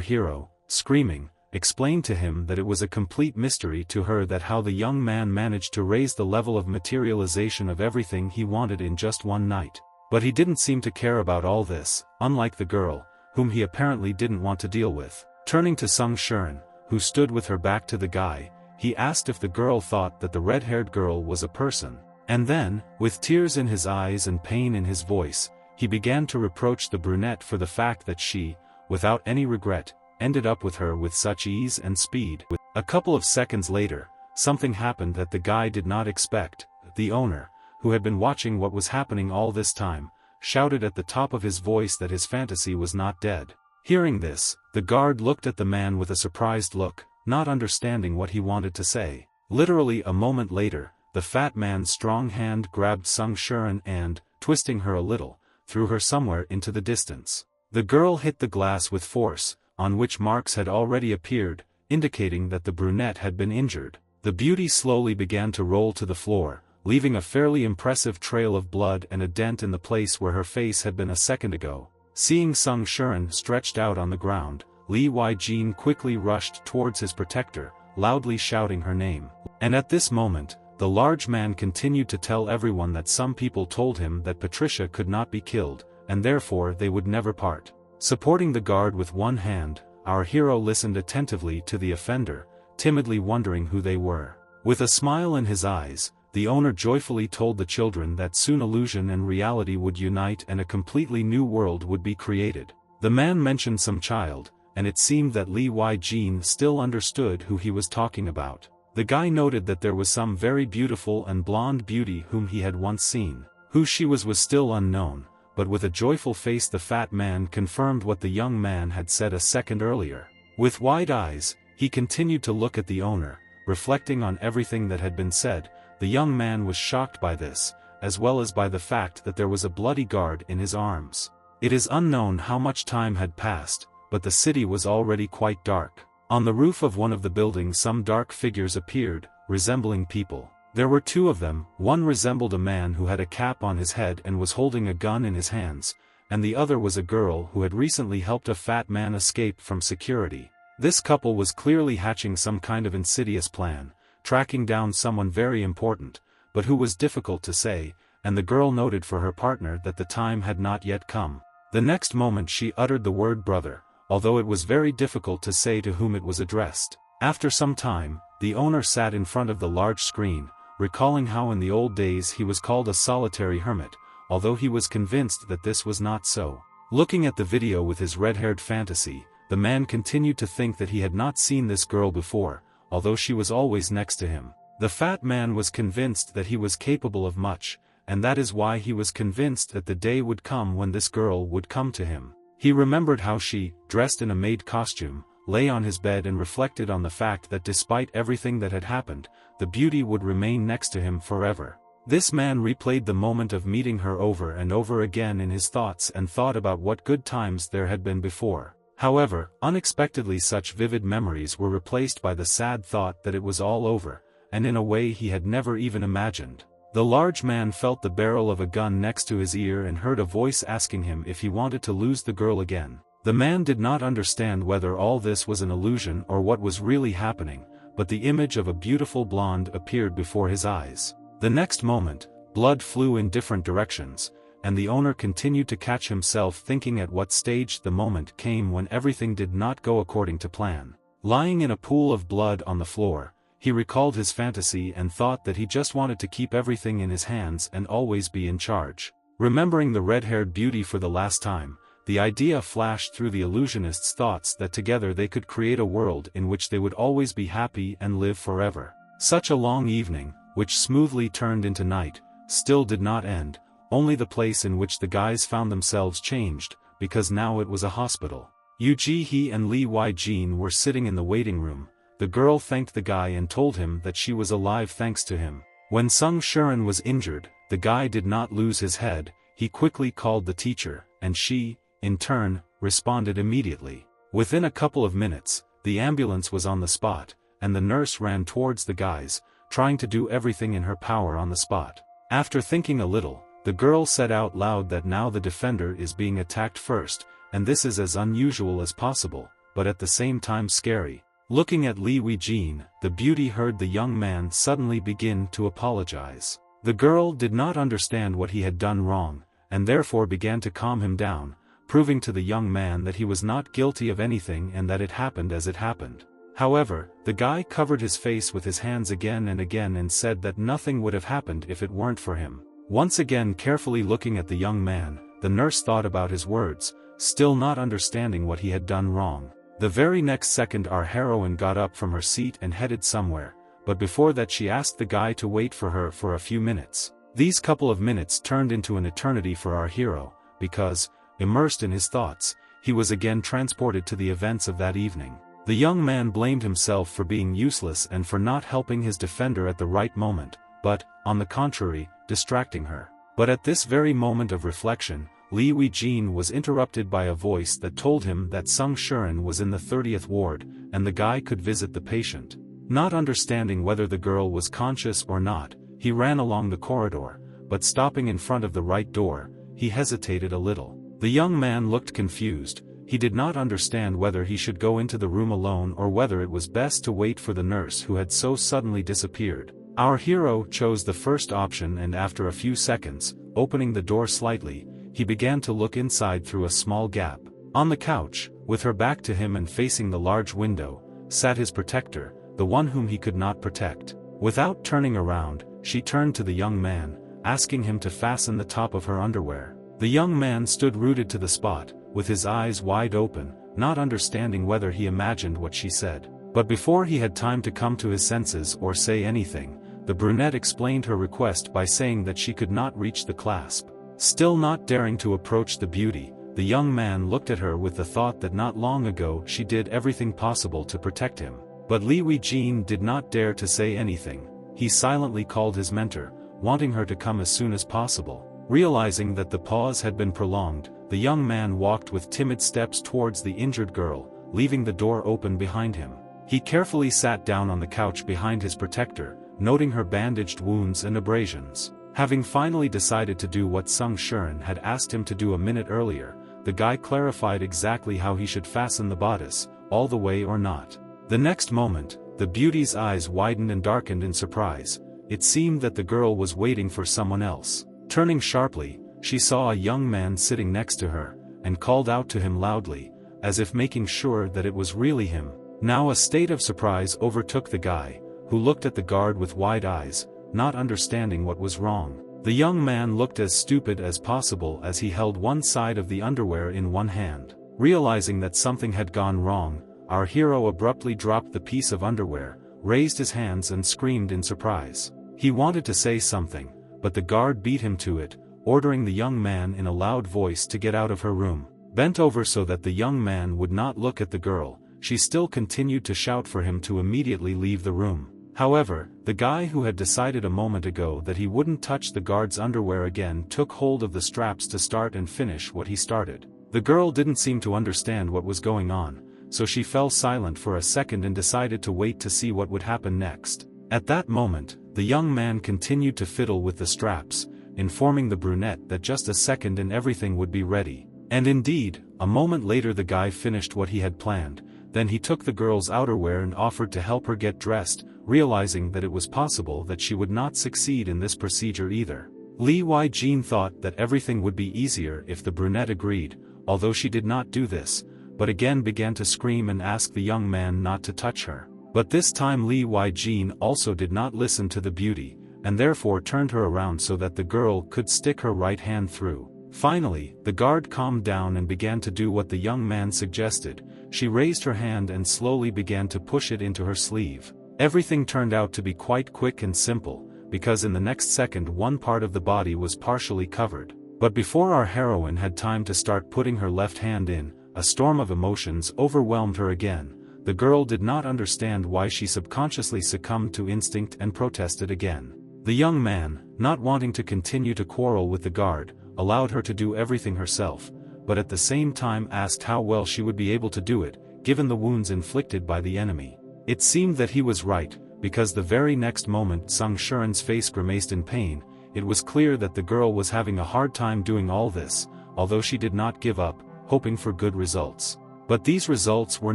hero, screaming, explained to him that it was a complete mystery to her that how the young man managed to raise the level of materialization of everything he wanted in just one night. But he didn't seem to care about all this, unlike the girl, whom he apparently didn't want to deal with. Turning to Sung Shuren, who stood with her back to the guy, he asked if the girl thought that the red-haired girl was a person. And then, with tears in his eyes and pain in his voice, he began to reproach the brunette for the fact that she, without any regret, ended up with her with such ease and speed. A couple of seconds later, something happened that the guy did not expect. The owner, who had been watching what was happening all this time, shouted at the top of his voice that his fantasy was not dead. Hearing this, the guard looked at the man with a surprised look, not understanding what he wanted to say. Literally a moment later, the fat man's strong hand grabbed Sung Shuren and, twisting her a little, threw her somewhere into the distance. The girl hit the glass with force, on which marks had already appeared, indicating that the brunette had been injured. The beauty slowly began to roll to the floor, leaving a fairly impressive trail of blood and a dent in the place where her face had been a second ago. Seeing Sung Shuren stretched out on the ground, Li Weijin quickly rushed towards his protector, loudly shouting her name. And at this moment, the large man continued to tell everyone that some people told him that Patricia could not be killed, and therefore they would never part. Supporting the guard with one hand, our hero listened attentively to the offender, timidly wondering who they were. With a smile in his eyes, the owner joyfully told the children that soon illusion and reality would unite and a completely new world would be created. The man mentioned some child, and it seemed that Li Weijin still understood who he was talking about. The guy noted that there was some very beautiful and blonde beauty whom he had once seen. Who she was still unknown, but with a joyful face the fat man confirmed what the young man had said a second earlier. With wide eyes, he continued to look at the owner, reflecting on everything that had been said. The young man was shocked by this, as well as by the fact that there was a bloody guard in his arms. It is unknown how much time had passed, but the city was already quite dark. On the roof of one of the buildings some dark figures appeared, resembling people. There were two of them. One resembled a man who had a cap on his head and was holding a gun in his hands, and the other was a girl who had recently helped a fat man escape from security. This couple was clearly hatching some kind of insidious plan, tracking down someone very important, but who was difficult to say, and the girl noted for her partner that the time had not yet come. The next moment she uttered the word brother, although it was very difficult to say to whom it was addressed. After some time, the owner sat in front of the large screen, recalling how in the old days he was called a solitary hermit, although he was convinced that this was not so. Looking at the video with his red-haired fantasy, the man continued to think that he had not seen this girl before, although she was always next to him. The fat man was convinced that he was capable of much, and that is why he was convinced that the day would come when this girl would come to him. He remembered how she, dressed in a maid costume, lay on his bed and reflected on the fact that despite everything that had happened, the beauty would remain next to him forever. This man replayed the moment of meeting her over and over again in his thoughts and thought about what good times there had been before. However, unexpectedly such vivid memories were replaced by the sad thought that it was all over, and in a way he had never even imagined. The large man felt the barrel of a gun next to his ear and heard a voice asking him if he wanted to lose the girl again. The man did not understand whether all this was an illusion or what was really happening, but the image of a beautiful blonde appeared before his eyes. The next moment, blood flew in different directions, and the owner continued to catch himself thinking at what stage the moment came when everything did not go according to plan. Lying in a pool of blood on the floor, he recalled his fantasy and thought that he just wanted to keep everything in his hands and always be in charge. Remembering the red-haired beauty for the last time, the idea flashed through the illusionist's thoughts that together they could create a world in which they would always be happy and live forever. Such a long evening, which smoothly turned into night, still did not end, only the place in which the guys found themselves changed, because now it was a hospital. Yu Ji-hee and Lee Wai-jin were sitting in the waiting room. The girl thanked the guy and told him that she was alive thanks to him. When Sung Shuren was injured, the guy did not lose his head, he quickly called the teacher, and she, in turn, responded immediately. Within a couple of minutes, the ambulance was on the spot, and the nurse ran towards the guys, trying to do everything in her power on the spot. After thinking a little, the girl said out loud that now the defender is being attacked first, and this is as unusual as possible, but at the same time scary. Looking at Lee Wei-jin, the beauty heard the young man suddenly begin to apologize. The girl did not understand what he had done wrong, and therefore began to calm him down, proving to the young man that he was not guilty of anything and that it happened as it happened. However, the guy covered his face with his hands again and said that nothing would have happened if it weren't for him. Once again carefully looking at the young man, the nurse thought about his words, still not understanding what he had done wrong. The very next second our heroine got up from her seat and headed somewhere, but before that she asked the guy to wait for her for a few minutes. These couple of minutes turned into an eternity for our hero, because, immersed in his thoughts, he was again transported to the events of that evening. The young man blamed himself for being useless and for not helping his defender at the right moment, but, on the contrary, distracting her. But at this very moment of reflection, Lee Wei-jin was interrupted by a voice that told him that Sung Shuren was in the 30th ward, and the guy could visit the patient. Not understanding whether the girl was conscious or not, he ran along the corridor, but stopping in front of the right door, he hesitated a little. The young man looked confused. He did not understand whether he should go into the room alone or whether it was best to wait for the nurse who had so suddenly disappeared. Our hero chose the first option and after a few seconds, opening the door slightly, he began to look inside through a small gap. On the couch, with her back to him and facing the large window, sat his protector, the one whom he could not protect. Without turning around, she turned to the young man, asking him to fasten the top of her underwear. The young man stood rooted to the spot, with his eyes wide open, not understanding whether he imagined what she said. But before he had time to come to his senses or say anything, the brunette explained her request by saying that she could not reach the clasp. Still not daring to approach the beauty, the young man looked at her with the thought that not long ago she did everything possible to protect him. But Lee Wei-jin did not dare to say anything. He silently called his mentor, wanting her to come as soon as possible. Realizing that the pause had been prolonged, the young man walked with timid steps towards the injured girl, leaving the door open behind him. He carefully sat down on the couch behind his protector, noting her bandaged wounds and abrasions. Having finally decided to do what Sung Shuren had asked him to do a minute earlier, the guy clarified exactly how he should fasten the bodice, all the way or not. The next moment, the beauty's eyes widened and darkened in surprise. It seemed that the girl was waiting for someone else. Turning sharply, she saw a young man sitting next to her, and called out to him loudly, as if making sure that it was really him. Now a state of surprise overtook the guy, who looked at the guard with wide eyes, not understanding what was wrong. The young man looked as stupid as possible as he held one side of the underwear in one hand. Realizing that something had gone wrong, our hero abruptly dropped the piece of underwear, raised his hands and screamed in surprise. He wanted to say something, but the guard beat him to it, ordering the young man in a loud voice to get out of her room. Bent over so that the young man would not look at the girl, she still continued to shout for him to immediately leave the room. However, the guy who had decided a moment ago that he wouldn't touch the guard's underwear again took hold of the straps to start and finish what he started. The girl didn't seem to understand what was going on, so she fell silent for a second and decided to wait to see what would happen next. At that moment, the young man continued to fiddle with the straps, informing the brunette that just a second and everything would be ready. And indeed, a moment later the guy finished what he had planned. Then he took the girl's outerwear and offered to help her get dressed, realizing that it was possible that she would not succeed in this procedure either. Lee Wai-jin thought that everything would be easier if the brunette agreed, although she did not do this, but again began to scream and ask the young man not to touch her. But this time Lee Wai-jin also did not listen to the beauty, and therefore turned her around so that the girl could stick her right hand through. Finally, the guard calmed down and began to do what the young man suggested. She raised her hand and slowly began to push it into her sleeve. Everything turned out to be quite quick and simple, because in the next second one part of the body was partially covered. But before our heroine had time to start putting her left hand in, a storm of emotions overwhelmed her again. The girl did not understand why she subconsciously succumbed to instinct and protested again. The young man, not wanting to continue to quarrel with the guard, allowed her to do everything herself, but at the same time asked how well she would be able to do it, given the wounds inflicted by the enemy. It seemed that he was right, because the very next moment Sung Shuren's face grimaced in pain. It was clear that the girl was having a hard time doing all this, although she did not give up, hoping for good results. But these results were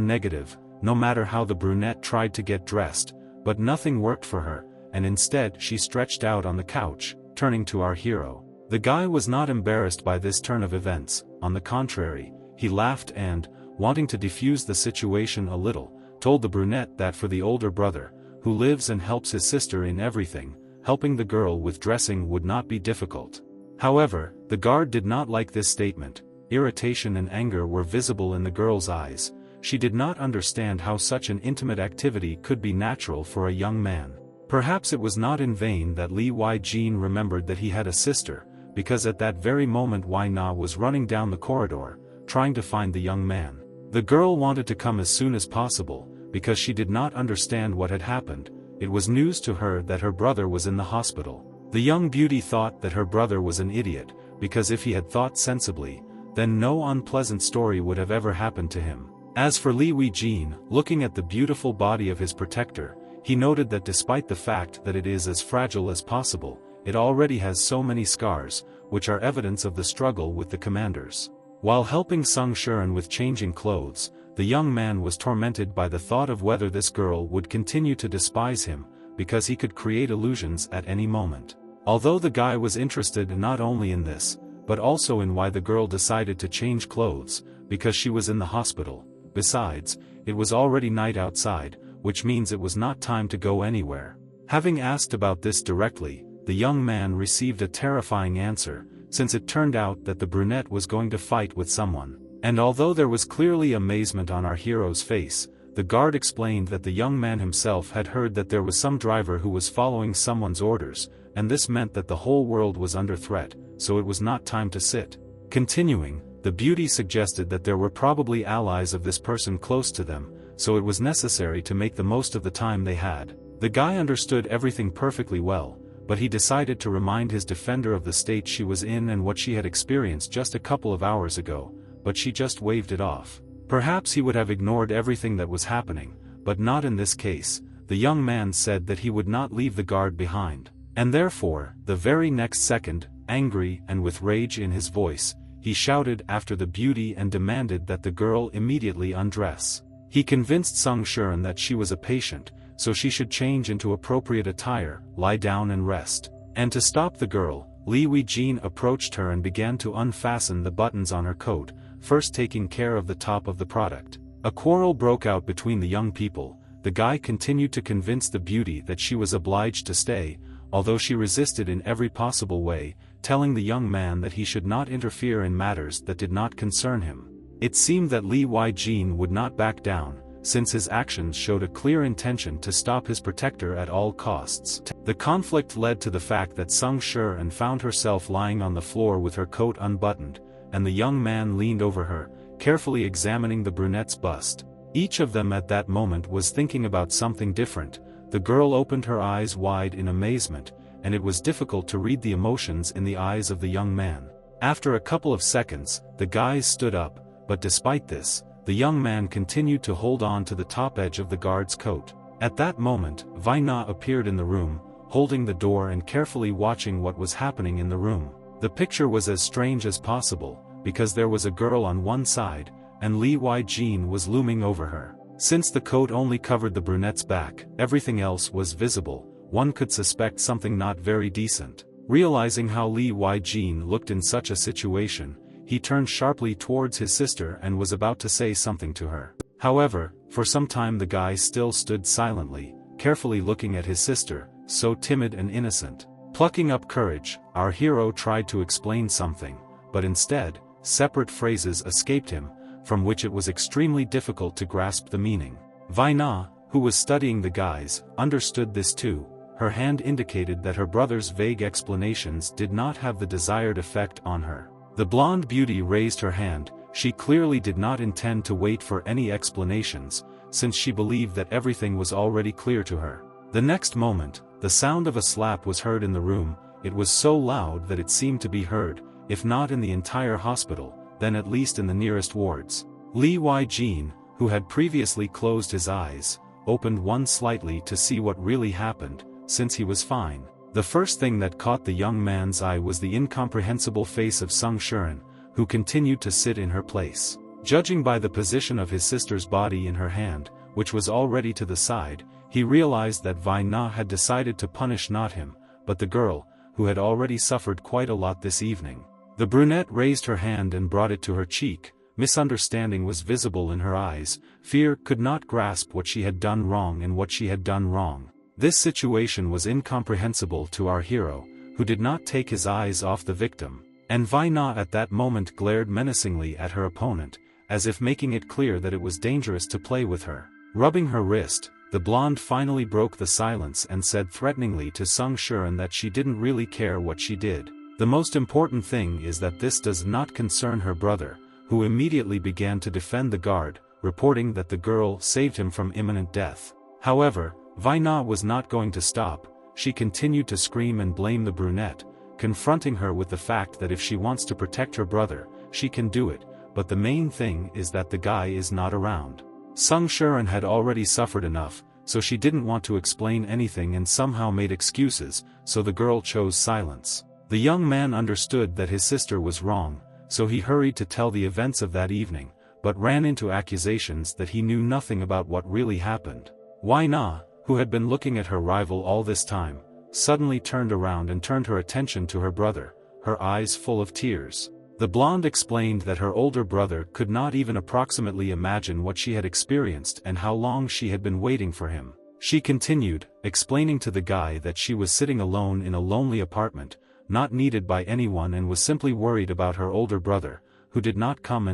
negative, no matter how the brunette tried to get dressed, but nothing worked for her, and instead she stretched out on the couch, turning to our hero. The guy was not embarrassed by this turn of events. On the contrary, he laughed and, wanting to defuse the situation a little, told the brunette that for the older brother, who lives and helps his sister in everything, helping the girl with dressing would not be difficult. However, the guard did not like this statement. Irritation and anger were visible in the girl's eyes. She did not understand how such an intimate activity could be natural for a young man. Perhaps it was not in vain that Lee Wai-jin remembered that he had a sister, because at that very moment Wai Na was running down the corridor, trying to find the young man. The girl wanted to come as soon as possible, because she did not understand what had happened. It was news to her that her brother was in the hospital. The young beauty thought that her brother was an idiot, because if he had thought sensibly, then no unpleasant story would have ever happened to him. As for Lee Wai-jin, looking at the beautiful body of his protector, he noted that despite the fact that it is as fragile as possible, it already has so many scars, which are evidence of the struggle with the commanders. While helping Sung Shuren with changing clothes, the young man was tormented by the thought of whether this girl would continue to despise him, because he could create illusions at any moment. Although the guy was interested not only in this, but also in why the girl decided to change clothes, because she was in the hospital. Besides, it was already night outside, which means it was not time to go anywhere. Having asked about this directly, the young man received a terrifying answer, since it turned out that the brunette was going to fight with someone. And although there was clearly amazement on our hero's face, the guard explained that the young man himself had heard that there was some driver who was following someone's orders, and this meant that the whole world was under threat, so it was not time to sit. Continuing, the beauty suggested that there were probably allies of this person close to them, so it was necessary to make the most of the time they had. The guy understood everything perfectly well, but he decided to remind his defender of the state she was in and what she had experienced just a couple of hours ago, but she just waved it off. Perhaps he would have ignored everything that was happening, but not in this case. The young man said that he would not leave the guard behind. And therefore, the very next second, angry and with rage in his voice, he shouted after the beauty and demanded that the girl immediately undress. He convinced Sung Shuren that she was a patient, so she should change into appropriate attire, lie down and rest. And to stop the girl, Lee Wai-jin approached her and began to unfasten the buttons on her coat, first taking care of the top of the product. A quarrel broke out between the young people. The guy continued to convince the beauty that she was obliged to stay, although she resisted in every possible way, telling the young man that he should not interfere in matters that did not concern him. It seemed that Lee Wai-jin would not back down, since his actions showed a clear intention to stop his protector at all costs. The conflict led to the fact that Sung Shuren found herself lying on the floor with her coat unbuttoned, and the young man leaned over her, carefully examining the brunette's bust. Each of them at that moment was thinking about something different. The girl opened her eyes wide in amazement, and it was difficult to read the emotions in the eyes of the young man. After a couple of seconds, the guys stood up, but despite this, the young man continued to hold on to the top edge of the guard's coat. At that moment, Vaina appeared in the room, holding the door and carefully watching what was happening in the room. The picture was as strange as possible, because there was a girl on one side, and Li Weijin was looming over her. Since the coat only covered the brunette's back, everything else was visible. One could suspect something not very decent. Realizing how Li Weijin looked in such a situation, he turned sharply towards his sister and was about to say something to her. However, for some time the guy still stood silently, carefully looking at his sister, so timid and innocent. Plucking up courage, our hero tried to explain something, but instead, separate phrases escaped him, from which it was extremely difficult to grasp the meaning. Vaina, who was studying the guys, understood this too. Her hand indicated that her brother's vague explanations did not have the desired effect on her. The blonde beauty raised her hand. She clearly did not intend to wait for any explanations, since she believed that everything was already clear to her. The next moment, the sound of a slap was heard in the room. It was so loud that it seemed to be heard, if not in the entire hospital, then at least in the nearest wards. Li Weijin, who had previously closed his eyes, opened one slightly to see what really happened, since he was fine. The first thing that caught the young man's eye was the incomprehensible face of Sung Shuren, who continued to sit in her place. Judging by the position of his sister's body in her hand, which was already to the side, he realized that Vaina had decided to punish not him, but the girl, who had already suffered quite a lot this evening. The brunette raised her hand and brought it to her cheek. Misunderstanding was visible in her eyes. Fear could not grasp what she had done wrong and what she had done wrong. This situation was incomprehensible to our hero, who did not take his eyes off the victim, and Vaina at that moment glared menacingly at her opponent, as if making it clear that it was dangerous to play with her. Rubbing her wrist, the blonde finally broke the silence and said threateningly to Sung Shuren that she didn't really care what she did. The most important thing is that this does not concern her brother, who immediately began to defend the guard, reporting that the girl saved him from imminent death. However, Vaina was not going to stop. She continued to scream and blame the brunette, confronting her with the fact that if she wants to protect her brother, she can do it, but the main thing is that the guy is not around. Sung Shuren had already suffered enough, so she didn't want to explain anything and somehow made excuses, so the girl chose silence. The young man understood that his sister was wrong, so he hurried to tell the events of that evening, but ran into accusations that he knew nothing about what really happened. Vaina, who had been looking at her rival all this time, suddenly turned around and turned her attention to her brother, her eyes full of tears. The blonde explained that her older brother could not even approximately imagine what she had experienced and how long she had been waiting for him. She continued, explaining to the guy that she was sitting alone in a lonely apartment, not needed by anyone, and was simply worried about her older brother, who did not come,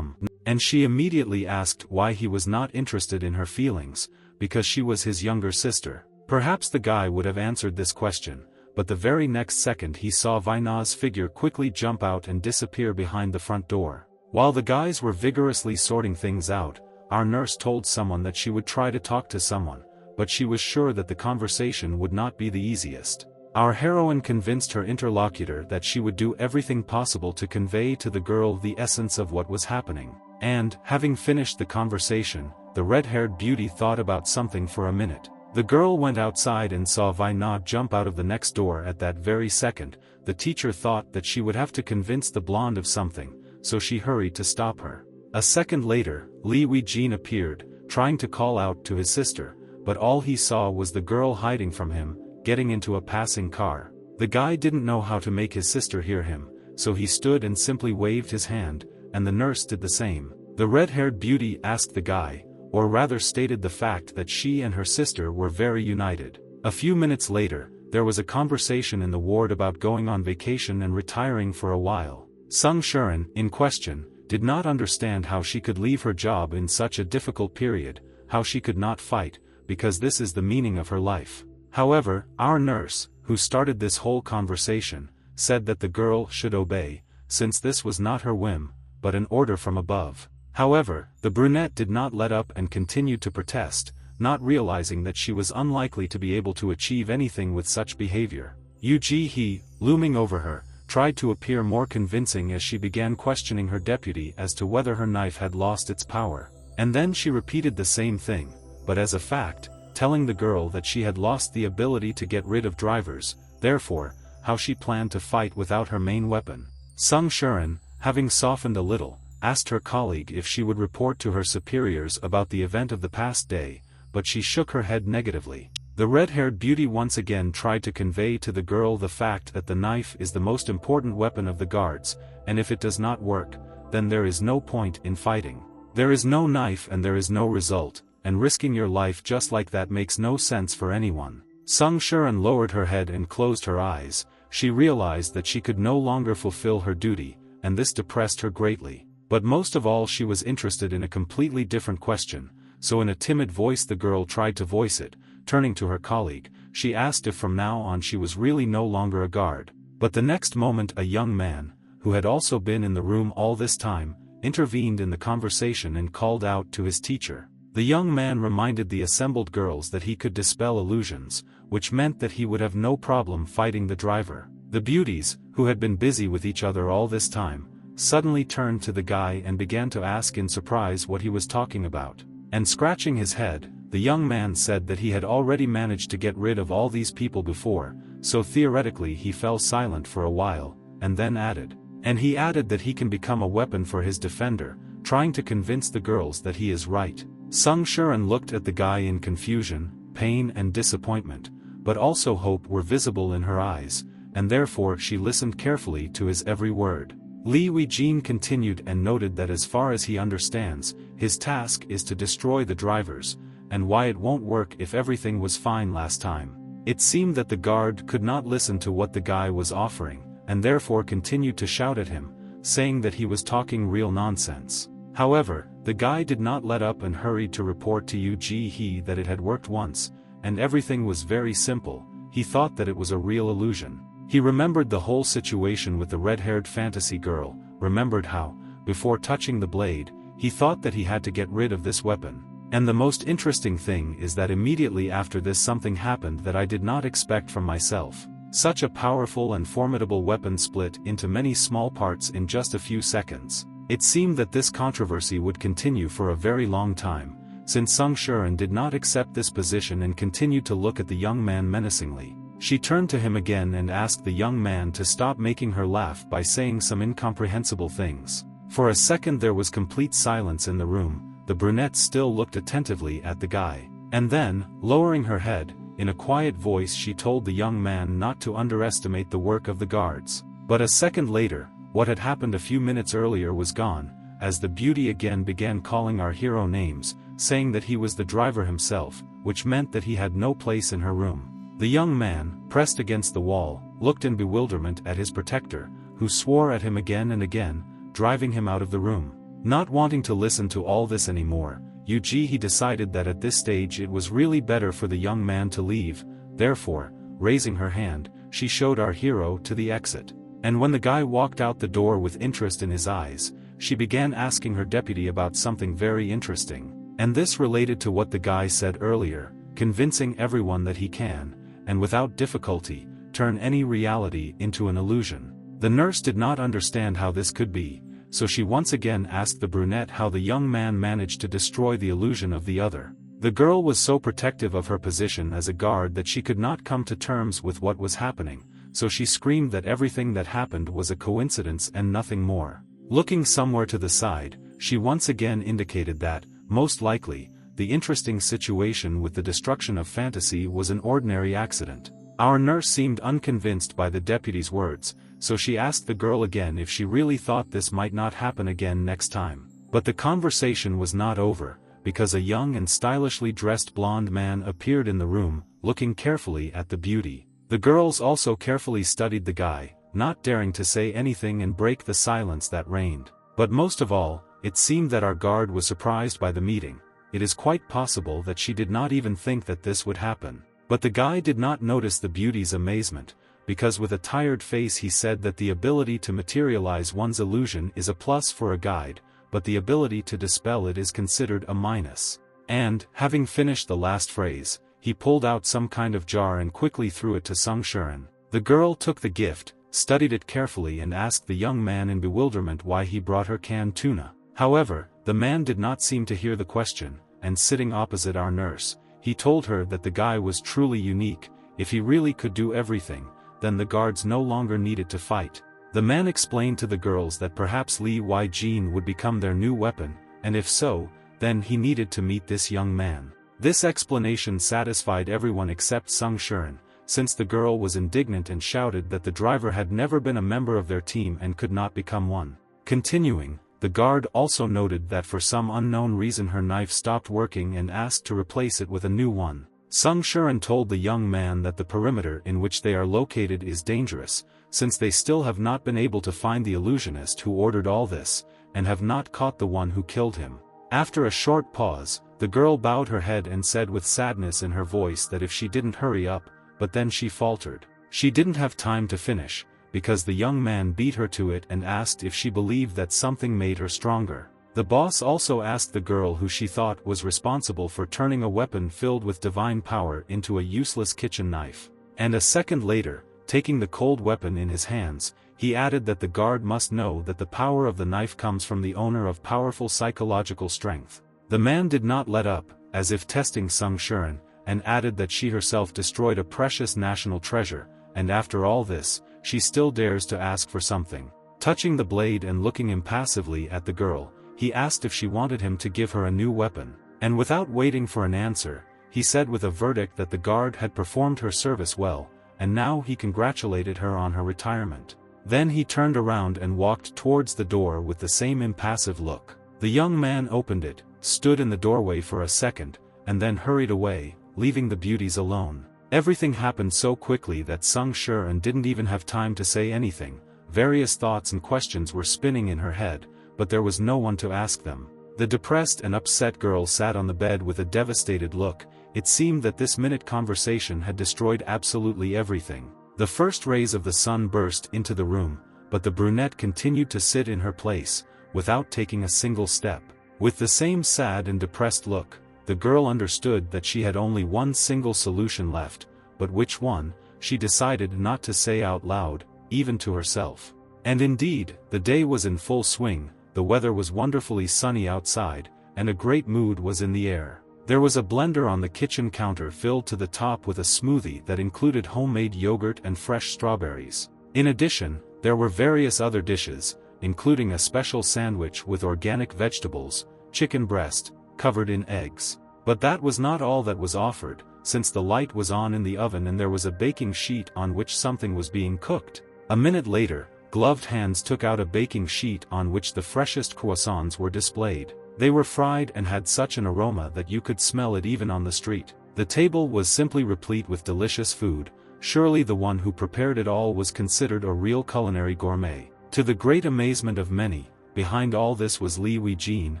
and she immediately asked why he was not interested in her feelings, because she was his younger sister. Perhaps the guy would have answered this question, but the very next second he saw Vaina's figure quickly jump out and disappear behind the front door. While the guys were vigorously sorting things out, our nurse told someone that she would try to talk to someone, but she was sure that the conversation would not be the easiest. Our heroine convinced her interlocutor that she would do everything possible to convey to the girl the essence of what was happening, and, having finished the conversation, the red-haired beauty thought about something for a minute. The girl went outside and saw Vaina jump out of the next door at that very second. The teacher thought that she would have to convince the blonde of something, so she hurried to stop her. A second later, Li Weijin appeared, trying to call out to his sister, but all he saw was the girl hiding from him, getting into a passing car. The guy didn't know how to make his sister hear him, so he stood and simply waved his hand, and the nurse did the same. The red-haired beauty asked the guy, or rather stated the fact that she and her sister were very united. A few minutes later, there was a conversation in the ward about going on vacation and retiring for a while. Sung Shuren, in question, did not understand how she could leave her job in such a difficult period, how she could not fight, because this is the meaning of her life. However, our nurse, who started this whole conversation, said that the girl should obey, since this was not her whim, but an order from above. However, the brunette did not let up and continued to protest, not realizing that she was unlikely to be able to achieve anything with such behavior. Yu Ji-hee, looming over her, tried to appear more convincing as she began questioning her deputy as to whether her knife had lost its power. And then she repeated the same thing, but as a fact, telling the girl that she had lost the ability to get rid of drivers, therefore, how she planned to fight without her main weapon. Sung Shuren, having softened a little, asked her colleague if she would report to her superiors about the event of the past day, but she shook her head negatively. The red-haired beauty once again tried to convey to the girl the fact that the knife is the most important weapon of the guards, and if it does not work, then there is no point in fighting. There is no knife and there is no result, and risking your life just like that makes no sense for anyone. Sung Shuren lowered her head and closed her eyes. She realized that she could no longer fulfill her duty, and this depressed her greatly. But most of all she was interested in a completely different question, so in a timid voice the girl tried to voice it. Turning to her colleague, she asked if from now on she was really no longer a guard. But the next moment a young man, who had also been in the room all this time, intervened in the conversation and called out to his teacher. The young man reminded the assembled girls that he could dispel illusions, which meant that he would have no problem fighting the driver. The beauties, who had been busy with each other all this time, suddenly turned to the guy and began to ask in surprise what he was talking about. And scratching his head, the young man said that he had already managed to get rid of all these people before, so theoretically he fell silent for a while, and then added. And he added that he can become a weapon for his defender, trying to convince the girls that he is right. Sung Shuren looked at the guy in confusion, pain and disappointment, but also hope were visible in her eyes, and therefore she listened carefully to his every word. Li Weijin continued and noted that as far as he understands, his task is to destroy the drivers, and why it won't work if everything was fine last time. It seemed that the guard could not listen to what the guy was offering, and therefore continued to shout at him, saying that he was talking real nonsense. However, the guy did not let up and hurried to report to Yu Ji-hee that it had worked once, and everything was very simple. He thought that it was a real illusion. He remembered the whole situation with the red-haired fantasy girl, remembered how, before touching the blade, he thought that he had to get rid of this weapon. And the most interesting thing is that immediately after this something happened that I did not expect from myself. Such a powerful and formidable weapon split into many small parts in just a few seconds. It seemed that this controversy would continue for a very long time, since Sung Shuren did not accept this position and continued to look at the young man menacingly. She turned to him again and asked the young man to stop making her laugh by saying some incomprehensible things. For a second there was complete silence in the room. The brunette still looked attentively at the guy. And then, lowering her head, in a quiet voice she told the young man not to underestimate the work of the guards. But a second later, what had happened a few minutes earlier was gone, as the beauty again began calling our hero names, saying that he was the driver himself, which meant that he had no place in her room. The young man, pressed against the wall, looked in bewilderment at his protector, who swore at him again and again, driving him out of the room. Not wanting to listen to all this anymore, Yu Ji-hee decided that at this stage it was really better for the young man to leave. Therefore, raising her hand, she showed our hero to the exit. And when the guy walked out the door with interest in his eyes, she began asking her deputy about something very interesting. And this related to what the guy said earlier, convincing everyone that he can, and without difficulty, turn any reality into an illusion. The nurse did not understand how this could be, so she once again asked the brunette how the young man managed to destroy the illusion of the other. The girl was so protective of her position as a guard that she could not come to terms with what was happening, so she screamed that everything that happened was a coincidence and nothing more. Looking somewhere to the side, she once again indicated that, most likely, the interesting situation with the destruction of fantasy was an ordinary accident. Our nurse seemed unconvinced by the deputy's words, so she asked the girl again if she really thought this might not happen again next time. But the conversation was not over, because a young and stylishly dressed blonde man appeared in the room, looking carefully at the beauty. The girls also carefully studied the guy, not daring to say anything and break the silence that reigned. But most of all, it seemed that our guard was surprised by the meeting. It is quite possible that she did not even think that this would happen. But the guy did not notice the beauty's amazement, because with a tired face he said that the ability to materialize one's illusion is a plus for a guide, but the ability to dispel it is considered a minus. And, having finished the last phrase, he pulled out some kind of jar and quickly threw it to Sung Shuren. The girl took the gift, studied it carefully and asked the young man in bewilderment why he brought her canned tuna. However, the man did not seem to hear the question, and sitting opposite our nurse, he told her that the guy was truly unique. If he really could do everything, then the guards no longer needed to fight. The man explained to the girls that perhaps Li Wei-jin would become their new weapon, and if so, then he needed to meet this young man. This explanation satisfied everyone except Sung Shuren, since the girl was indignant and shouted that the driver had never been a member of their team and could not become one. Continuing, the guard also noted that for some unknown reason her knife stopped working and asked to replace it with a new one. Sung Shuren told the young man that the perimeter in which they are located is dangerous, since they still have not been able to find the illusionist who ordered all this, and have not caught the one who killed him. After a short pause, the girl bowed her head and said with sadness in her voice that if she didn't hurry up, but then she faltered. She didn't have time to finish, because the young man beat her to it and asked if she believed that something made her stronger. The boss also asked the girl who she thought was responsible for turning a weapon filled with divine power into a useless kitchen knife. And a second later, taking the cold weapon in his hands, he added that the guard must know that the power of the knife comes from the owner of powerful psychological strength. The man did not let up, as if testing Sung Shuren, and added that she herself destroyed a precious national treasure, and after all this, she still dares to ask for something. Touching the blade and looking impassively at the girl, he asked if she wanted him to give her a new weapon, and without waiting for an answer, he said with a verdict that the guard had performed her service well, and now he congratulated her on her retirement. Then he turned around and walked towards the door with the same impassive look. The young man opened it, stood in the doorway for a second, and then hurried away, leaving the beauties alone. Everything happened so quickly that Sung Shuren didn't even have time to say anything. Various thoughts and questions were spinning in her head, but there was no one to ask them. The depressed and upset girl sat on the bed with a devastated look. It seemed that this minute conversation had destroyed absolutely everything. The first rays of the sun burst into the room, but the brunette continued to sit in her place, without taking a single step. With the same sad and depressed look, the girl understood that she had only one single solution left, but which one, she decided not to say out loud, even to herself. And indeed, the day was in full swing. The weather was wonderfully sunny outside, and a great mood was in the air. There was a blender on the kitchen counter filled to the top with a smoothie that included homemade yogurt and fresh strawberries. In addition, there were various other dishes, including a special sandwich with organic vegetables, chicken breast, covered in eggs. But that was not all that was offered, since the light was on in the oven and there was a baking sheet on which something was being cooked. A minute later, gloved hands took out a baking sheet on which the freshest croissants were displayed. They were fried and had such an aroma that you could smell it even on the street. The table was simply replete with delicious food. Surely the one who prepared it all was considered a real culinary gourmet. To the great amazement of many, behind all this was Li Wei-jin,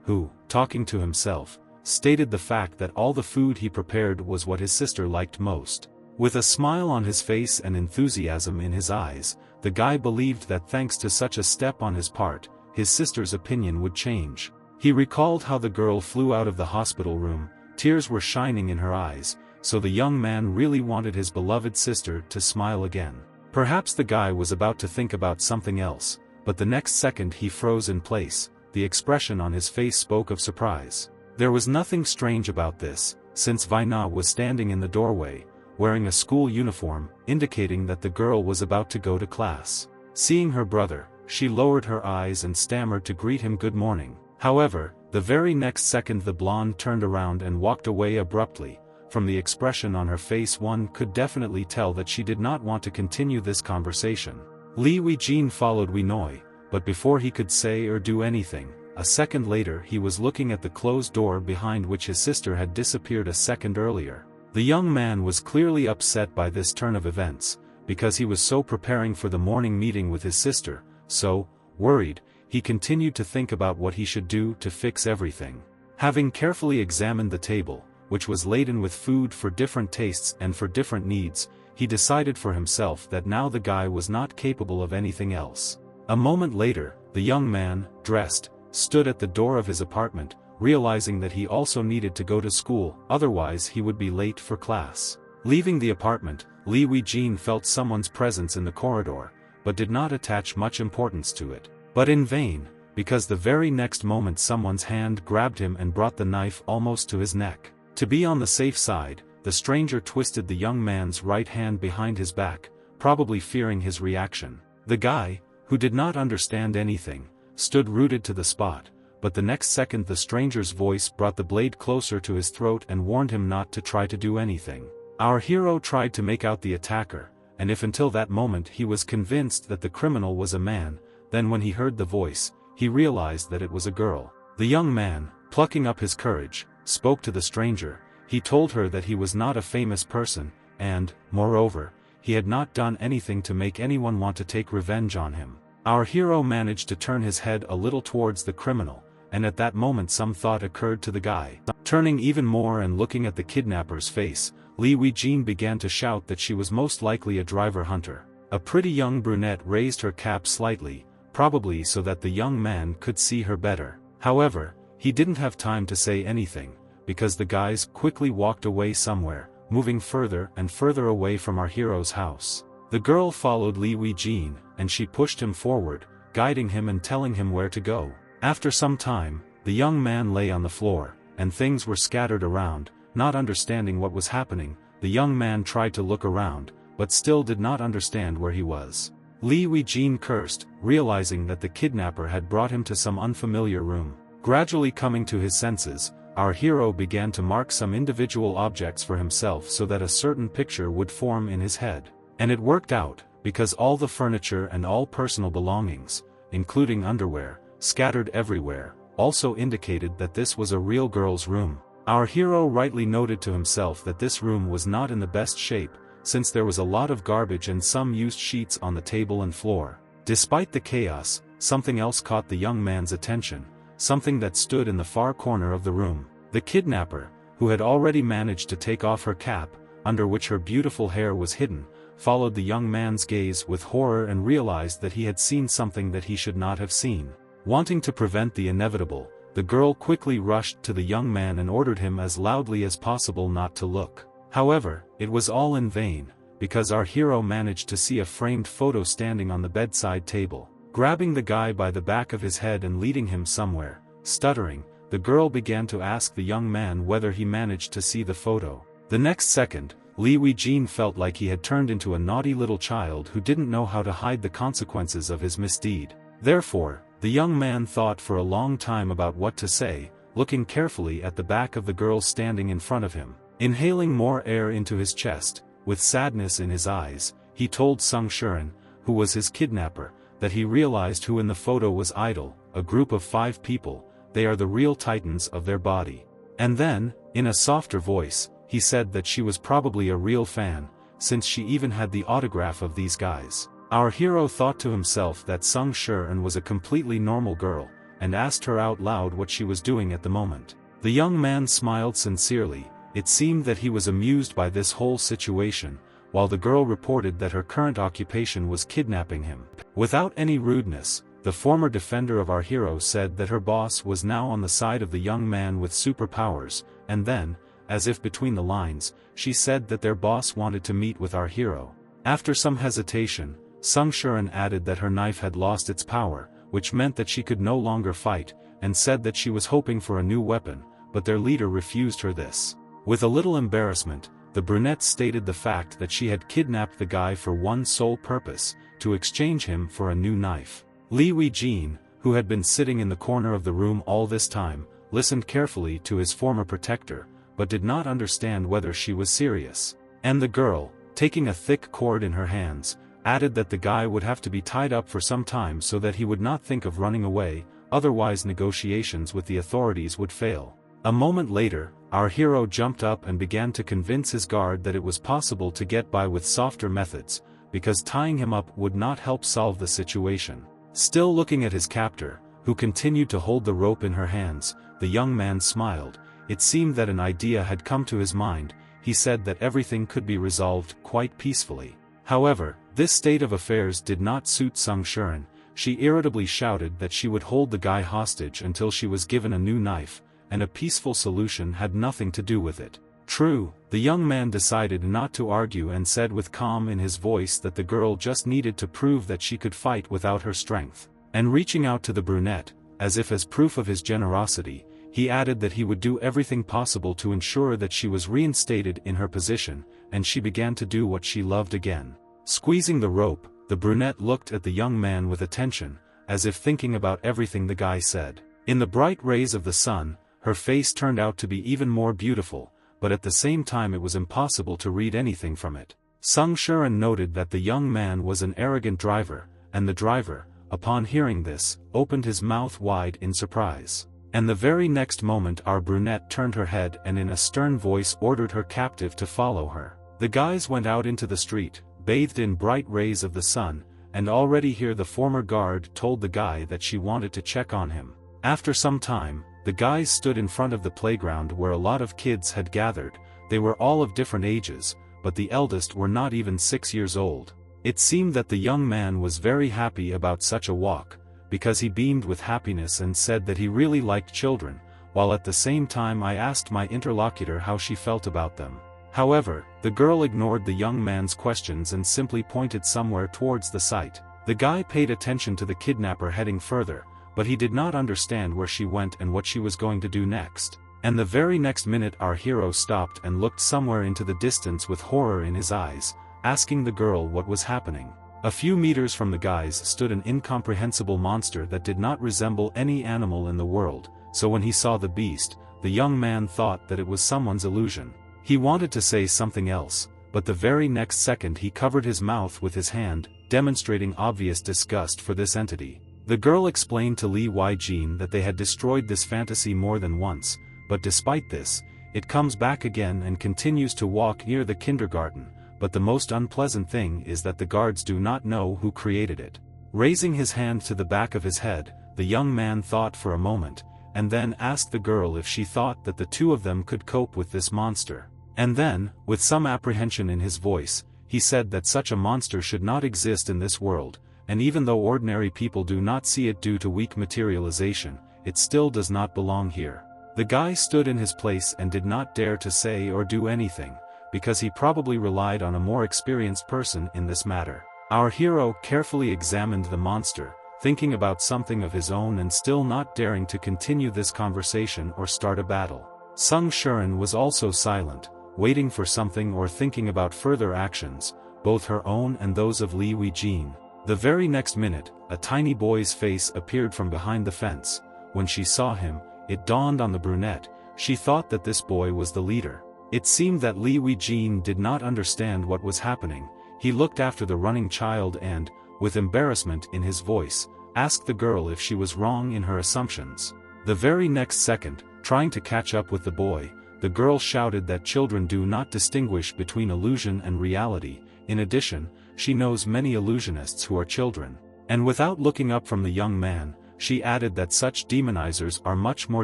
who, talking to himself, stated the fact that all the food he prepared was what his sister liked most. With a smile on his face and enthusiasm in his eyes, the guy believed that thanks to such a step on his part, his sister's opinion would change. He recalled how the girl flew out of the hospital room, tears were shining in her eyes, so the young man really wanted his beloved sister to smile again. Perhaps the guy was about to think about something else, but the next second he froze in place. The expression on his face spoke of surprise. There was nothing strange about this, since Vaina was standing in the doorway, wearing a school uniform, indicating that the girl was about to go to class. Seeing her brother, she lowered her eyes and stammered to greet him good morning. However, the very next second the blonde turned around and walked away abruptly. From the expression on her face one could definitely tell that she did not want to continue this conversation. Li Wei-jin followed Winoi, but before he could say or do anything, a second later he was looking at the closed door behind which his sister had disappeared a second earlier. The young man was clearly upset by this turn of events, because he was so preparing for the morning meeting with his sister, so, worried, he continued to think about what he should do to fix everything. Having carefully examined the table, which was laden with food for different tastes and for different needs, he decided for himself that now the guy was not capable of anything else. A moment later, the young man, dressed, stood at the door of his apartment, realizing that he also needed to go to school, otherwise he would be late for class. Leaving the apartment, Li Weijin felt someone's presence in the corridor, but did not attach much importance to it. But in vain, because the very next moment someone's hand grabbed him and brought the knife almost to his neck. To be on the safe side, the stranger twisted the young man's right hand behind his back, probably fearing his reaction. The guy, who did not understand anything, stood rooted to the spot, but the next second the stranger's voice brought the blade closer to his throat and warned him not to try to do anything. Our hero tried to make out the attacker, and if until that moment he was convinced that the criminal was a man, then when he heard the voice, he realized that it was a girl. The young man, plucking up his courage, spoke to the stranger. He told her that he was not a famous person, and, moreover, he had not done anything to make anyone want to take revenge on him. Our hero managed to turn his head a little towards the criminal, and at that moment some thought occurred to the guy. Turning even more and looking at the kidnapper's face, Li Weijin began to shout that she was most likely a driver hunter. A pretty young brunette raised her cap slightly, probably so that the young man could see her better. However, he didn't have time to say anything, because the guys quickly walked away somewhere, moving further and further away from our hero's house. The girl followed Li Weijin, and she pushed him forward, guiding him and telling him where to go. After some time, the young man lay on the floor, and things were scattered around. Not understanding what was happening, the young man tried to look around, but still did not understand where he was. Li Weijin cursed, realizing that the kidnapper had brought him to some unfamiliar room. Gradually coming to his senses, our hero began to mark some individual objects for himself so that a certain picture would form in his head. And it worked out, because all the furniture and all personal belongings, including underwear, scattered everywhere, also indicated that this was a real girl's room. Our hero rightly noted to himself that this room was not in the best shape, since there was a lot of garbage and some used sheets on the table and floor. Despite the chaos, something else caught the young man's attention, something that stood in the far corner of the room. The kidnapper, who had already managed to take off her cap, under which her beautiful hair was hidden, followed the young man's gaze with horror and realized that he had seen something that he should not have seen. Wanting to prevent the inevitable, the girl quickly rushed to the young man and ordered him as loudly as possible not to look. However, it was all in vain, because our hero managed to see a framed photo standing on the bedside table. Grabbing the guy by the back of his head and leading him somewhere, stuttering, the girl began to ask the young man whether he managed to see the photo. The next second, Li Weijin felt like he had turned into a naughty little child who didn't know how to hide the consequences of his misdeed. Therefore, the young man thought for a long time about what to say, looking carefully at the back of the girl standing in front of him. Inhaling more air into his chest, with sadness in his eyes, he told Sung Shuren, who was his kidnapper, that he realized who in the photo was idol, a group of 5 people. They are the real titans of their body. And then, in a softer voice, he said that she was probably a real fan, since she even had the autograph of these guys. Our hero thought to himself that Sung Shuren was a completely normal girl, and asked her out loud what she was doing at the moment. The young man smiled sincerely. It seemed that he was amused by this whole situation, while the girl reported that her current occupation was kidnapping him. Without any rudeness, the former defender of our hero said that her boss was now on the side of the young man with superpowers, and then, as if between the lines, she said that their boss wanted to meet with our hero. After some hesitation, Sung Shuren added that her knife had lost its power, which meant that she could no longer fight, and said that she was hoping for a new weapon, but their leader refused her this. With a little embarrassment, the brunette stated the fact that she had kidnapped the guy for one sole purpose, to exchange him for a new knife. Li Weijin, who had been sitting in the corner of the room all this time, listened carefully to his former protector, but did not understand whether she was serious. And the girl, taking a thick cord in her hands, added that the guy would have to be tied up for some time so that he would not think of running away, otherwise negotiations with the authorities would fail. A moment later, our hero jumped up and began to convince his guard that it was possible to get by with softer methods, because tying him up would not help solve the situation. Still looking at his captor, who continued to hold the rope in her hands. The young man smiled. It seemed that an idea had come to his mind. He said that everything could be resolved quite peacefully. However, this state of affairs did not suit Sung Shuren. She irritably shouted that she would hold the guy hostage until she was given a new knife, and a peaceful solution had nothing to do with it. True, the young man decided not to argue and said with calm in his voice that the girl just needed to prove that she could fight without her strength. And reaching out to the brunette, as if as proof of his generosity, he added that he would do everything possible to ensure that she was reinstated in her position, and she began to do what she loved again. Squeezing the rope, the brunette looked at the young man with attention, as if thinking about everything the guy said. In the bright rays of the sun, her face turned out to be even more beautiful, but at the same time it was impossible to read anything from it. Sung Shuren noted that the young man was an arrogant driver, and the driver, upon hearing this, opened his mouth wide in surprise. And the very next moment our brunette turned her head and in a stern voice ordered her captive to follow her. The guys went out into the street, bathed in bright rays of the sun, and already here the former guard told the guy that she wanted to check on him. After some time, the guys stood in front of the playground where a lot of kids had gathered. They were all of different ages, but the eldest were not even 6 years old. It seemed that the young man was very happy about such a walk, because he beamed with happiness and said that he really liked children, while at the same time I asked my interlocutor how she felt about them. However, the girl ignored the young man's questions and simply pointed somewhere towards the site. The guy paid attention to the kidnapper heading further, but he did not understand where she went and what she was going to do next. And the very next minute our hero stopped and looked somewhere into the distance with horror in his eyes, asking the girl what was happening. A few meters from the guys stood an incomprehensible monster that did not resemble any animal in the world, so when he saw the beast, the young man thought that it was someone's illusion. He wanted to say something else, but the very next second he covered his mouth with his hand, demonstrating obvious disgust for this entity. The girl explained to Li Weijin that they had destroyed this fantasy more than once, but despite this, it comes back again and continues to walk near the kindergarten, but the most unpleasant thing is that the guards do not know who created it. Raising his hand to the back of his head, the young man thought for a moment, and then asked the girl if she thought that the two of them could cope with this monster. And then, with some apprehension in his voice, he said that such a monster should not exist in this world, and even though ordinary people do not see it due to weak materialization, it still does not belong here. The guy stood in his place and did not dare to say or do anything, because he probably relied on a more experienced person in this matter. Our hero carefully examined the monster, thinking about something of his own and still not daring to continue this conversation or start a battle. Sung Shuren was also silent, waiting for something or thinking about further actions, both her own and those of Li Weijin. The very next minute, a tiny boy's face appeared from behind the fence. When she saw him, it dawned on the brunette. She thought that this boy was the leader. It seemed that Li Weijin did not understand what was happening. He looked after the running child and, with embarrassment in his voice, asked the girl if she was wrong in her assumptions. The very next second, trying to catch up with the boy, the girl shouted that children do not distinguish between illusion and reality. In addition, she knows many illusionists who are children. And without looking up from the young man, she added that such demonizers are much more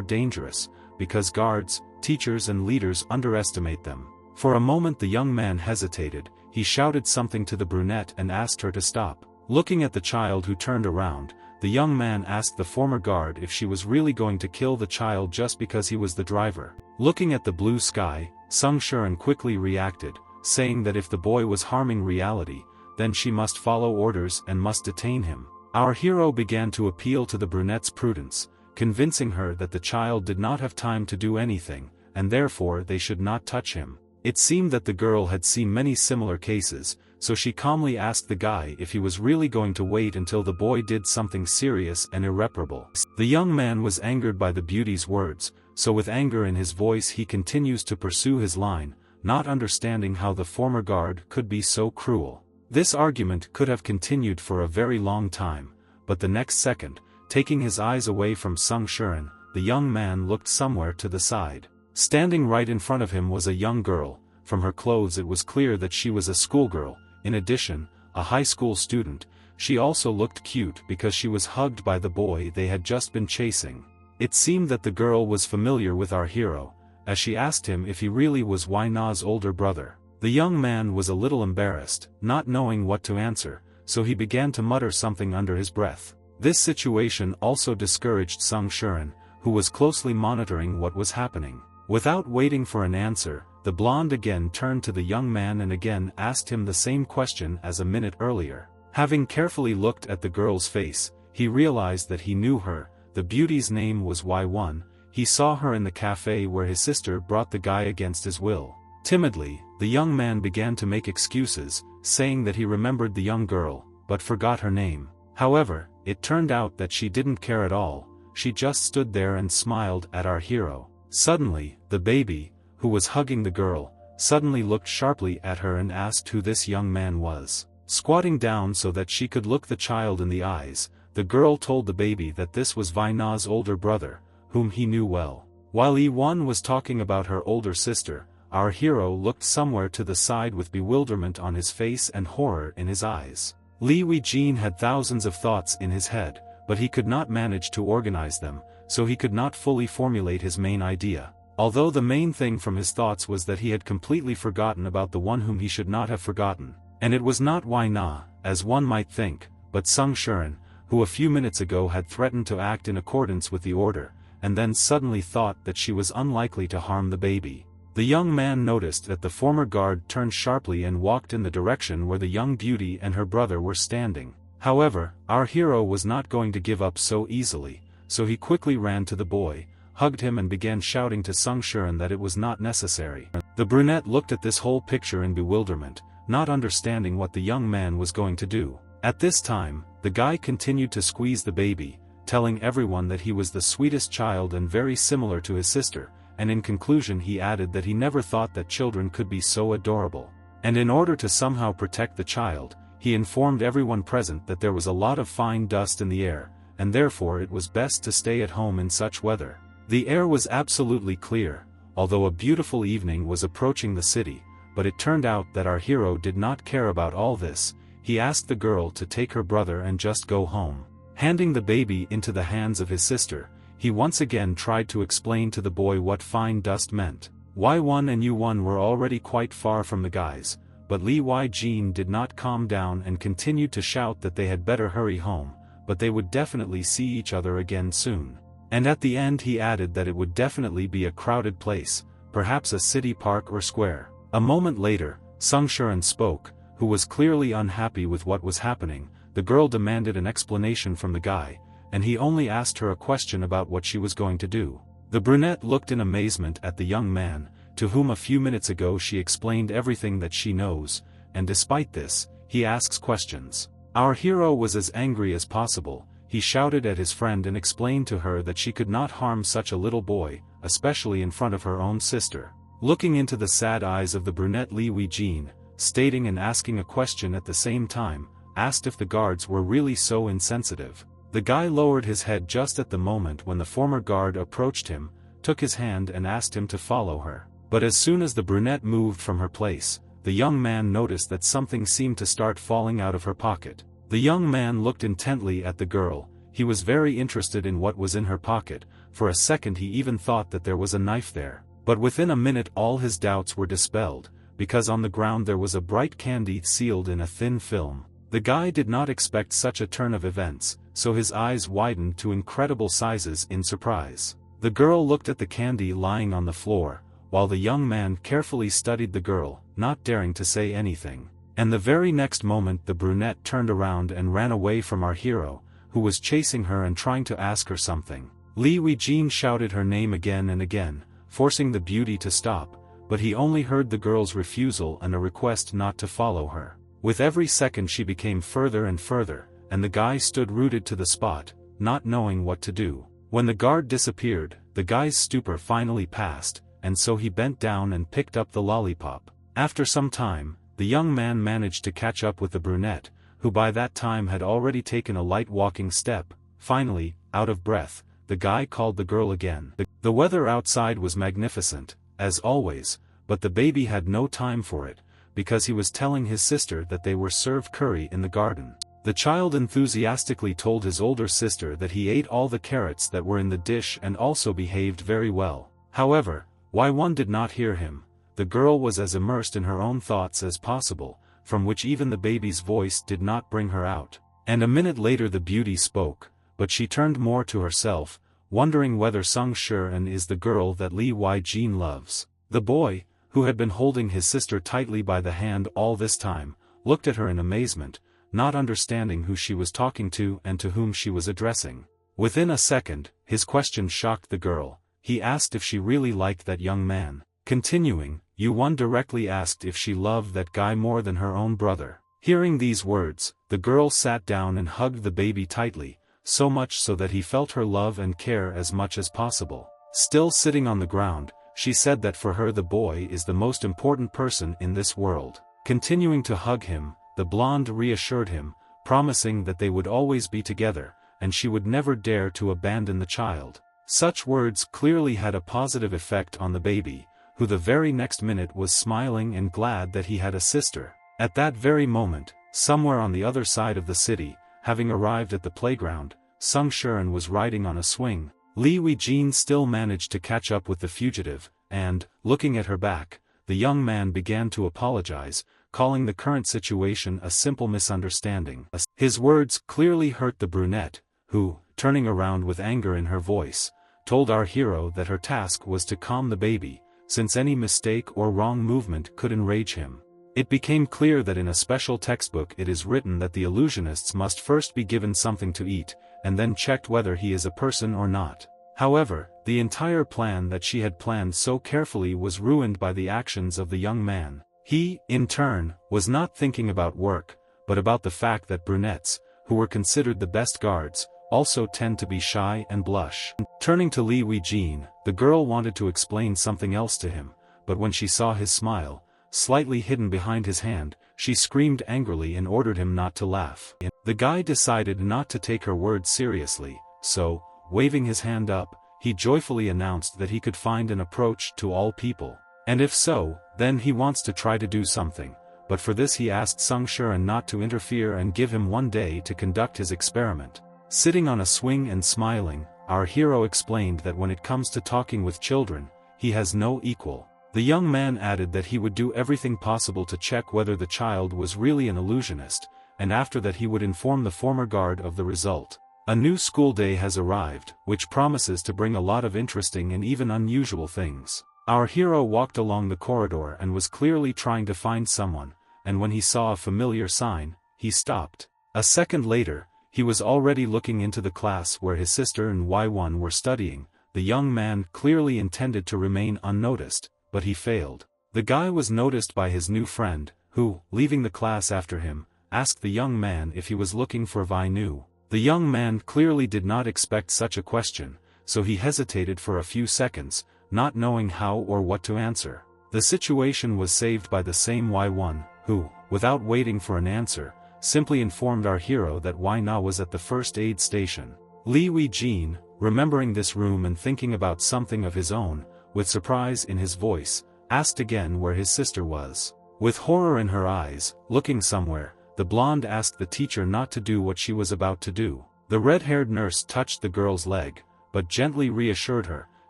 dangerous, because guards, teachers and leaders underestimate them. For a moment the young man hesitated. He shouted something to the brunette and asked her to stop. Looking at the child who turned around, the young man asked the former guard if she was really going to kill the child just because he was the driver. Looking at the blue sky, Sung Shuren quickly reacted, saying that if the boy was harming reality, then she must follow orders and must detain him. Our hero began to appeal to the brunette's prudence, convincing her that the child did not have time to do anything, and therefore they should not touch him. It seemed that the girl had seen many similar cases, so she calmly asked the guy if he was really going to wait until the boy did something serious and irreparable. The young man was angered by the beauty's words, so with anger in his voice he continues to pursue his line, not understanding how the former guard could be so cruel. This argument could have continued for a very long time, but the next second, taking his eyes away from Sung Shuren, the young man looked somewhere to the side. Standing right in front of him was a young girl. From her clothes it was clear that she was a schoolgirl. In addition, a high school student. she also looked cute because she was hugged by the boy they had just been chasing. It seemed that the girl was familiar with our hero, as she asked him if he really was Wai Na's older brother. The young man was a little embarrassed, not knowing what to answer, so he began to mutter something under his breath. This situation also discouraged Sung Shuren, who was closely monitoring what was happening. Without waiting for an answer, the blonde again turned to the young man and again asked him the same question as a minute earlier. Having carefully looked at the girl's face, he realized that he knew her. The beauty's name was Y1. He saw her in the cafe where his sister brought the guy against his will. Timidly, the young man began to make excuses, saying that he remembered the young girl, but forgot her name. However, it turned out that she didn't care at all. She just stood there and smiled at our hero. Suddenly, the baby, who was hugging the girl, suddenly looked sharply at her and asked who this young man was. Squatting down so that she could look the child in the eyes, the girl told the baby that this was Wai Na's older brother, whom he knew well. While Yi-won was talking about her older sister, our hero looked somewhere to the side with bewilderment on his face and horror in his eyes. Lee Wei-jin had thousands of thoughts in his head, but he could not manage to organize them, so he could not fully formulate his main idea. Although the main thing from his thoughts was that he had completely forgotten about the one whom he should not have forgotten. And it was not Wai Na, as one might think, but Sung Shuren, who a few minutes ago had threatened to act in accordance with the order, and then suddenly thought that she was unlikely to harm the baby. The young man noticed that the former guard turned sharply and walked in the direction where the young beauty and her brother were standing. However, our hero was not going to give up so easily, so he quickly ran to the boy, hugged him and began shouting to Sung Shuren that it was not necessary. The brunette looked at this whole picture in bewilderment, not understanding what the young man was going to do. At this time, the guy continued to squeeze the baby, telling everyone that he was the sweetest child and very similar to his sister, and in conclusion he added that he never thought that children could be so adorable. And in order to somehow protect the child, he informed everyone present that there was a lot of fine dust in the air, and therefore it was best to stay at home in such weather. The air was absolutely clear, although a beautiful evening was approaching the city, but it turned out that our hero did not care about all this. He asked the girl to take her brother and just go home. Handing the baby into the hands of his sister, he once again tried to explain to the boy what fine dust meant. Y1 and U1 were already quite far from the guys, but Lee Wei-jin did not calm down and continued to shout that they had better hurry home, but they would definitely see each other again soon. And at the end he added that it would definitely be a crowded place, perhaps a city park or square. A moment later, Sung Shuren spoke, who was clearly unhappy with what was happening. The girl demanded an explanation from the guy, and he only asked her a question about what she was going to do. The brunette looked in amazement at the young man, to whom a few minutes ago she explained everything that she knows, and despite this, he asks questions. Our hero was as angry as possible. He shouted at his friend and explained to her that she could not harm such a little boy, especially in front of her own sister. Looking into the sad eyes of the brunette, Lee Wei-jin, stating and asking a question at the same time, asked if the guards were really so insensitive. The guy lowered his head just at the moment when the former guard approached him, took his hand and asked him to follow her. But as soon as the brunette moved from her place, the young man noticed that something seemed to start falling out of her pocket. The young man looked intently at the girl. He was very interested in what was in her pocket. For a second he even thought that there was a knife there. But within a minute all his doubts were dispelled, because on the ground there was a bright candy sealed in a thin film. The guy did not expect such a turn of events, so his eyes widened to incredible sizes in surprise. The girl looked at the candy lying on the floor, while the young man carefully studied the girl, not daring to say anything. And the very next moment the brunette turned around and ran away from our hero, who was chasing her and trying to ask her something. Lee Wei-jin shouted her name again and again, forcing the beauty to stop, but he only heard the girl's refusal and a request not to follow her. With every second she became further and further, and the guy stood rooted to the spot, not knowing what to do. When the guard disappeared, the guy's stupor finally passed, and so he bent down and picked up the lollipop. After some time, the young man managed to catch up with the brunette, who by that time had already taken a light walking step. Finally, out of breath, the guy called the girl again. The weather outside was magnificent, as always, but the baby had no time for it, because he was telling his sister that they were served curry in the garden. The child enthusiastically told his older sister that he ate all the carrots that were in the dish and also behaved very well. However, Y1 did not hear him. The girl was as immersed in her own thoughts as possible, from which even the baby's voice did not bring her out. And a minute later the beauty spoke, but she turned more to herself, wondering whether Sung Shiran is the girl that Lee Wai-jin loves. The boy, who had been holding his sister tightly by the hand all this time, looked at her in amazement, not understanding who she was talking to and to whom she was addressing. Within a second, his question shocked the girl. He asked if she really liked that young man. Continuing, Yu-won directly asked if she loved that guy more than her own brother. Hearing these words, the girl sat down and hugged the baby tightly, so much so that he felt her love and care as much as possible. Still sitting on the ground, she said that for her the boy is the most important person in this world. Continuing to hug him, the blonde reassured him, promising that they would always be together, and she would never dare to abandon the child. Such words clearly had a positive effect on the baby, who the very next minute was smiling and glad that he had a sister. At that very moment, somewhere on the other side of the city, having arrived at the playground, Sung Shiran was riding on a swing. Lee Wei-jin still managed to catch up with the fugitive, and, looking at her back, the young man began to apologize, calling the current situation a simple misunderstanding. His words clearly hurt the brunette, who, turning around with anger in her voice, told our hero that her task was to calm the baby, since any mistake or wrong movement could enrage him. It became clear that in a special textbook it is written that the illusionists must first be given something to eat, and then checked whether he is a person or not. However, the entire plan that she had planned so carefully was ruined by the actions of the young man. He, in turn, was not thinking about work, but about the fact that brunettes, who were considered the best guards, also tend to be shy and blush. Turning to Lee Wei-jin, the girl wanted to explain something else to him, but when she saw his smile, slightly hidden behind his hand, she screamed angrily and ordered him not to laugh. The guy decided not to take her words seriously, so, waving his hand up, he joyfully announced that he could find an approach to all people. And if so, then he wants to try to do something, but for this he asked Sung Shiran not to interfere and give him one day to conduct his experiment. Sitting on a swing and smiling, our hero explained that when it comes to talking with children, he has no equal. The young man added that he would do everything possible to check whether the child was really an illusionist, and after that he would inform the former guard of the result. A new school day has arrived, which promises to bring a lot of interesting and even unusual things. Our hero walked along the corridor and was clearly trying to find someone, and when he saw a familiar sign, he stopped. A second later, he was already looking into the class where his sister and Y1 were studying. The young man clearly intended to remain unnoticed, but he failed. The guy was noticed by his new friend, who, leaving the class after him, asked the young man if he was looking for Vai-nu. The young man clearly did not expect such a question, so he hesitated for a few seconds, not knowing how or what to answer. The situation was saved by the same Y1, who, without waiting for an answer, simply informed our hero that Y-na was at the first aid station. Lee Wei-jin, remembering this room and thinking about something of his own, with surprise in his voice, asked again where his sister was. With horror in her eyes, looking somewhere, the blonde asked the teacher not to do what she was about to do. The red-haired nurse touched the girl's leg, but gently reassured her,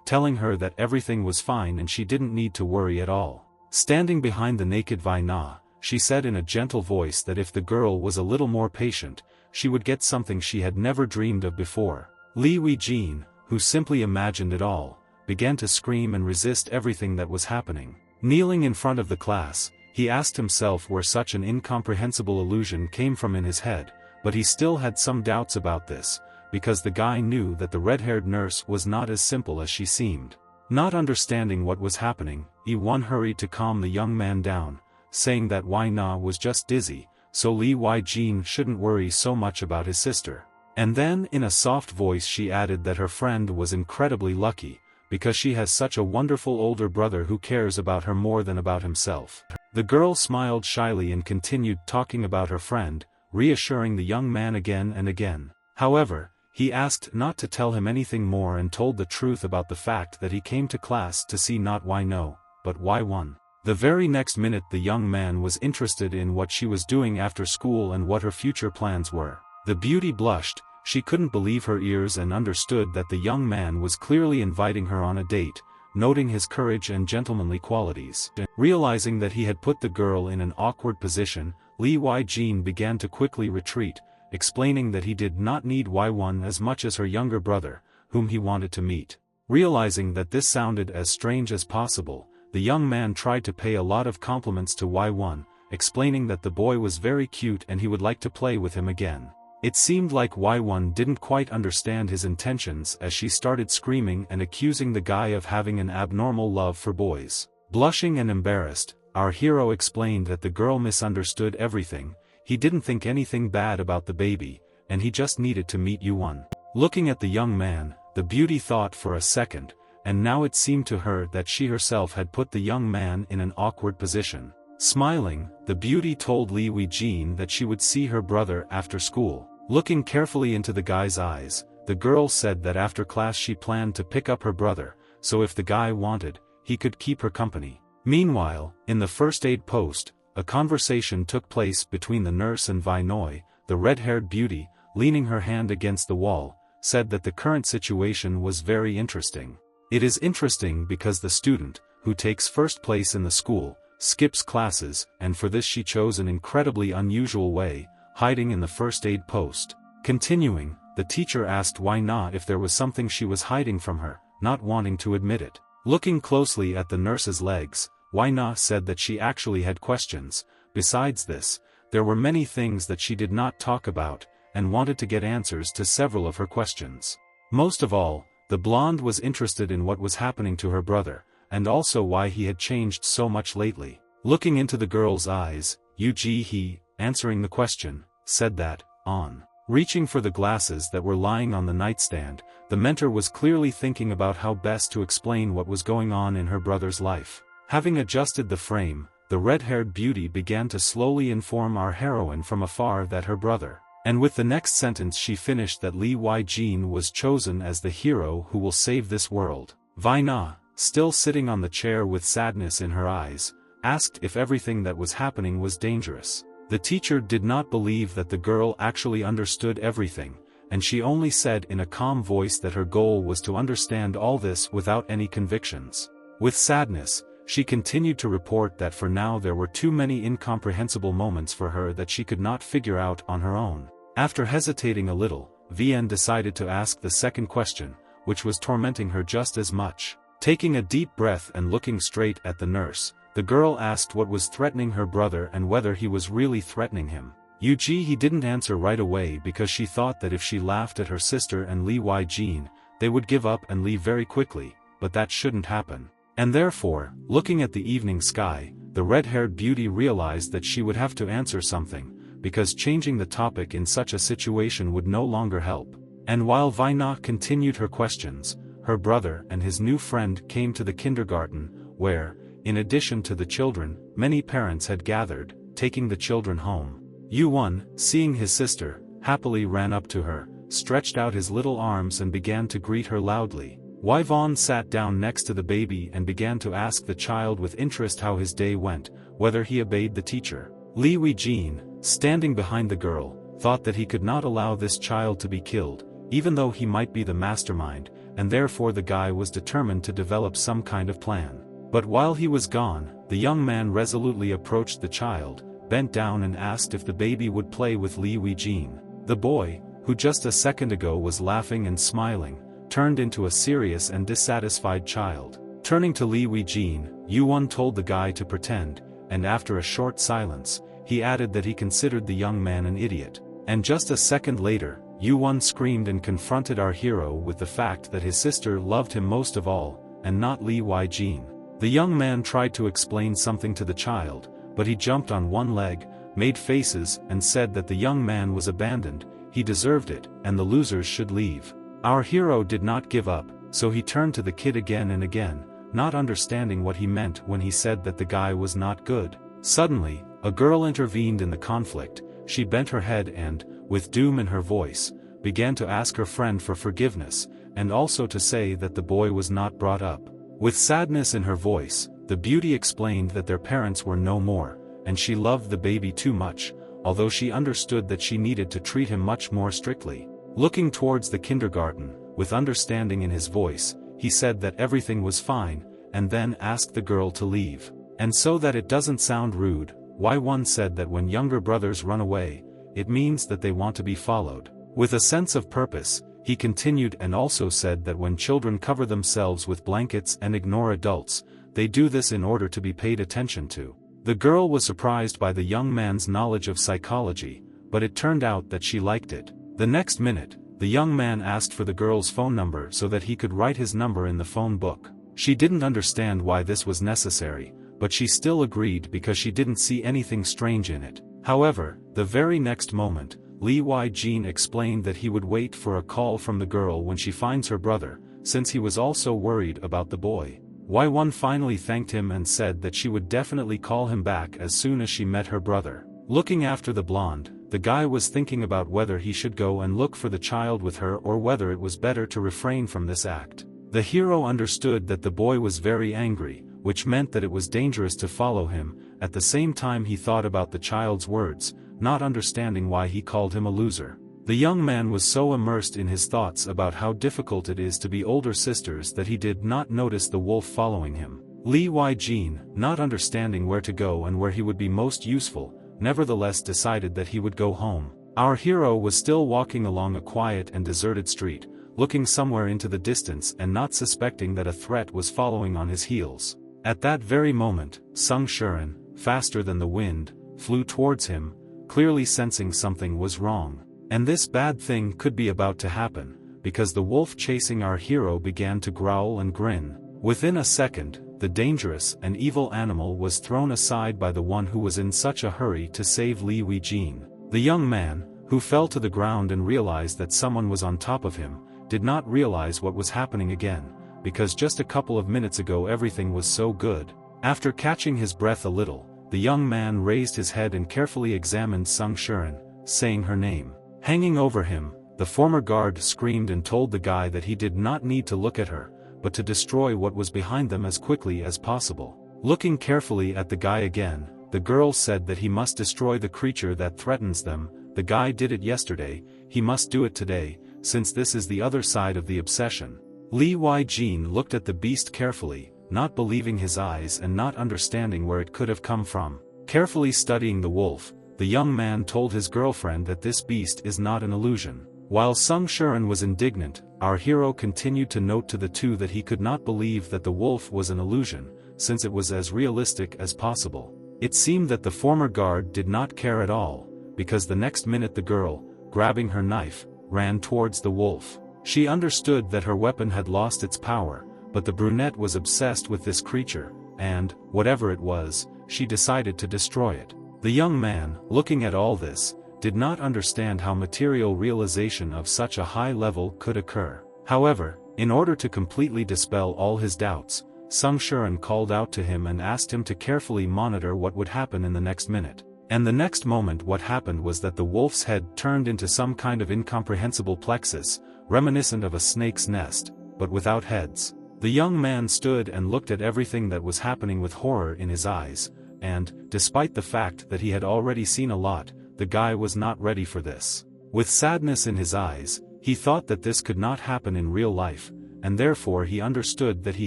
telling her that everything was fine and she didn't need to worry at all. Standing behind the naked Vai-na, she said in a gentle voice that if the girl was a little more patient, she would get something she had never dreamed of before. Lee Wei-jin, who simply imagined it all, began to scream and resist everything that was happening. Kneeling in front of the class, he asked himself where such an incomprehensible illusion came from in his head, but he still had some doubts about this, because the guy knew that the red-haired nurse was not as simple as she seemed. Not understanding what was happening, Yi-won hurried to calm the young man down, saying that Y-na was just dizzy, so Lee Wei-jin shouldn't worry so much about his sister. And then in a soft voice she added that her friend was incredibly lucky, because she has such a wonderful older brother who cares about her more than about himself. The girl smiled shyly and continued talking about her friend, reassuring the young man again and again. However, he asked not to tell him anything more and told the truth about the fact that he came to class to see not Y-no, but Y1. The very next minute the young man was interested in what she was doing after school and what her future plans were. The beauty blushed, she couldn't believe her ears and understood that the young man was clearly inviting her on a date, noting his courage and gentlemanly qualities. Realizing that he had put the girl in an awkward position, Lee Wai-jin began to quickly retreat, explaining that he did not need Wai-won as much as her younger brother, whom he wanted to meet. Realizing that this sounded as strange as possible, the young man tried to pay a lot of compliments to Wai-won, explaining that the boy was very cute and he would like to play with him again. It seemed like Wai-won didn't quite understand his intentions as she started screaming and accusing the guy of having an abnormal love for boys. Blushing and embarrassed, our hero explained that the girl misunderstood everything, he didn't think anything bad about the baby, and he just needed to meet Yuwon. Looking at the young man, the beauty thought for a second, and now it seemed to her that she herself had put the young man in an awkward position. Smiling, the beauty told Lee Wei-jin that she would see her brother after school. Looking carefully into the guy's eyes, the girl said that after class she planned to pick up her brother, so if the guy wanted, he could keep her company. Meanwhile, in the first aid post, a conversation took place between the nurse and Vi Noi. The red-haired beauty, leaning her hand against the wall, said that the current situation was very interesting. It is interesting because the student, who takes first place in the school, skips classes, and for this she chose an incredibly unusual way, hiding in the first aid post. Continuing, the teacher asked why not if there was something she was hiding from her, not wanting to admit it. Looking closely at the nurse's legs, Why Na said that she actually had questions. Besides this, there were many things that she did not talk about, and wanted to get answers to several of her questions. Most of all, the blonde was interested in what was happening to her brother, and also why he had changed so much lately. Looking into the girl's eyes, Yu Ji-hee, answering the question, said that, on reaching for the glasses that were lying on the nightstand, the mentor was clearly thinking about how best to explain what was going on in her brother's life. Having adjusted the frame, the red-haired beauty began to slowly inform our heroine from afar that her brother, and with the next sentence she finished that Lee Wai-jin was chosen as the hero who will save this world. Vi Na, still sitting on the chair with sadness in her eyes, asked if everything that was happening was dangerous. The teacher did not believe that the girl actually understood everything, and she only said in a calm voice that her goal was to understand all this without any convictions. With sadness, she continued to report that for now there were too many incomprehensible moments for her that she could not figure out on her own. After hesitating a little, VN decided to ask the second question, which was tormenting her just as much. Taking a deep breath and looking straight at the nurse, the girl asked what was threatening her brother and whether he was really threatening him. Yu Ji-hee didn't answer right away because she thought that if she laughed at her sister and Lee Wai-jin, they would give up and leave very quickly, but that shouldn't happen. And therefore, looking at the evening sky, the red-haired beauty realized that she would have to answer something, because changing the topic in such a situation would no longer help. And while Vi Na continued her questions, her brother and his new friend came to the kindergarten, where, in addition to the children, many parents had gathered, taking the children home. Yu-won, seeing his sister, happily ran up to her, stretched out his little arms and began to greet her loudly. Wai-von sat down next to the baby and began to ask the child with interest how his day went, whether he obeyed the teacher. Lee Wei-jin, standing behind the girl, thought that he could not allow this child to be killed, even though he might be the mastermind, and therefore the guy was determined to develop some kind of plan. But while he was gone, the young man resolutely approached the child, bent down and asked if the baby would play with Lee Wei-jin. The boy, who just a second ago was laughing and smiling, turned into a serious and dissatisfied child. Turning to Lee Wei-jin, Yu-won told the guy to pretend, and after a short silence, he added that he considered the young man an idiot. And just a second later, Yu-won screamed and confronted our hero with the fact that his sister loved him most of all, and not Lee Wai-jin. The young man tried to explain something to the child, but he jumped on one leg, made faces and said that the young man was abandoned, he deserved it, and the losers should leave. Our hero did not give up, so he turned to the kid again and again, not understanding what he meant when he said that the guy was not good. Suddenly, a girl intervened in the conflict. She bent her head and, with doom in her voice, began to ask her friend for forgiveness, and also to say that the boy was not brought up. With sadness in her voice, the beauty explained that their parents were no more, and she loved the baby too much, although she understood that she needed to treat him much more strictly. Looking towards the kindergarten, with understanding in his voice, he said that everything was fine, and then asked the girl to leave. And so that it doesn't sound rude, Y1 said that when younger brothers run away, it means that they want to be followed. With a sense of purpose, he continued and also said that when children cover themselves with blankets and ignore adults, they do this in order to be paid attention to. The girl was surprised by the young man's knowledge of psychology, but it turned out that she liked it. The next minute, the young man asked for the girl's phone number so that he could write his number in the phone book. She didn't understand why this was necessary, but she still agreed because she didn't see anything strange in it. However, the very next moment, Lee Y-jin explained that he would wait for a call from the girl when she finds her brother, since he was also worried about the boy. Y1 finally thanked him and said that she would definitely call him back as soon as she met her brother. Looking after the blonde, the guy was thinking about whether he should go and look for the child with her or whether it was better to refrain from this act. The hero understood that the boy was very angry, which meant that it was dangerous to follow him. At the same time he thought about the child's words, not understanding why he called him a loser. The young man was so immersed in his thoughts about how difficult it is to be older sisters that he did not notice the wolf following him. Lee Y-jin, not understanding where to go and where he would be most useful, nevertheless decided that he would go home. Our hero was still walking along a quiet and deserted street, looking somewhere into the distance and not suspecting that a threat was following on his heels. At that very moment, Sung Shuren, faster than the wind, flew towards him, clearly sensing something was wrong. And this bad thing could be about to happen, because the wolf chasing our hero began to growl and grin. Within a second, the dangerous and evil animal was thrown aside by the one who was in such a hurry to save Lee Wei-jin. The young man, who fell to the ground and realized that someone was on top of him, did not realize what was happening again, because just a couple of minutes ago everything was so good. After catching his breath a little, the young man raised his head and carefully examined Sung Shuren, saying her name. Hanging over him, the former guard screamed and told the guy that he did not need to look at her, but to destroy what was behind them as quickly as possible. Looking carefully at the guy again, the girl said that he must destroy the creature that threatens them. The guy did it yesterday, he must do it today, since this is the other side of the obsession. Lee Y-jin looked at the beast carefully, not believing his eyes and not understanding where it could have come from. Carefully studying the wolf, the young man told his girlfriend that this beast is not an illusion. While Sung Shuren was indignant, our hero continued to note to the two that he could not believe that the wolf was an illusion, since it was as realistic as possible. It seemed that the former guard did not care at all, because the next minute the girl, grabbing her knife, ran towards the wolf. She understood that her weapon had lost its power, but the brunette was obsessed with this creature, and, whatever it was, she decided to destroy it. The young man, looking at all this, did not understand how material realization of such a high level could occur. However, in order to completely dispel all his doubts, Sung Shuren called out to him and asked him to carefully monitor what would happen in the next minute. And the next moment what happened was that the wolf's head turned into some kind of incomprehensible plexus, reminiscent of a snake's nest, but without heads. The young man stood and looked at everything that was happening with horror in his eyes, and, despite the fact that he had already seen a lot, the guy was not ready for this. With sadness in his eyes, he thought that this could not happen in real life, and therefore he understood that he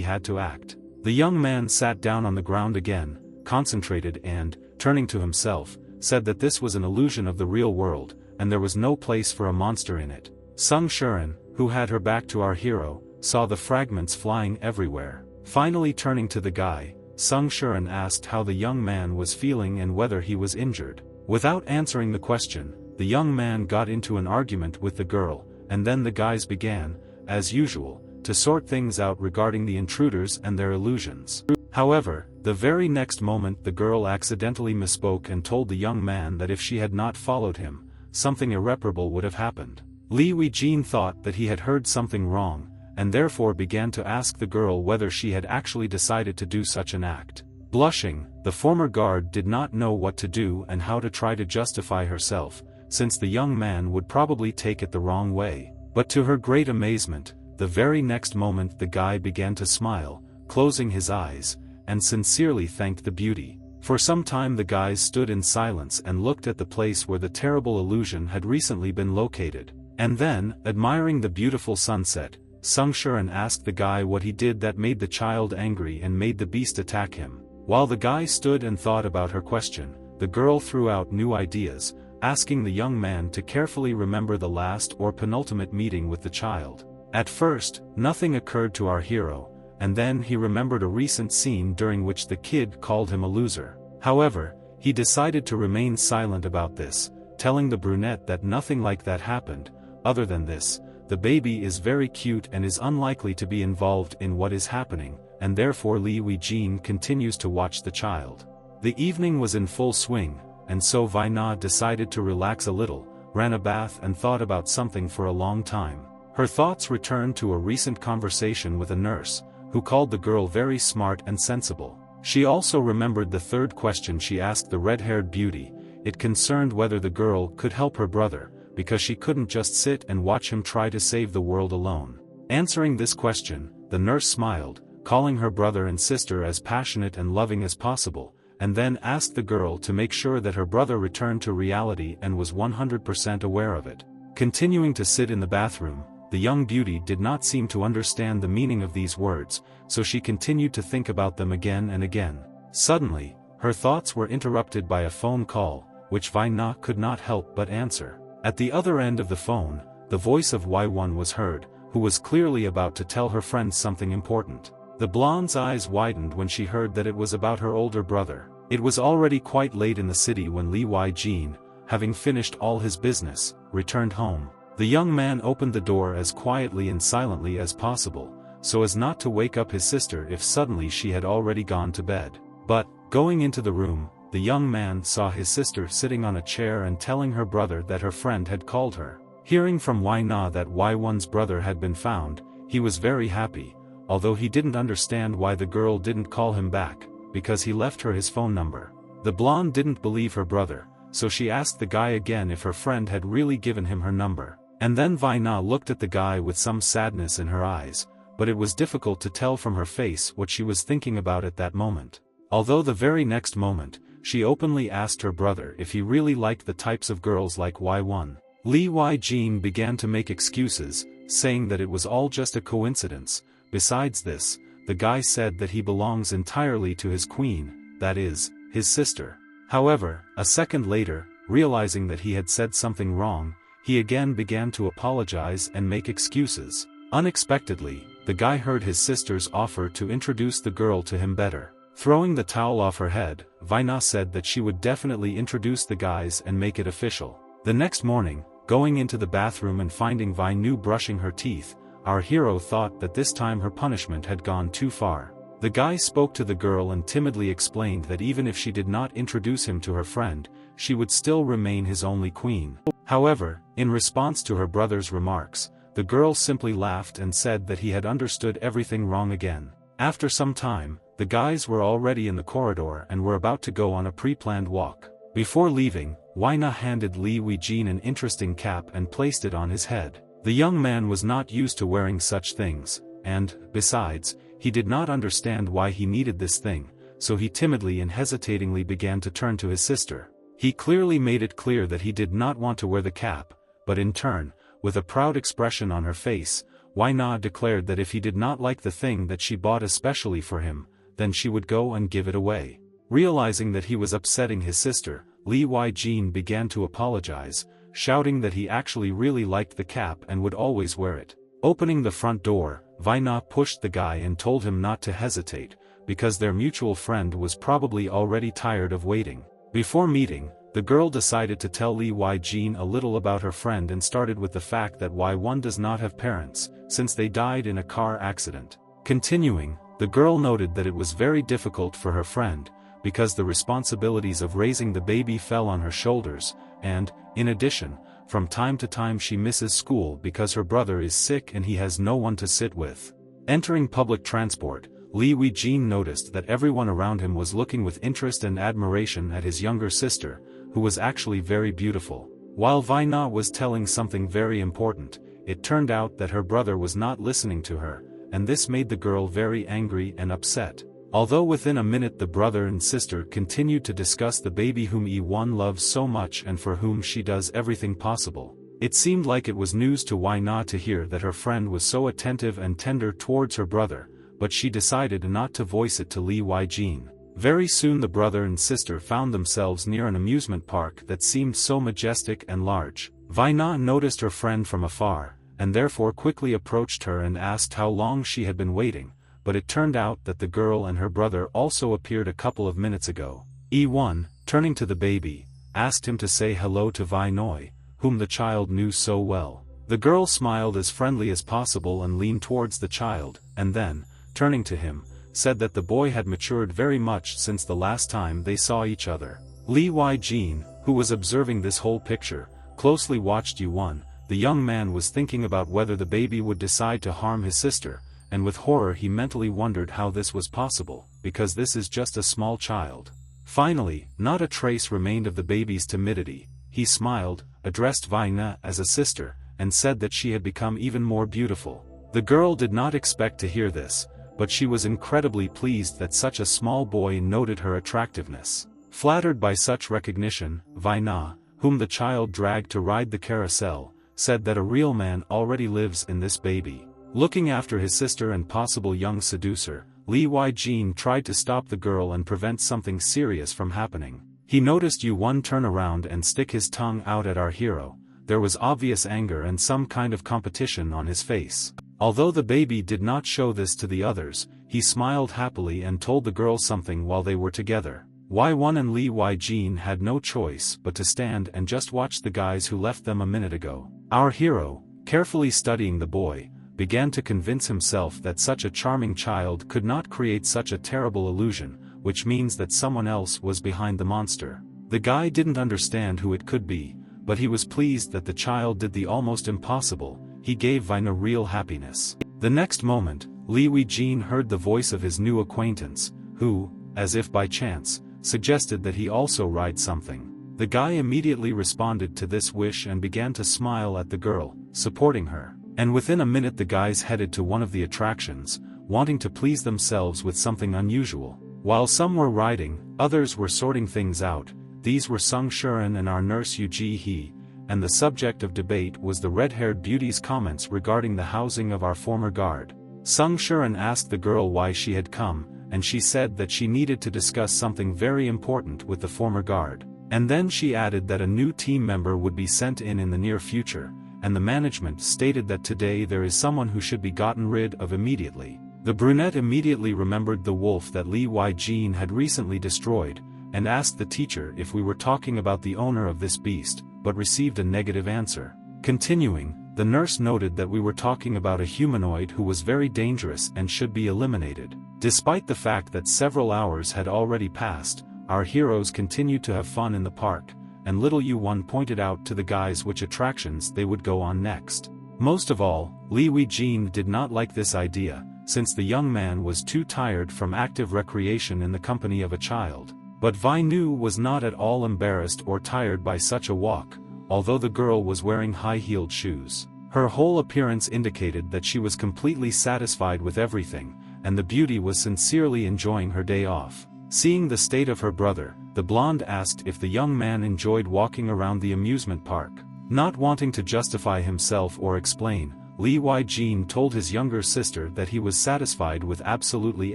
had to act. The young man sat down on the ground again, concentrated and, turning to himself, said that this was an illusion of the real world, and there was no place for a monster in it. Sung Shuren, who had her back to our hero, saw the fragments flying everywhere. Finally turning to the guy, Sung Shuren asked how the young man was feeling and whether he was injured. Without answering the question, the young man got into an argument with the girl, and then the guys began, as usual, to sort things out regarding the intruders and their illusions. However, the very next moment the girl accidentally misspoke and told the young man that if she had not followed him, something irreparable would have happened. Lee Wei-jin thought that he had heard something wrong, and therefore began to ask the girl whether she had actually decided to do such an act. Blushing, the former guard did not know what to do and how to try to justify herself, since the young man would probably take it the wrong way. But to her great amazement, the very next moment the guy began to smile, closing his eyes, and sincerely thanked the beauty. For some time the guys stood in silence and looked at the place where the terrible illusion had recently been located. And then, admiring the beautiful sunset, Sungshuren asked the guy what he did that made the child angry and made the beast attack him. While the guy stood and thought about her question, the girl threw out new ideas, asking the young man to carefully remember the last or penultimate meeting with the child. At first, nothing occurred to our hero, and then he remembered a recent scene during which the kid called him a loser. However, he decided to remain silent about this, telling the brunette that nothing like that happened. Other than this, the baby is very cute and is unlikely to be involved in what is happening, and therefore Li Weijin continues to watch the child. The evening was in full swing, and so Vaina decided to relax a little, ran a bath and thought about something for a long time. Her thoughts returned to a recent conversation with a nurse, who called the girl very smart and sensible. She also remembered the third question she asked the red-haired beauty. It concerned whether the girl could help her brother, because she couldn't just sit and watch him try to save the world alone. Answering this question, the nurse smiled, calling her brother and sister as passionate and loving as possible, and then asked the girl to make sure that her brother returned to reality and was 100% aware of it. Continuing to sit in the bathroom, the young beauty did not seem to understand the meaning of these words, so she continued to think about them again and again. Suddenly, her thoughts were interrupted by a phone call, which Vaina could not help but answer. At the other end of the phone, the voice of Y1 was heard, who was clearly about to tell her friend something important. The blonde's eyes widened when she heard that it was about her older brother. It was already quite late in the city when Li Weijin, having finished all his business, returned home. The young man opened the door as quietly and silently as possible, so as not to wake up his sister if suddenly she had already gone to bed. But, going into the room, the young man saw his sister sitting on a chair and telling her brother that her friend had called her. Hearing from Vaina that Y1's brother had been found, he was very happy, although he didn't understand why the girl didn't call him back, because he left her his phone number. The blonde didn't believe her brother, so she asked the guy again if her friend had really given him her number. And then Vaina looked at the guy with some sadness in her eyes, but it was difficult to tell from her face what she was thinking about at that moment. Although the very next moment, she openly asked her brother if he really liked the types of girls like Y1. Li Weijin began to make excuses, saying that it was all just a coincidence. Besides this, the guy said that he belongs entirely to his queen, that is, his sister. However, a second later, realizing that he had said something wrong, he again began to apologize and make excuses. Unexpectedly, the guy heard his sister's offer to introduce the girl to him better. Throwing the towel off her head, Vaina said that she would definitely introduce the guys and make it official. The next morning, going into the bathroom and finding Vainu brushing her teeth, our hero thought that this time her punishment had gone too far. The guy spoke to the girl and timidly explained that even if she did not introduce him to her friend, she would still remain his only queen. However, in response to her brother's remarks, the girl simply laughed and said that he had understood everything wrong again. After some time, the guys were already in the corridor and were about to go on a pre-planned walk. Before leaving, Vaina handed Li Weijin an interesting cap and placed it on his head. The young man was not used to wearing such things, and, besides, he did not understand why he needed this thing, so he timidly and hesitatingly began to turn to his sister. He clearly made it clear that he did not want to wear the cap, but in turn, with a proud expression on her face, Vaina declared that if he did not like the thing that she bought especially for him, then she would go and give it away. Realizing that he was upsetting his sister, Li Weijin began to apologize, shouting that he actually really liked the cap and would always wear it. Opening the front door, Vaina pushed the guy and told him not to hesitate, because their mutual friend was probably already tired of waiting. Before meeting, the girl decided to tell Li Weijin a little about her friend and started with the fact that Y1 does not have parents, since they died in a car accident. Continuing, the girl noted that it was very difficult for her friend, because the responsibilities of raising the baby fell on her shoulders, and, in addition, from time to time she misses school because her brother is sick and he has no one to sit with. Entering public transport, Li Weijin noticed that everyone around him was looking with interest and admiration at his younger sister, who was actually very beautiful. While Vaina was telling something very important, it turned out that her brother was not listening to her, and this made the girl very angry and upset. Although within a minute the brother and sister continued to discuss the baby whom E1 loves so much and for whom she does everything possible, it seemed like it was news to Wai Na to hear that her friend was so attentive and tender towards her brother, but she decided not to voice it to Li Weijin. Very soon the brother and sister found themselves near an amusement park that seemed so majestic and large. Wai Na noticed her friend from afar, and therefore quickly approached her and asked how long she had been waiting, but it turned out that the girl and her brother also appeared a couple of minutes ago. E1, turning to the baby, asked him to say hello to Vai Noi, whom the child knew so well. The girl smiled as friendly as possible and leaned towards the child, and then, turning to him, said that the boy had matured very much since the last time they saw each other. Li Weijin, who was observing this whole picture, closely watched E1. The young man was thinking about whether the baby would decide to harm his sister, and with horror he mentally wondered how this was possible, because this is just a small child. Finally, not a trace remained of the baby's timidity. He smiled, addressed Vai Na as a sister, and said that she had become even more beautiful. The girl did not expect to hear this, but she was incredibly pleased that such a small boy noted her attractiveness. Flattered by such recognition, Vai Na, whom the child dragged to ride the carousel, said that a real man already lives in this baby. Looking after his sister and possible young seducer, Li Weijin tried to stop the girl and prevent something serious from happening. He noticed Yu1 turn around and stick his tongue out at our hero. There was obvious anger and some kind of competition on his face. Although the baby did not show this to the others, he smiled happily and told the girl something while they were together. Y1 and Li Weijin had no choice but to stand and just watch the guys who left them a minute ago. Our hero, carefully studying the boy, began to convince himself that such a charming child could not create such a terrible illusion, which means that someone else was behind the monster. The guy didn't understand who it could be, but he was pleased that the child did the almost impossible. He gave Vai Na real happiness. The next moment, Li Weijin heard the voice of his new acquaintance, who, as if by chance, suggested that he also ride something. The guy immediately responded to this wish and began to smile at the girl, supporting her. And within a minute the guys headed to one of the attractions, wanting to please themselves with something unusual. While some were riding, others were sorting things out. These were Sung Shuren and our nurse Yu Ji Hee, and the subject of debate was the red-haired beauty's comments regarding the housing of our former guard. Sung Shuren asked the girl why she had come, and she said that she needed to discuss something very important with the former guard. And then she added that a new team member would be sent in the near future, and the management stated that today there is someone who should be gotten rid of immediately. The brunette immediately remembered the wolf that Li Weijin had recently destroyed, and asked the teacher if we were talking about the owner of this beast, but received a negative answer. Continuing, the nurse noted that we were talking about a humanoid who was very dangerous and should be eliminated. Despite the fact that several hours had already passed, our heroes continued to have fun in the park, and little Yu1 pointed out to the guys which attractions they would go on next. Most of all, Li Weijin did not like this idea, since the young man was too tired from active recreation in the company of a child. But Vai Nu was not at all embarrassed or tired by such a walk, although the girl was wearing high-heeled shoes. Her whole appearance indicated that she was completely satisfied with everything, and the beauty was sincerely enjoying her day off. Seeing the state of her brother, the blonde asked if the young man enjoyed walking around the amusement park. Not wanting to justify himself or explain, Li Weijin told his younger sister that he was satisfied with absolutely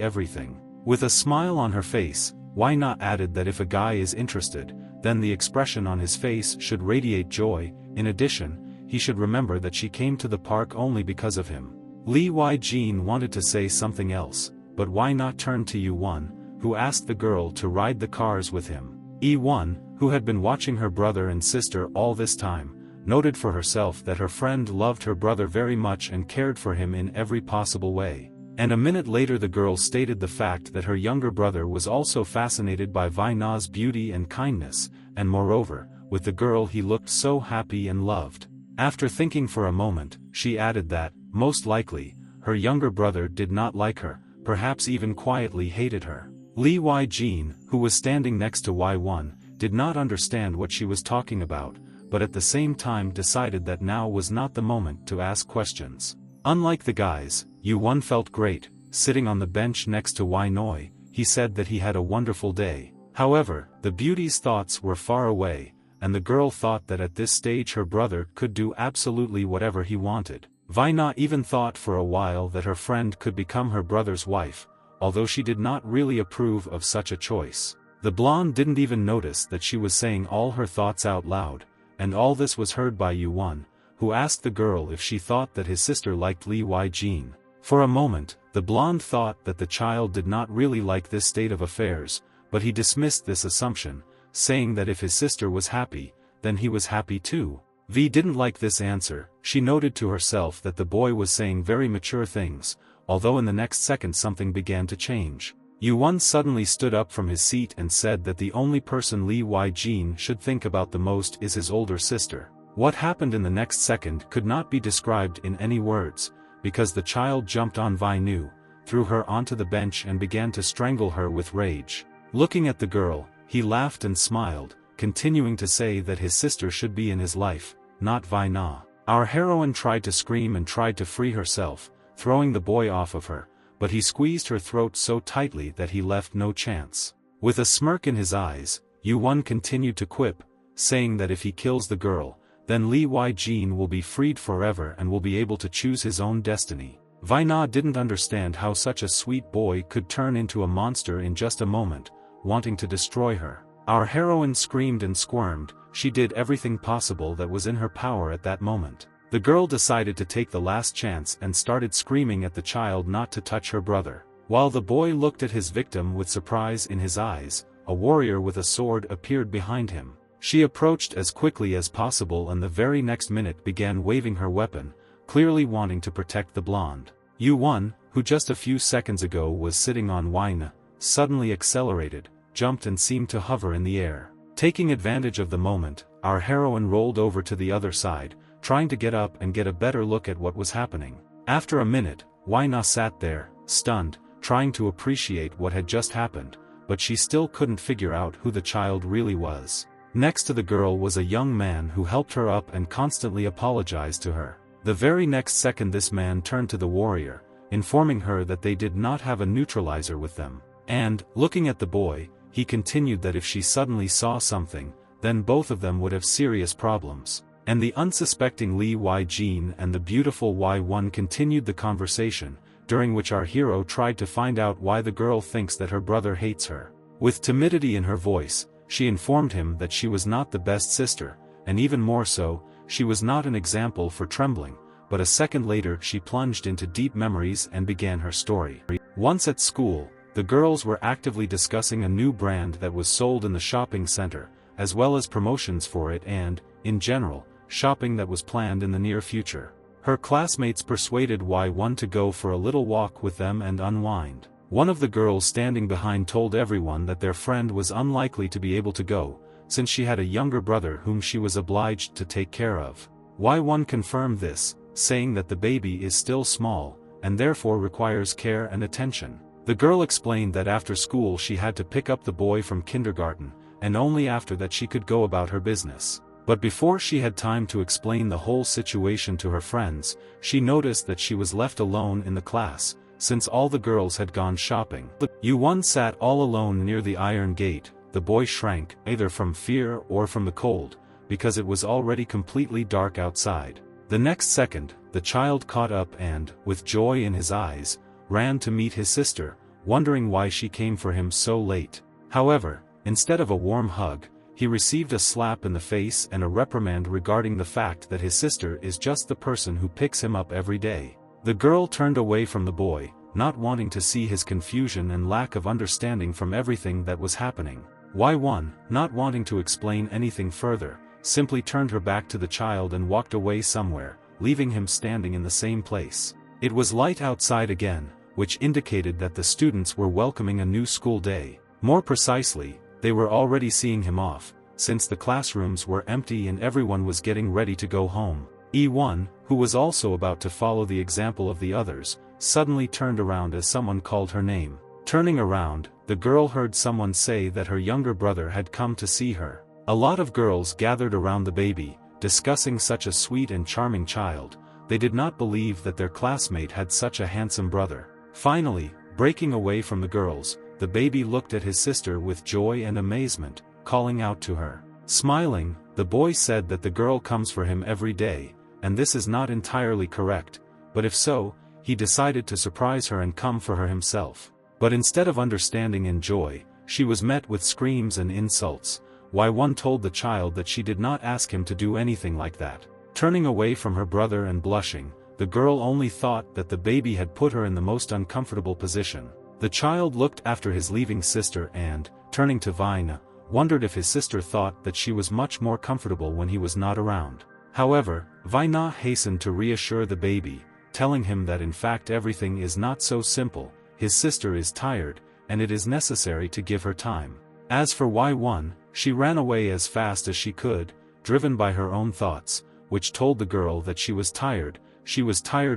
everything. With a smile on her face, Why Not added that if a guy is interested, then the expression on his face should radiate joy. In addition, he should remember that she came to the park only because of him. Li Weijin wanted to say something else, but Why Not turned to Yu1, who asked the girl to ride the cars with him. E1, who had been watching her brother and sister all this time, noted for herself that her friend loved her brother very much and cared for him in every possible way. And a minute later the girl stated the fact that her younger brother was also fascinated by Vai Na's beauty and kindness, and moreover, with the girl he looked so happy and loved. After thinking for a moment, she added that, most likely, her younger brother did not like her, perhaps even quietly hated her. Li Weijin, who was standing next to Y1, did not understand what she was talking about, but at the same time decided that now was not the moment to ask questions. Unlike the guys, Yu1 felt great, sitting on the bench next to Wai Noi. he said that he had a wonderful day. However, the beauty's thoughts were far away, and the girl thought that at this stage her brother could do absolutely whatever he wanted. Vaina even thought for a while that her friend could become her brother's wife, although she did not really approve of such a choice. The blonde didn't even notice that she was saying all her thoughts out loud, and all this was heard by Yuan, who asked the girl if she thought that his sister liked Li Jin. For a moment, the blonde thought that the child did not really like this state of affairs, but he dismissed this assumption, saying that if his sister was happy, then he was happy too. V didn't like this answer. She noted to herself that the boy was saying very mature things, although in the next second something began to change. Yuan suddenly stood up from his seat and said that the only person Li Jin should think about the most is his older sister. What happened in the next second could not be described in any words, because the child jumped on Vainu, threw her onto the bench and began to strangle her with rage. Looking at the girl, he laughed and smiled, continuing to say that his sister should be in his life, not Vaina. Our heroine tried to scream and tried to free herself, throwing the boy off of her, but he squeezed her throat so tightly that he left no chance. With a smirk in his eyes, Yuan continued to quip, saying that if he kills the girl, then Li Jin will be freed forever and will be able to choose his own destiny. Vaina didn't understand how such a sweet boy could turn into a monster in just a moment, wanting to destroy her. Our heroine screamed and squirmed. She did everything possible that was in her power at that moment. The girl decided to take the last chance and started screaming at the child not to touch her brother. While the boy looked at his victim with surprise in his eyes, a warrior with a sword appeared behind him. She approached as quickly as possible and the very next minute began waving her weapon, clearly wanting to protect the blonde. Yuan, who just a few seconds ago was sitting on Vaina, suddenly accelerated, jumped and seemed to hover in the air. Taking advantage of the moment, our heroine rolled over to the other side, trying to get up and get a better look at what was happening. After a minute, Vaina sat there, stunned, trying to appreciate what had just happened, but she still couldn't figure out who the child really was. Next to the girl was a young man who helped her up and constantly apologized to her. The very next second this man turned to the warrior, informing her that they did not have a neutralizer with them. And, looking at the boy, he continued that if she suddenly saw something, then both of them would have serious problems. And the unsuspecting Li Jin and the beautiful Y1 continued the conversation, during which our hero tried to find out why the girl thinks that her brother hates her. With timidity in her voice, she informed him that she was not the best sister, and even more so, she was not an example for trembling, but a second later she plunged into deep memories and began her story. Once at school, the girls were actively discussing a new brand that was sold in the shopping center, as well as promotions for it and, in general, shopping that was planned in the near future. Her classmates persuaded Y1 to go for a little walk with them and unwind. One of the girls standing behind told everyone that their friend was unlikely to be able to go, since she had a younger brother whom she was obliged to take care of. Y1 confirmed this, saying that the baby is still small, and therefore requires care and attention. The girl explained that after school she had to pick up the boy from kindergarten, and only after that she could go about her business. But before she had time to explain the whole situation to her friends, she noticed that she was left alone in the class, since all the girls had gone shopping. Yuan sat all alone near the iron gate. The boy shrank, either from fear or from the cold, because it was already completely dark outside. The next second, the child caught up and, with joy in his eyes, ran to meet his sister, wondering why she came for him so late. However, instead of a warm hug, he received a slap in the face and a reprimand regarding the fact that his sister is just the person who picks him up every day. The girl turned away from the boy, not wanting to see his confusion and lack of understanding from everything that was happening. Y1, not wanting to explain anything further, simply turned her back to the child and walked away somewhere, leaving him standing in the same place. It was light outside again, which indicated that the students were welcoming a new school day. More precisely, they were already seeing him off, since the classrooms were empty and everyone was getting ready to go home. E1, who was also about to follow the example of the others, suddenly turned around as someone called her name. Turning around, the girl heard someone say that her younger brother had come to see her. A lot of girls gathered around the baby, discussing such a sweet and charming child. They did not believe that their classmate had such a handsome brother. Finally, breaking away from the girls, the baby looked at his sister with joy and amazement, calling out to her. Smiling, the boy said that the girl comes for him every day, and this is not entirely correct, but if so, he decided to surprise her and come for her himself. But instead of understanding and joy, she was met with screams and insults. One told the child that she did not ask him to do anything like that. Turning away from her brother and blushing, the girl only thought that the baby had put her in the most uncomfortable position. The child looked after his leaving sister and, turning to Vina, wondered if his sister thought that she was much more comfortable when he was not around. However, Vina hastened to reassure the baby, telling him that in fact everything is not so simple, his sister is tired, and it is necessary to give her time. As for Y1, she ran away as fast as she could, driven by her own thoughts, which told the girl that she was tired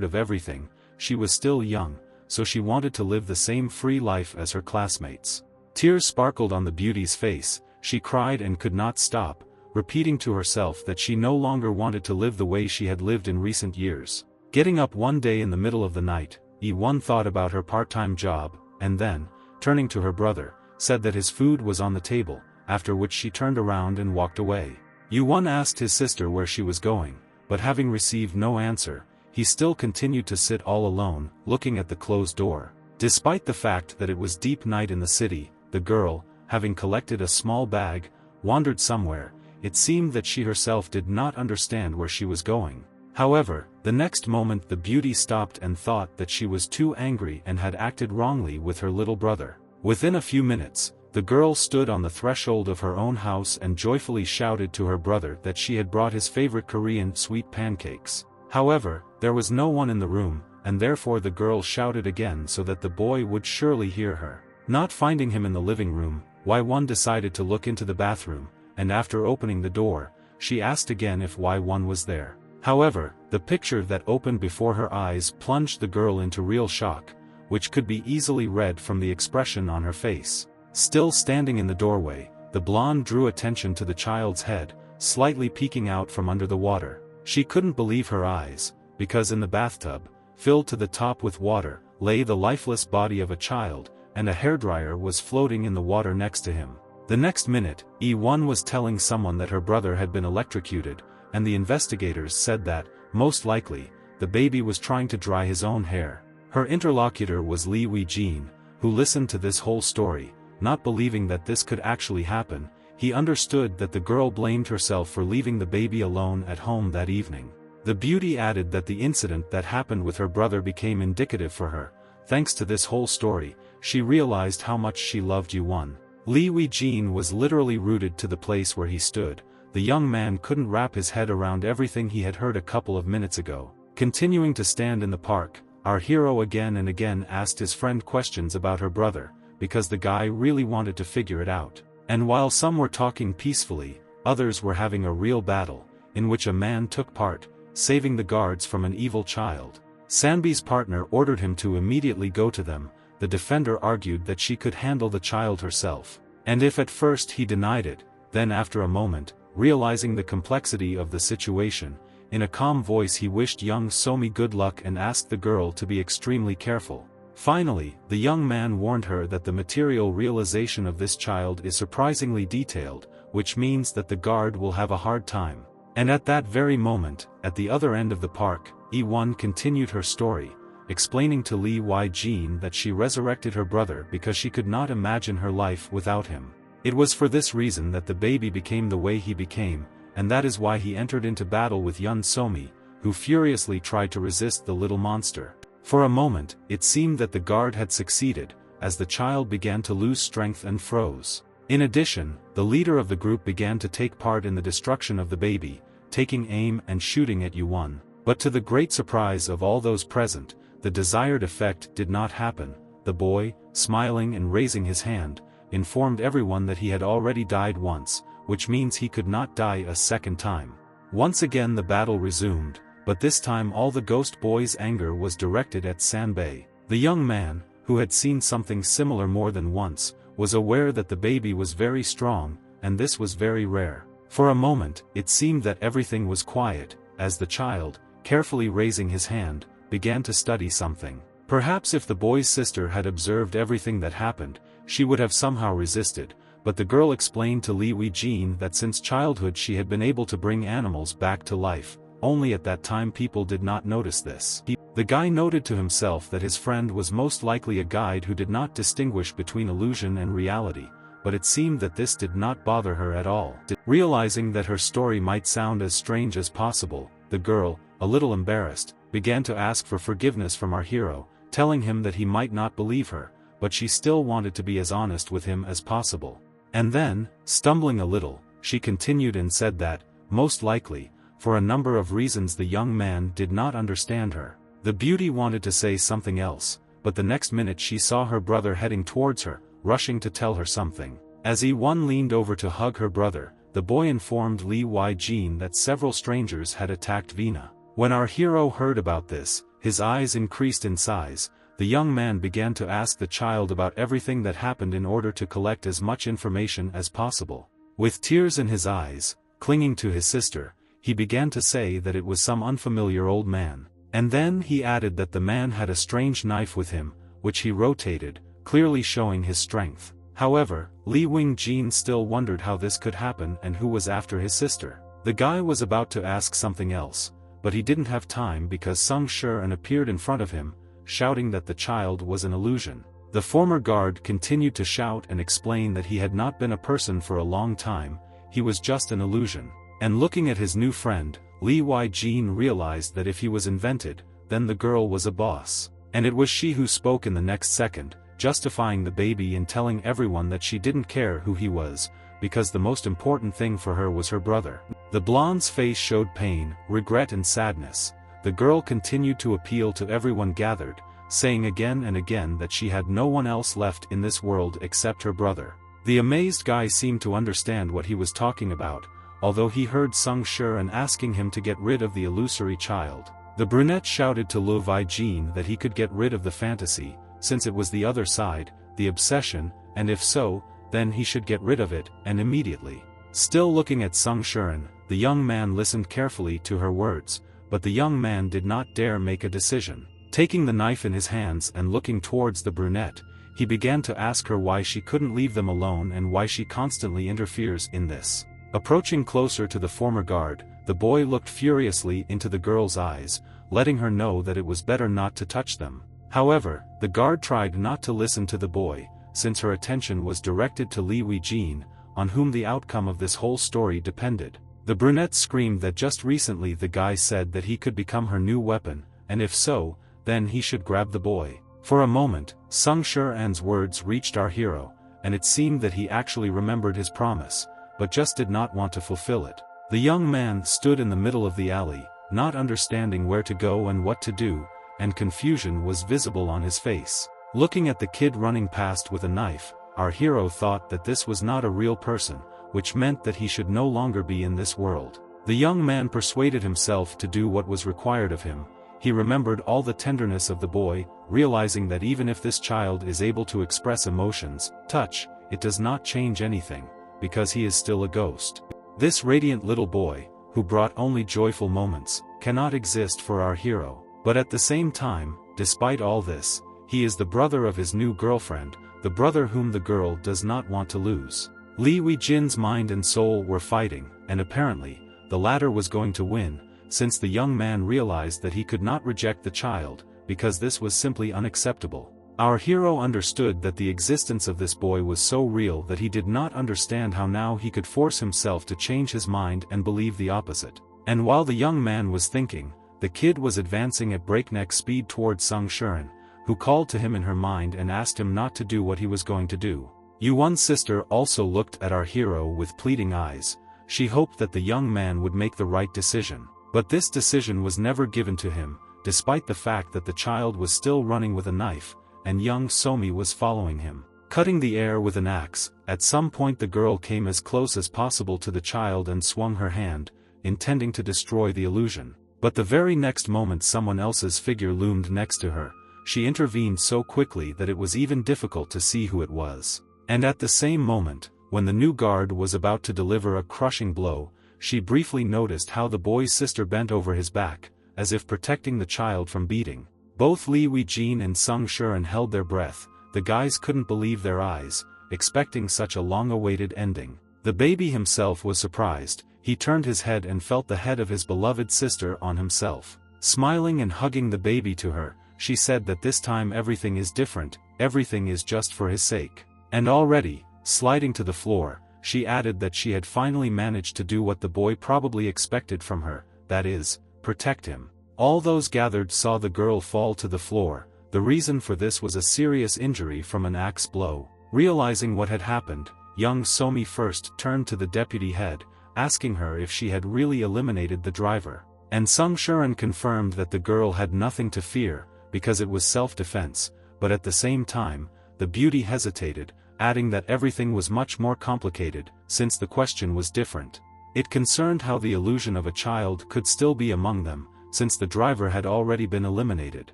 of everything, she was still young, so she wanted to live the same free life as her classmates. Tears sparkled on the beauty's face, she cried and could not stop, repeating to herself that she no longer wanted to live the way she had lived in recent years. Getting up one day in the middle of the night, E1 thought about her part-time job, and then, turning to her brother, said that his food was on the table, after which she turned around and walked away. U1 asked his sister where she was going, but having received no answer, he still continued to sit all alone, looking at the closed door. Despite the fact that it was deep night in the city, the girl, having collected a small bag, wandered somewhere. It seemed that she herself did not understand where she was going. However, the next moment the beauty stopped and thought that she was too angry and had acted wrongly with her little brother. Within a few minutes, the girl stood on the threshold of her own house and joyfully shouted to her brother that she had brought his favorite Korean sweet pancakes. However, there was no one in the room, and therefore the girl shouted again so that the boy would surely hear her. Not finding him in the living room, Y1 decided to look into the bathroom, and after opening the door, she asked again if Y1 was there. However, the picture that opened before her eyes plunged the girl into real shock, which could be easily read from the expression on her face. Still standing in the doorway, the blonde drew attention to the child's head, slightly peeking out from under the water. She couldn't believe her eyes, because in the bathtub, filled to the top with water, lay the lifeless body of a child, and a hairdryer was floating in the water next to him. The next minute, E1 was telling someone that her brother had been electrocuted, and the investigators said that, most likely, the baby was trying to dry his own hair. Her interlocutor was Lee Wee-jin, who listened to this whole story, not believing that this could actually happen. He understood that the girl blamed herself for leaving the baby alone at home that evening. The beauty added that the incident that happened with her brother became indicative for her. Thanks to this whole story, she realized how much she loved Yuwon. Lee Wee-jin was literally rooted to the place where he stood. The young man couldn't wrap his head around everything he had heard a couple of minutes ago. Continuing to stand in the park, our hero again and again asked his friend questions about her brother, because the guy really wanted to figure it out. And while some were talking peacefully, others were having a real battle, in which a man took part, saving the guards from an evil child. Sanbi's partner ordered him to immediately go to them. The defender argued that she could handle the child herself. And if at first he denied it, then after a moment, realizing the complexity of the situation, in a calm voice he wished young Somi good luck and asked the girl to be extremely careful. Finally, the young man warned her that the material realization of this child is surprisingly detailed, which means that the guard will have a hard time. And at that very moment, at the other end of the park, E1 continued her story, explaining to Lee Wee-jin that she resurrected her brother because she could not imagine her life without him. It was for this reason that the baby became the way he became, and that is why he entered into battle with Yun Somi, who furiously tried to resist the little monster. For a moment, it seemed that the guard had succeeded, as the child began to lose strength and froze. In addition, the leader of the group began to take part in the destruction of the baby, taking aim and shooting at Yuwon. But to the great surprise of all those present, the desired effect did not happen. The boy, smiling and raising his hand, informed everyone that he had already died once, which means he could not die a second time. Once again the battle resumed, but this time all the ghost boy's anger was directed at Sanbei. The young man, who had seen something similar more than once, was aware that the baby was very strong, and this was very rare. For a moment, it seemed that everything was quiet, as the child, carefully raising his hand, began to study something. Perhaps if the boy's sister had observed everything that happened, she would have somehow resisted, but the girl explained to Li Weijin that since childhood she had been able to bring animals back to life, only at that time people did not notice this. The guy noted to himself that his friend was most likely a guide who did not distinguish between illusion and reality, but it seemed that this did not bother her at all. Realizing that her story might sound as strange as possible, the girl, a little embarrassed, began to ask for forgiveness from our hero, telling him that he might not believe her, but she still wanted to be as honest with him as possible. And then, stumbling a little, she continued and said that, most likely, for a number of reasons the young man did not understand her. The beauty wanted to say something else, but the next minute she saw her brother heading towards her, rushing to tell her something. As Yi-Won leaned over to hug her brother, the boy informed Li Weijin that several strangers had attacked Vina. When our hero heard about this, his eyes increased in size. The young man began to ask the child about everything that happened in order to collect as much information as possible. With tears in his eyes, clinging to his sister, he began to say that it was some unfamiliar old man. And then he added that the man had a strange knife with him, which he rotated, clearly showing his strength. However, Li Weijin still wondered how this could happen and who was after his sister. The guy was about to ask something else, but he didn't have time because Sung Shuren appeared in front of him, shouting that the child was an illusion. The former guard continued to shout and explain that he had not been a person for a long time, he was just an illusion. And looking at his new friend, Li Weijin realized that if he was invented, then the girl was a boss. And it was she who spoke in the next second, justifying the baby and telling everyone that she didn't care who he was, because the most important thing for her was her brother. The blonde's face showed pain, regret and sadness. The girl continued to appeal to everyone gathered, saying again and again that she had no one else left in this world except her brother. The amazed guy seemed to understand what he was talking about, although he heard Sung Shuren asking him to get rid of the illusory child. The brunette shouted to Li Weijin that he could get rid of the fantasy, since it was the other side, the obsession, and if so, then he should get rid of it, and immediately. Still looking at Sung Shuren, the young man listened carefully to her words, but the young man did not dare make a decision. Taking the knife in his hands and looking towards the brunette, he began to ask her why she couldn't leave them alone and why she constantly interferes in this. Approaching closer to the former guard, the boy looked furiously into the girl's eyes, letting her know that it was better not to touch them. However, the guard tried not to listen to the boy, since her attention was directed to Li Weijin, on whom the outcome of this whole story depended. The brunette screamed that just recently the guy said that he could become her new weapon, and if so, then he should grab the boy. For a moment, Sung Shuren's words reached our hero, and it seemed that he actually remembered his promise, but just did not want to fulfill it. The young man stood in the middle of the alley, not understanding where to go and what to do, and confusion was visible on his face. Looking at the kid running past with a knife, our hero thought that this was not a real person, which meant that he should no longer be in this world. The young man persuaded himself to do what was required of him. He remembered all the tenderness of the boy, realizing that even if this child is able to express emotions, touch, it does not change anything, because he is still a ghost. This radiant little boy, who brought only joyful moments, cannot exist for our hero. But at the same time, despite all this, he is the brother of his new girlfriend, the brother whom the girl does not want to lose. Li Weijin's mind and soul were fighting, and apparently, the latter was going to win, since the young man realized that he could not reject the child, because this was simply unacceptable. Our hero understood that the existence of this boy was so real that he did not understand how now he could force himself to change his mind and believe the opposite. And while the young man was thinking, the kid was advancing at breakneck speed towards Sung Shuren, who called to him in her mind and asked him not to do what he was going to do. Yuwon's sister also looked at our hero with pleading eyes. She hoped that the young man would make the right decision. But this decision was never given to him, despite the fact that the child was still running with a knife, and young Somi was following him, cutting the air with an axe. At some point the girl came as close as possible to the child and swung her hand, intending to destroy the illusion. But the very next moment someone else's figure loomed next to her. She intervened so quickly that it was even difficult to see who it was. And at the same moment, when the new guard was about to deliver a crushing blow, she briefly noticed how the boy's sister bent over his back, as if protecting the child from beating. Both Li Weijin and Sung Shuren held their breath. the guys couldn't believe their eyes, expecting such a long-awaited ending. The baby himself was surprised. He turned his head and felt the head of his beloved sister on himself. Smiling and hugging the baby to her, she said that this time everything is different, everything is just for his sake. And already, sliding to the floor, she added that she had finally managed to do what the boy probably expected from her, that is, protect him. All those gathered saw the girl fall to the floor. The reason for this was a serious injury from an axe blow. Realizing what had happened, young Somi first turned to the deputy head, asking her if she had really eliminated the driver. And Sung Shuren confirmed that the girl had nothing to fear, because it was self-defense, but at the same time, the beauty hesitated, adding that everything was much more complicated, since the question was different. It concerned how the illusion of a child could still be among them, since the driver had already been eliminated.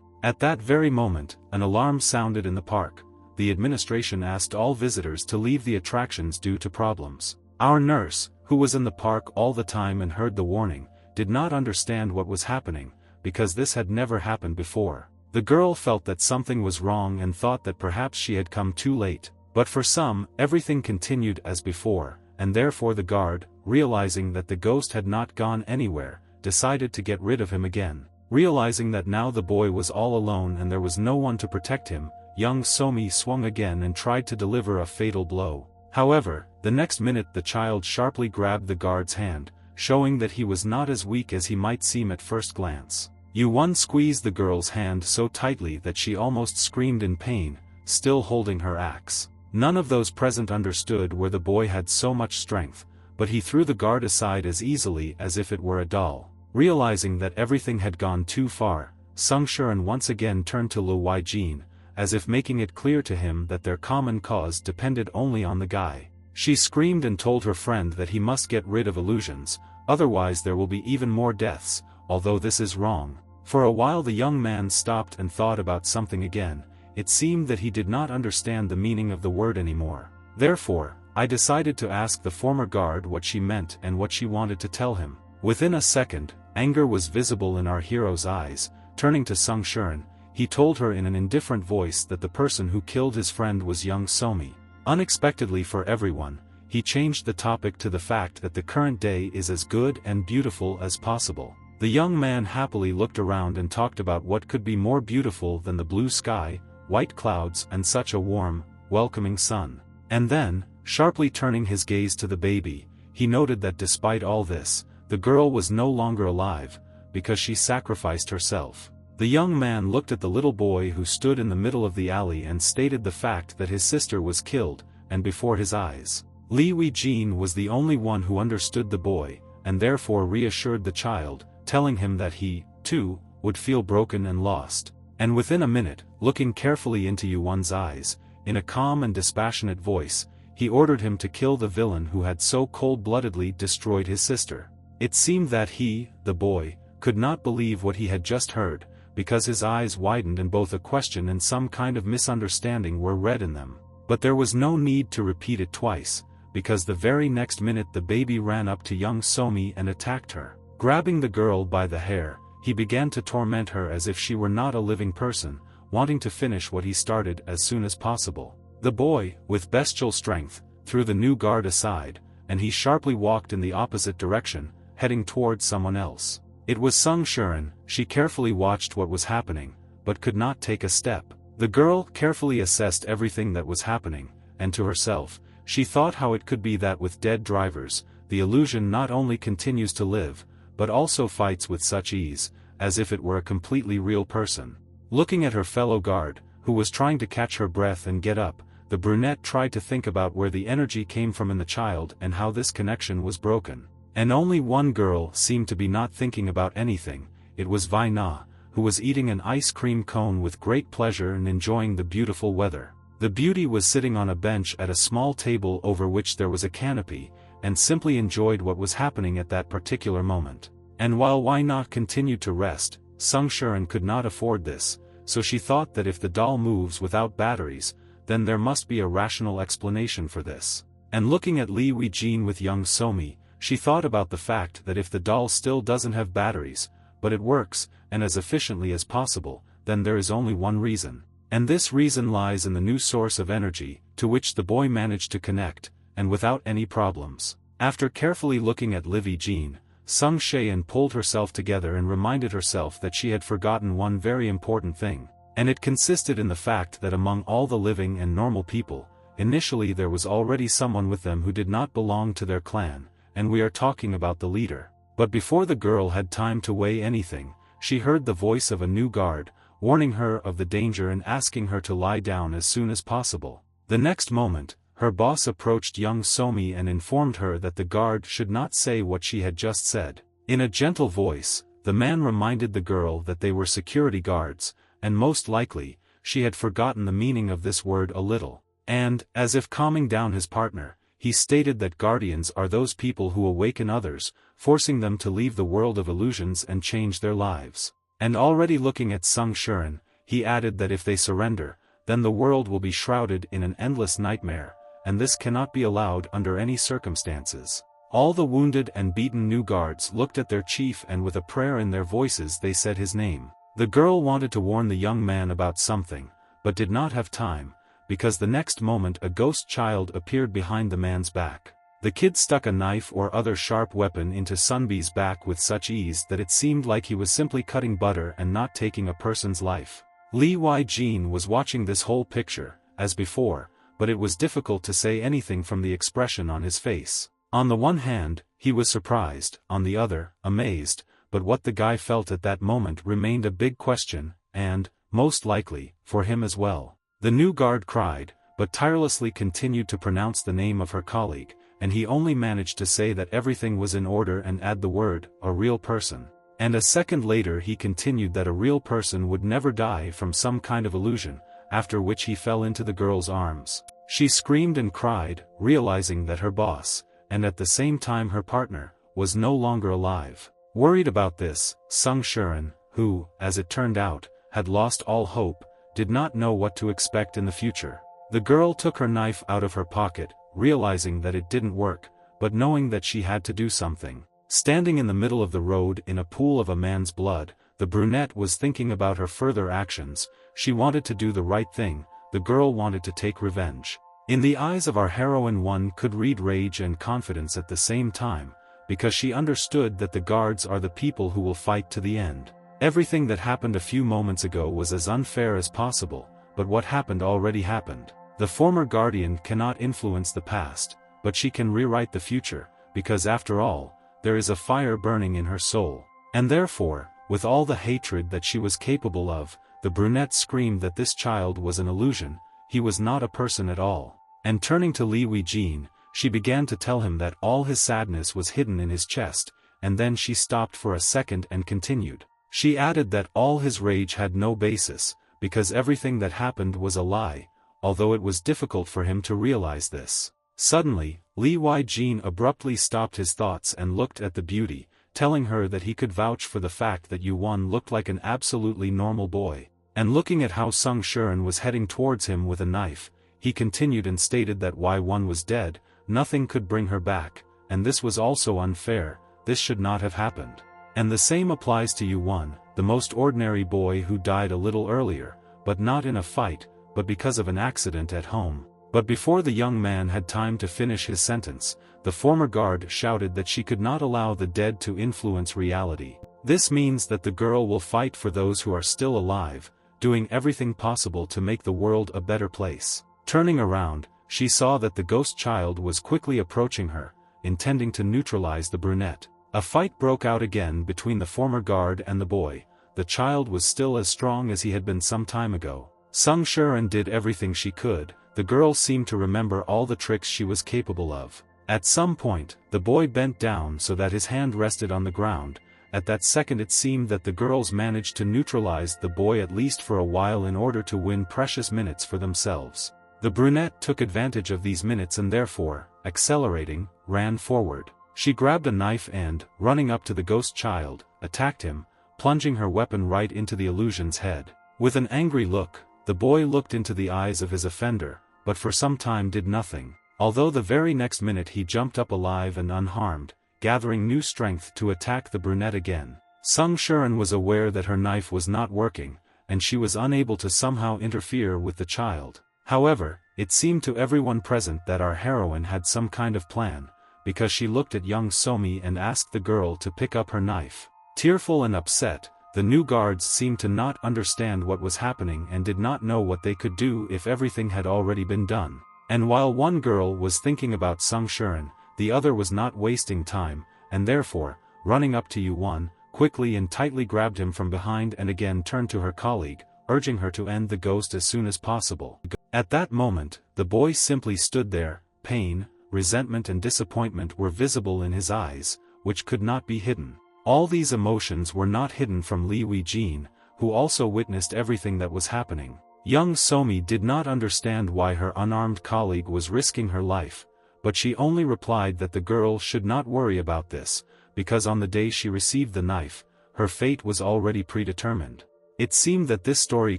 At that very moment, an alarm sounded in the park. The administration asked all visitors to leave the attractions due to problems. Our nurse, who was in the park all the time and heard the warning, did not understand what was happening, because this had never happened before. The girl felt that something was wrong and thought that perhaps she had come too late. But for some, everything continued as before, and therefore the guard, realizing that the ghost had not gone anywhere, decided to get rid of him again. Realizing that now the boy was all alone and there was no one to protect him, young Somi swung again and tried to deliver a fatal blow. However, the next minute the child sharply grabbed the guard's hand, showing that he was not as weak as he might seem at first glance. Yu-won squeezed the girl's hand so tightly that she almost screamed in pain, still holding her axe. None of those present understood where the boy had so much strength, but he threw the guard aside as easily as if it were a doll. Realizing that everything had gone too far, Sung Shuren once again turned to Lu Weijin, as if making it clear to him that their common cause depended only on the guy. She screamed and told her friend that he must get rid of illusions, otherwise there will be even more deaths, although this is wrong. For a while the young man stopped and thought about something again. It seemed that he did not understand the meaning of the word anymore. Therefore, I decided to ask the former guard what she meant and what she wanted to tell him. Within a second, anger was visible in our hero's eyes. Turning to Sung Shuren, he told her in an indifferent voice that the person who killed his friend was young Somi. Unexpectedly for everyone, he changed the topic to the fact that the current day is as good and beautiful as possible. The young man happily looked around and talked about what could be more beautiful than the blue sky, white clouds and such a warm, welcoming sun. And then, sharply turning his gaze to the baby, he noted that despite all this, the girl was no longer alive, because she sacrificed herself. The young man looked at the little boy who stood in the middle of the alley and stated the fact that his sister was killed, and before his eyes. Li Weijin was the only one who understood the boy, and therefore reassured the child, telling him that he, too, would feel broken and lost. And within a minute, looking carefully into Yu-won's eyes, in a calm and dispassionate voice, he ordered him to kill the villain who had so cold-bloodedly destroyed his sister. It seemed that he, the boy, could not believe what he had just heard, because his eyes widened and both a question and some kind of misunderstanding were read in them. But there was no need to repeat it twice, because the very next minute the baby ran up to young Somi and attacked her. Grabbing the girl by the hair, he began to torment her as if she were not a living person, wanting to finish what he started as soon as possible. The boy, with bestial strength, threw the new guard aside, and he sharply walked in the opposite direction, heading toward someone else. It was Sung Shuren. She carefully watched what was happening, but could not take a step. The girl carefully assessed everything that was happening, and to herself, she thought how it could be that with dead drivers, the illusion not only continues to live, but also fights with such ease, as if it were a completely real person. Looking at her fellow guard, who was trying to catch her breath and get up, the brunette tried to think about where the energy came from in the child and how this connection was broken. And only one girl seemed to be not thinking about anything. It was Vi Na, who was eating an ice cream cone with great pleasure and enjoying the beautiful weather. The beauty was sitting on a bench at a small table over which there was a canopy, and simply enjoyed what was happening at that particular moment. And while Vi Na continued to rest, Sung Shuren could not afford this, so she thought that if the doll moves without batteries, then there must be a rational explanation for this. And looking at Li Weijin with young Somi, she thought about the fact that if the doll still doesn't have batteries, but it works, and as efficiently as possible, then there is only one reason. And this reason lies in the new source of energy, to which the boy managed to connect, and without any problems. After carefully looking at Livy Jean, Sung Shaein pulled herself together and reminded herself that she had forgotten one very important thing, and it consisted in the fact that among all the living and normal people, initially there was already someone with them who did not belong to their clan, and we are talking about the leader. But before the girl had time to weigh anything, she heard the voice of a new guard, warning her of the danger and asking her to lie down as soon as possible. The next moment, her boss approached young Somi and informed her that the guard should not say what she had just said. In a gentle voice, the man reminded the girl that they were security guards, and most likely, she had forgotten the meaning of this word a little. And, as if calming down his partner, he stated that guardians are those people who awaken others, forcing them to leave the world of illusions and change their lives. And already looking at Sung Shaein, he added that if they surrender, then the world will be shrouded in an endless nightmare, and this cannot be allowed under any circumstances. All the wounded and beaten new guards looked at their chief, and with a prayer in their voices they said his name. The girl wanted to warn the young man about something, but did not have time, because the next moment a ghost child appeared behind the man's back. The kid stuck a knife or other sharp weapon into Sunbi's back with such ease that it seemed like he was simply cutting butter and not taking a person's life. Li Jin was watching this whole picture, as before, but it was difficult to say anything from the expression on his face. On the one hand, he was surprised, on the other, amazed, but what the guy felt at that moment remained a big question, and, most likely, for him as well. The new guard cried, but tirelessly continued to pronounce the name of her colleague, and he only managed to say that everything was in order and add the word, a real person. And a second later he continued that a real person would never die from some kind of illusion, after which he fell into the girl's arms. She screamed and cried, realizing that her boss, and at the same time her partner, was no longer alive. Worried about this, Sung Shaein, who, as it turned out, had lost all hope, did not know what to expect in the future. The girl took her knife out of her pocket, realizing that it didn't work, but knowing that she had to do something. Standing in the middle of the road in a pool of a man's blood, the brunette was thinking about her further actions. She wanted to do the right thing, the girl wanted to take revenge. In the eyes of our heroine one could read rage and confidence at the same time, because she understood that the guards are the people who will fight to the end. Everything that happened a few moments ago was as unfair as possible, but what happened already happened. The former guardian cannot influence the past, but she can rewrite the future, because after all, there is a fire burning in her soul. And therefore, with all the hatred that she was capable of, the brunette screamed that this child was an illusion, he was not a person at all. And turning to Li Jin, she began to tell him that all his sadness was hidden in his chest, and then she stopped for a second and continued. She added that all his rage had no basis, because everything that happened was a lie, although it was difficult for him to realize this. Suddenly, Li Jin abruptly stopped his thoughts and looked at the beauty, telling her that he could vouch for the fact that Yuan looked like an absolutely normal boy. And looking at how Sung Shaein was heading towards him with a knife, he continued and stated that Yuan was dead, nothing could bring her back, and this was also unfair, this should not have happened. And the same applies to Yuan, the most ordinary boy who died a little earlier, but not in a fight, but because of an accident at home. But before the young man had time to finish his sentence, the former guard shouted that she could not allow the dead to influence reality. This means that the girl will fight for those who are still alive, doing everything possible to make the world a better place. Turning around, she saw that the ghost child was quickly approaching her, intending to neutralize the brunette. A fight broke out again between the former guard and the boy. The child was still as strong as he had been some time ago. Sung Shaein did everything she could. The girl seemed to remember all the tricks she was capable of. At some point, the boy bent down so that his hand rested on the ground. At that second it seemed that the girls managed to neutralize the boy at least for a while in order to win precious minutes for themselves. The brunette took advantage of these minutes and therefore, accelerating, ran forward. She grabbed a knife and, running up to the ghost child, attacked him, plunging her weapon right into the illusion's head. With an angry look, the boy looked into the eyes of his offender, but for some time did nothing, although the very next minute he jumped up alive and unharmed, gathering new strength to attack the brunette again. Sung Shaein was aware that her knife was not working, and she was unable to somehow interfere with the child. However, it seemed to everyone present that our heroine had some kind of plan, because she looked at young Somi and asked the girl to pick up her knife. Tearful and upset, the new guards seemed to not understand what was happening and did not know what they could do if everything had already been done. And while one girl was thinking about Sung Shuren, the other was not wasting time, and therefore, running up to Yu-won, quickly and tightly grabbed him from behind and again turned to her colleague, urging her to end the ghost as soon as possible. At that moment, the boy simply stood there. Pain, resentment and disappointment were visible in his eyes, which could not be hidden. All these emotions were not hidden from Li Weijin, who also witnessed everything that was happening. Young Somi did not understand why her unarmed colleague was risking her life, but she only replied that the girl should not worry about this, because on the day she received the knife, her fate was already predetermined. It seemed that this story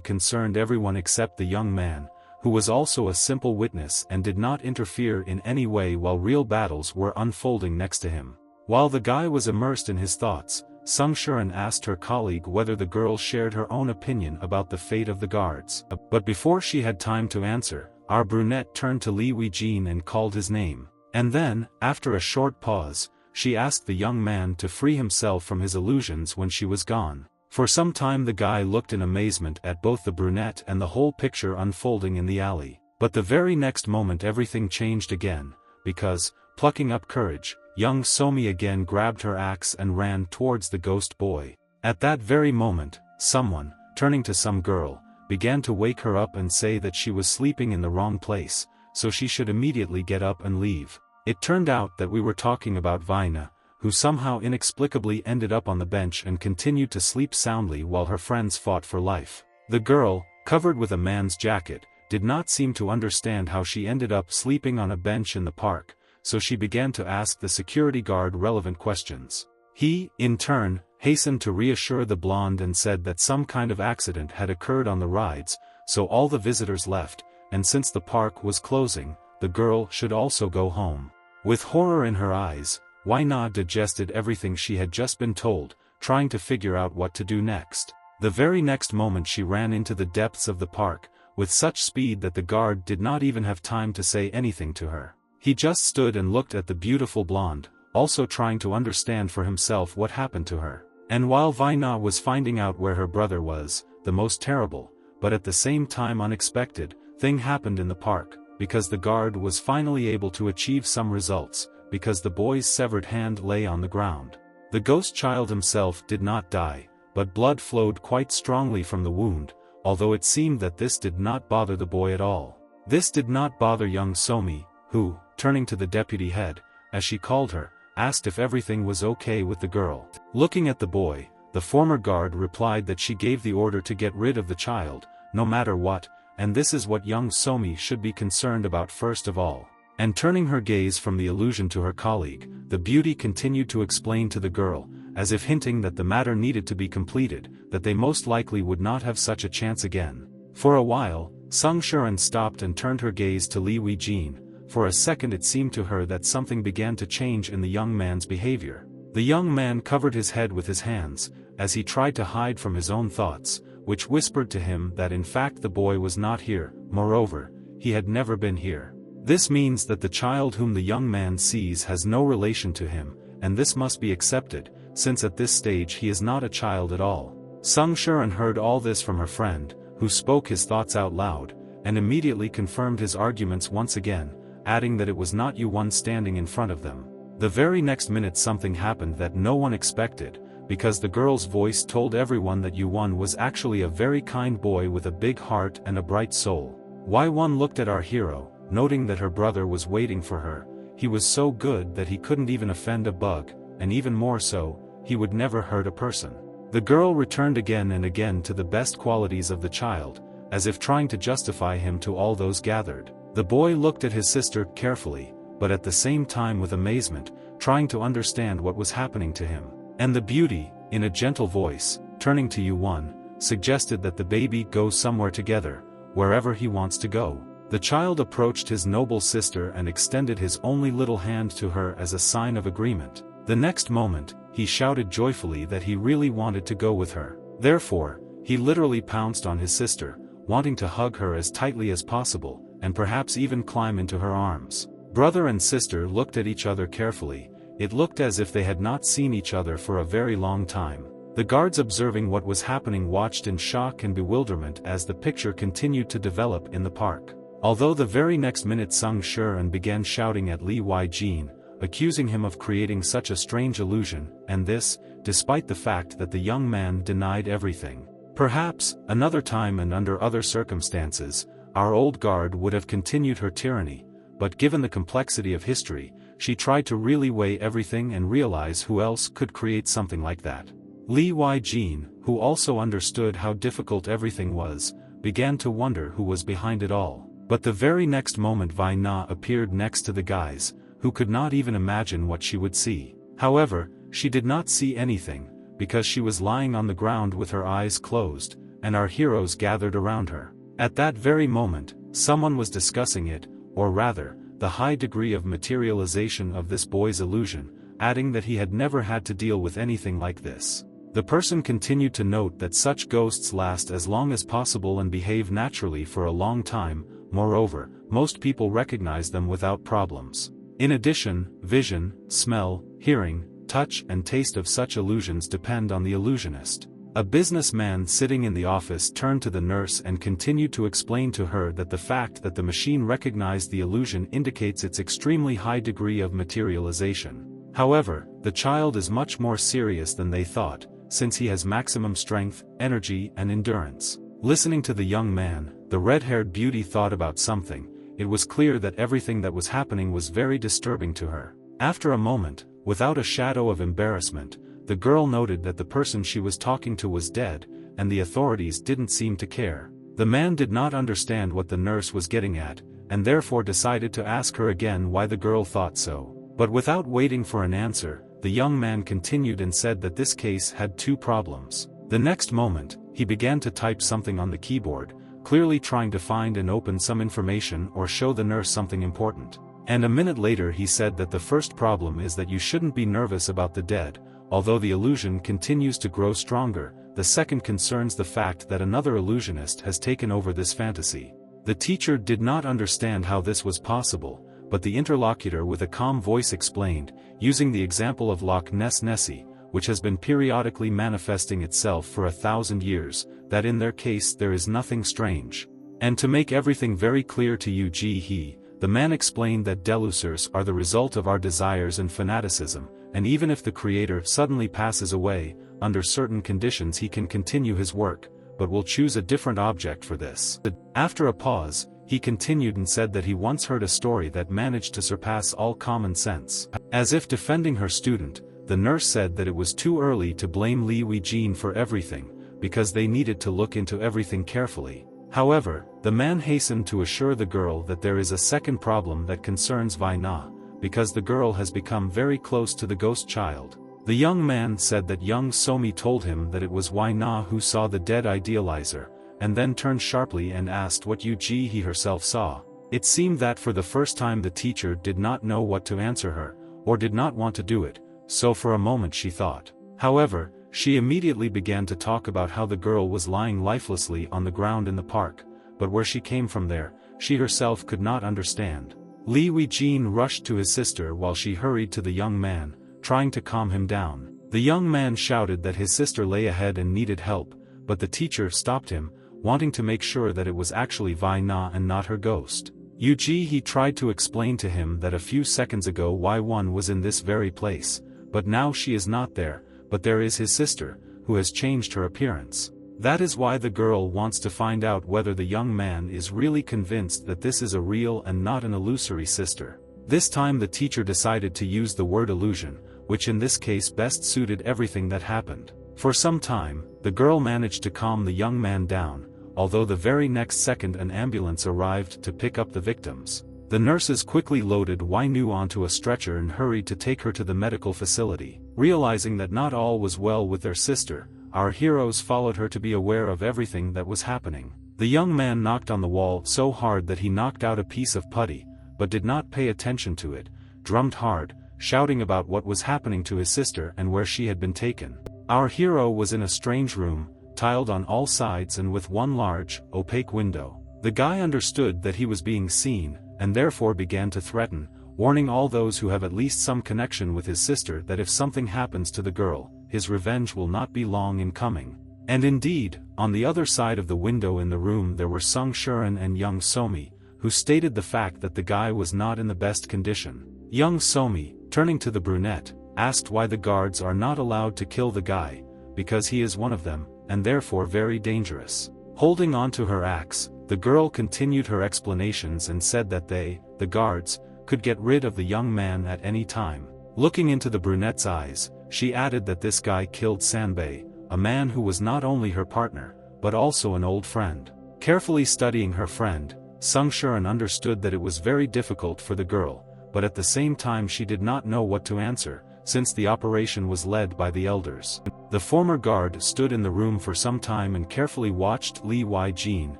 concerned everyone except the young man, who was also a simple witness and did not interfere in any way while real battles were unfolding next to him. While the guy was immersed in his thoughts, Sung Shuren asked her colleague whether the girl shared her own opinion about the fate of the guards. But before she had time to answer, our brunette turned to Li Weijin and called his name. And then, after a short pause, she asked the young man to free himself from his illusions when she was gone. For some time the guy looked in amazement at both the brunette and the whole picture unfolding in the alley. But the very next moment everything changed again, because, plucking up courage, young Somi again grabbed her axe and ran towards the ghost boy. At that very moment, someone, turning to some girl, began to wake her up and say that she was sleeping in the wrong place, so she should immediately get up and leave. It turned out that we were talking about Vina, who somehow inexplicably ended up on the bench and continued to sleep soundly while her friends fought for life. The girl, covered with a man's jacket, did not seem to understand how she ended up sleeping on a bench in the park, so she began to ask the security guard relevant questions. He, in turn, hastened to reassure the blonde and said that some kind of accident had occurred on the rides, so all the visitors left, and since the park was closing, the girl should also go home. With horror in her eyes, Waina digested everything she had just been told, trying to figure out what to do next. The very next moment she ran into the depths of the park, with such speed that the guard did not even have time to say anything to her. He just stood and looked at the beautiful blonde, also trying to understand for himself what happened to her. And while Vaina was finding out where her brother was, the most terrible, but at the same time unexpected, thing happened in the park, because the guard was finally able to achieve some results, because the boy's severed hand lay on the ground. The ghost child himself did not die, but blood flowed quite strongly from the wound, although it seemed that this did not bother the boy at all. This did not bother young Somi, who, turning to the deputy head, as she called her, asked if everything was okay with the girl. Looking at the boy, the former guard replied that she gave the order to get rid of the child, no matter what, and this is what young Somi should be concerned about first of all. And turning her gaze from the illusion to her colleague, the beauty continued to explain to the girl, as if hinting that the matter needed to be completed, that they most likely would not have such a chance again. For a while, Sung Shuren stopped and turned her gaze to Li Weijin. For a second it seemed to her that something began to change in the young man's behavior. The young man covered his head with his hands, as he tried to hide from his own thoughts, which whispered to him that in fact the boy was not here, moreover, he had never been here. This means that the child whom the young man sees has no relation to him, and this must be accepted, since at this stage he is not a child at all. Sung Shuren heard all this from her friend, who spoke his thoughts out loud, and immediately confirmed his arguments once again, adding that it was not Yu-won standing in front of them. The very next minute something happened that no one expected, because the girl's voice told everyone that Yu-won was actually a very kind boy with a big heart and a bright soul. Won looked at our hero, noting that her brother was waiting for her. He was so good that he couldn't even offend a bug, and even more so, he would never hurt a person. The girl returned again and again to the best qualities of the child, as if trying to justify him to all those gathered. The boy looked at his sister carefully, but at the same time with amazement, trying to understand what was happening to him. And the beauty, in a gentle voice, turning to Yu-won, suggested that the baby go somewhere together, wherever he wants to go. The child approached his noble sister and extended his only little hand to her as a sign of agreement. The next moment, he shouted joyfully that he really wanted to go with her. Therefore, He literally pounced on his sister, wanting to hug her as tightly as possible, and perhaps even climb into her arms. Brother and sister looked at each other carefully. It looked as if they had not seen each other for a very long time. The guards observing what was happening watched in shock and bewilderment as the picture continued to develop in the park. Although the very next minute Sung Shuren began shouting at Li Wei-jin, accusing him of creating such a strange illusion, and this, despite the fact that the young man denied everything. Perhaps, another time and under other circumstances, our old guard would have continued her tyranny, but given the complexity of history, she tried to really weigh everything and realize who else could create something like that. Li Wei-jin, who also understood how difficult everything was, began to wonder who was behind it all. But the very next moment Vi Na appeared next to the guys, who could not even imagine what she would see. However, she did not see anything, because she was lying on the ground with her eyes closed, and our heroes gathered around her. At that very moment, someone was discussing it, or rather, the high degree of materialization of this boy's illusion, adding that he had never had to deal with anything like this. The person continued to note that such ghosts last as long as possible and behave naturally for a long time. Moreover, most people recognize them without problems. In addition, vision, smell, hearing, touch and taste of such illusions depend on the illusionist. A businessman sitting in the office turned to the nurse and continued to explain to her that the fact that the machine recognized the illusion indicates its extremely high degree of materialization. However, the child is much more serious than they thought, since he has maximum strength, energy and endurance. Listening to the young man, the red-haired beauty thought about something. It was clear that everything that was happening was very disturbing to her. After a moment, without a shadow of embarrassment, the girl noted that the person she was talking to was dead, and the authorities didn't seem to care. The man did not understand what the nurse was getting at, and therefore decided to ask her again why the girl thought so. But without waiting for an answer, the young man continued and said that this case had two problems. The next moment, he began to type something on the keyboard, clearly trying to find and open some information or show the nurse something important. And a minute later he said that the first problem is that you shouldn't be nervous about the dead, although the illusion continues to grow stronger. The second concerns the fact that another illusionist has taken over this fantasy. The teacher did not understand how this was possible, but the interlocutor with a calm voice explained, using the example of Loch Ness Nessie, which has been periodically manifesting itself for 1,000 years, that in their case there is nothing strange. And to make everything very clear to you Ji-hee, the man explained that delusions are the result of our desires and fanaticism, and even if the creator suddenly passes away, under certain conditions he can continue his work, but will choose a different object for this. After a pause, he continued and said that he once heard a story that managed to surpass all common sense. As if defending her student, the nurse said that it was too early to blame Li Wei-jin for everything, because they needed to look into everything carefully. However, the man hastened to assure the girl that there is a second problem that concerns Vi Na, because the girl has become very close to the ghost child. The young man said that young Somi told him that it was Vi Na who saw the dead idealizer, and then turned sharply and asked what Ji-hee herself saw. It seemed that for the first time the teacher did not know what to answer her, or did not want to do it, so for a moment she thought. However, she immediately began to talk about how the girl was lying lifelessly on the ground in the park, but where she came from there, she herself could not understand. Li Wei-jin rushed to his sister while she hurried to the young man, trying to calm him down. The young man shouted that his sister lay ahead and needed help, but the teacher stopped him, wanting to make sure that it was actually Vi Na and not her ghost. Ji-hee tried to explain to him that a few seconds ago Y1 was in this very place, but now she is not there, but there is his sister, who has changed her appearance. That is why the girl wants to find out whether the young man is really convinced that this is a real and not an illusory sister. This time the teacher decided to use the word illusion, which in this case best suited everything that happened. For some time, the girl managed to calm the young man down, although the very next second an ambulance arrived to pick up the victims. The nurses quickly loaded Wai-nu onto a stretcher and hurried to take her to the medical facility. Realizing that not all was well with their sister, our heroes followed her to be aware of everything that was happening. The young man knocked on the wall so hard that he knocked out a piece of putty, but did not pay attention to it, drummed hard, shouting about what was happening to his sister and where she had been taken. Our hero was in a strange room, tiled on all sides and with one large, opaque window. The guy understood that he was being seen, and therefore began to threaten, warning all those who have at least some connection with his sister that if something happens to the girl, his revenge will not be long in coming. And indeed, on the other side of the window in the room there were Sung Shuren and young Somi, who stated the fact that the guy was not in the best condition. Young Somi, turning to the brunette, asked why the guards are not allowed to kill the guy, because he is one of them, and therefore very dangerous. Holding on to her axe, the girl continued her explanations and said that they, the guards, could get rid of the young man at any time. Looking into the brunette's eyes, she added that this guy killed Sanbei, a man who was not only her partner, but also an old friend. Carefully studying her friend, Sung Shuren understood that it was very difficult for the girl, but at the same time she did not know what to answer, since the operation was led by the elders. The former guard stood in the room for some time and carefully watched Li Wai-jin,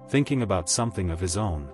thinking about something of his own.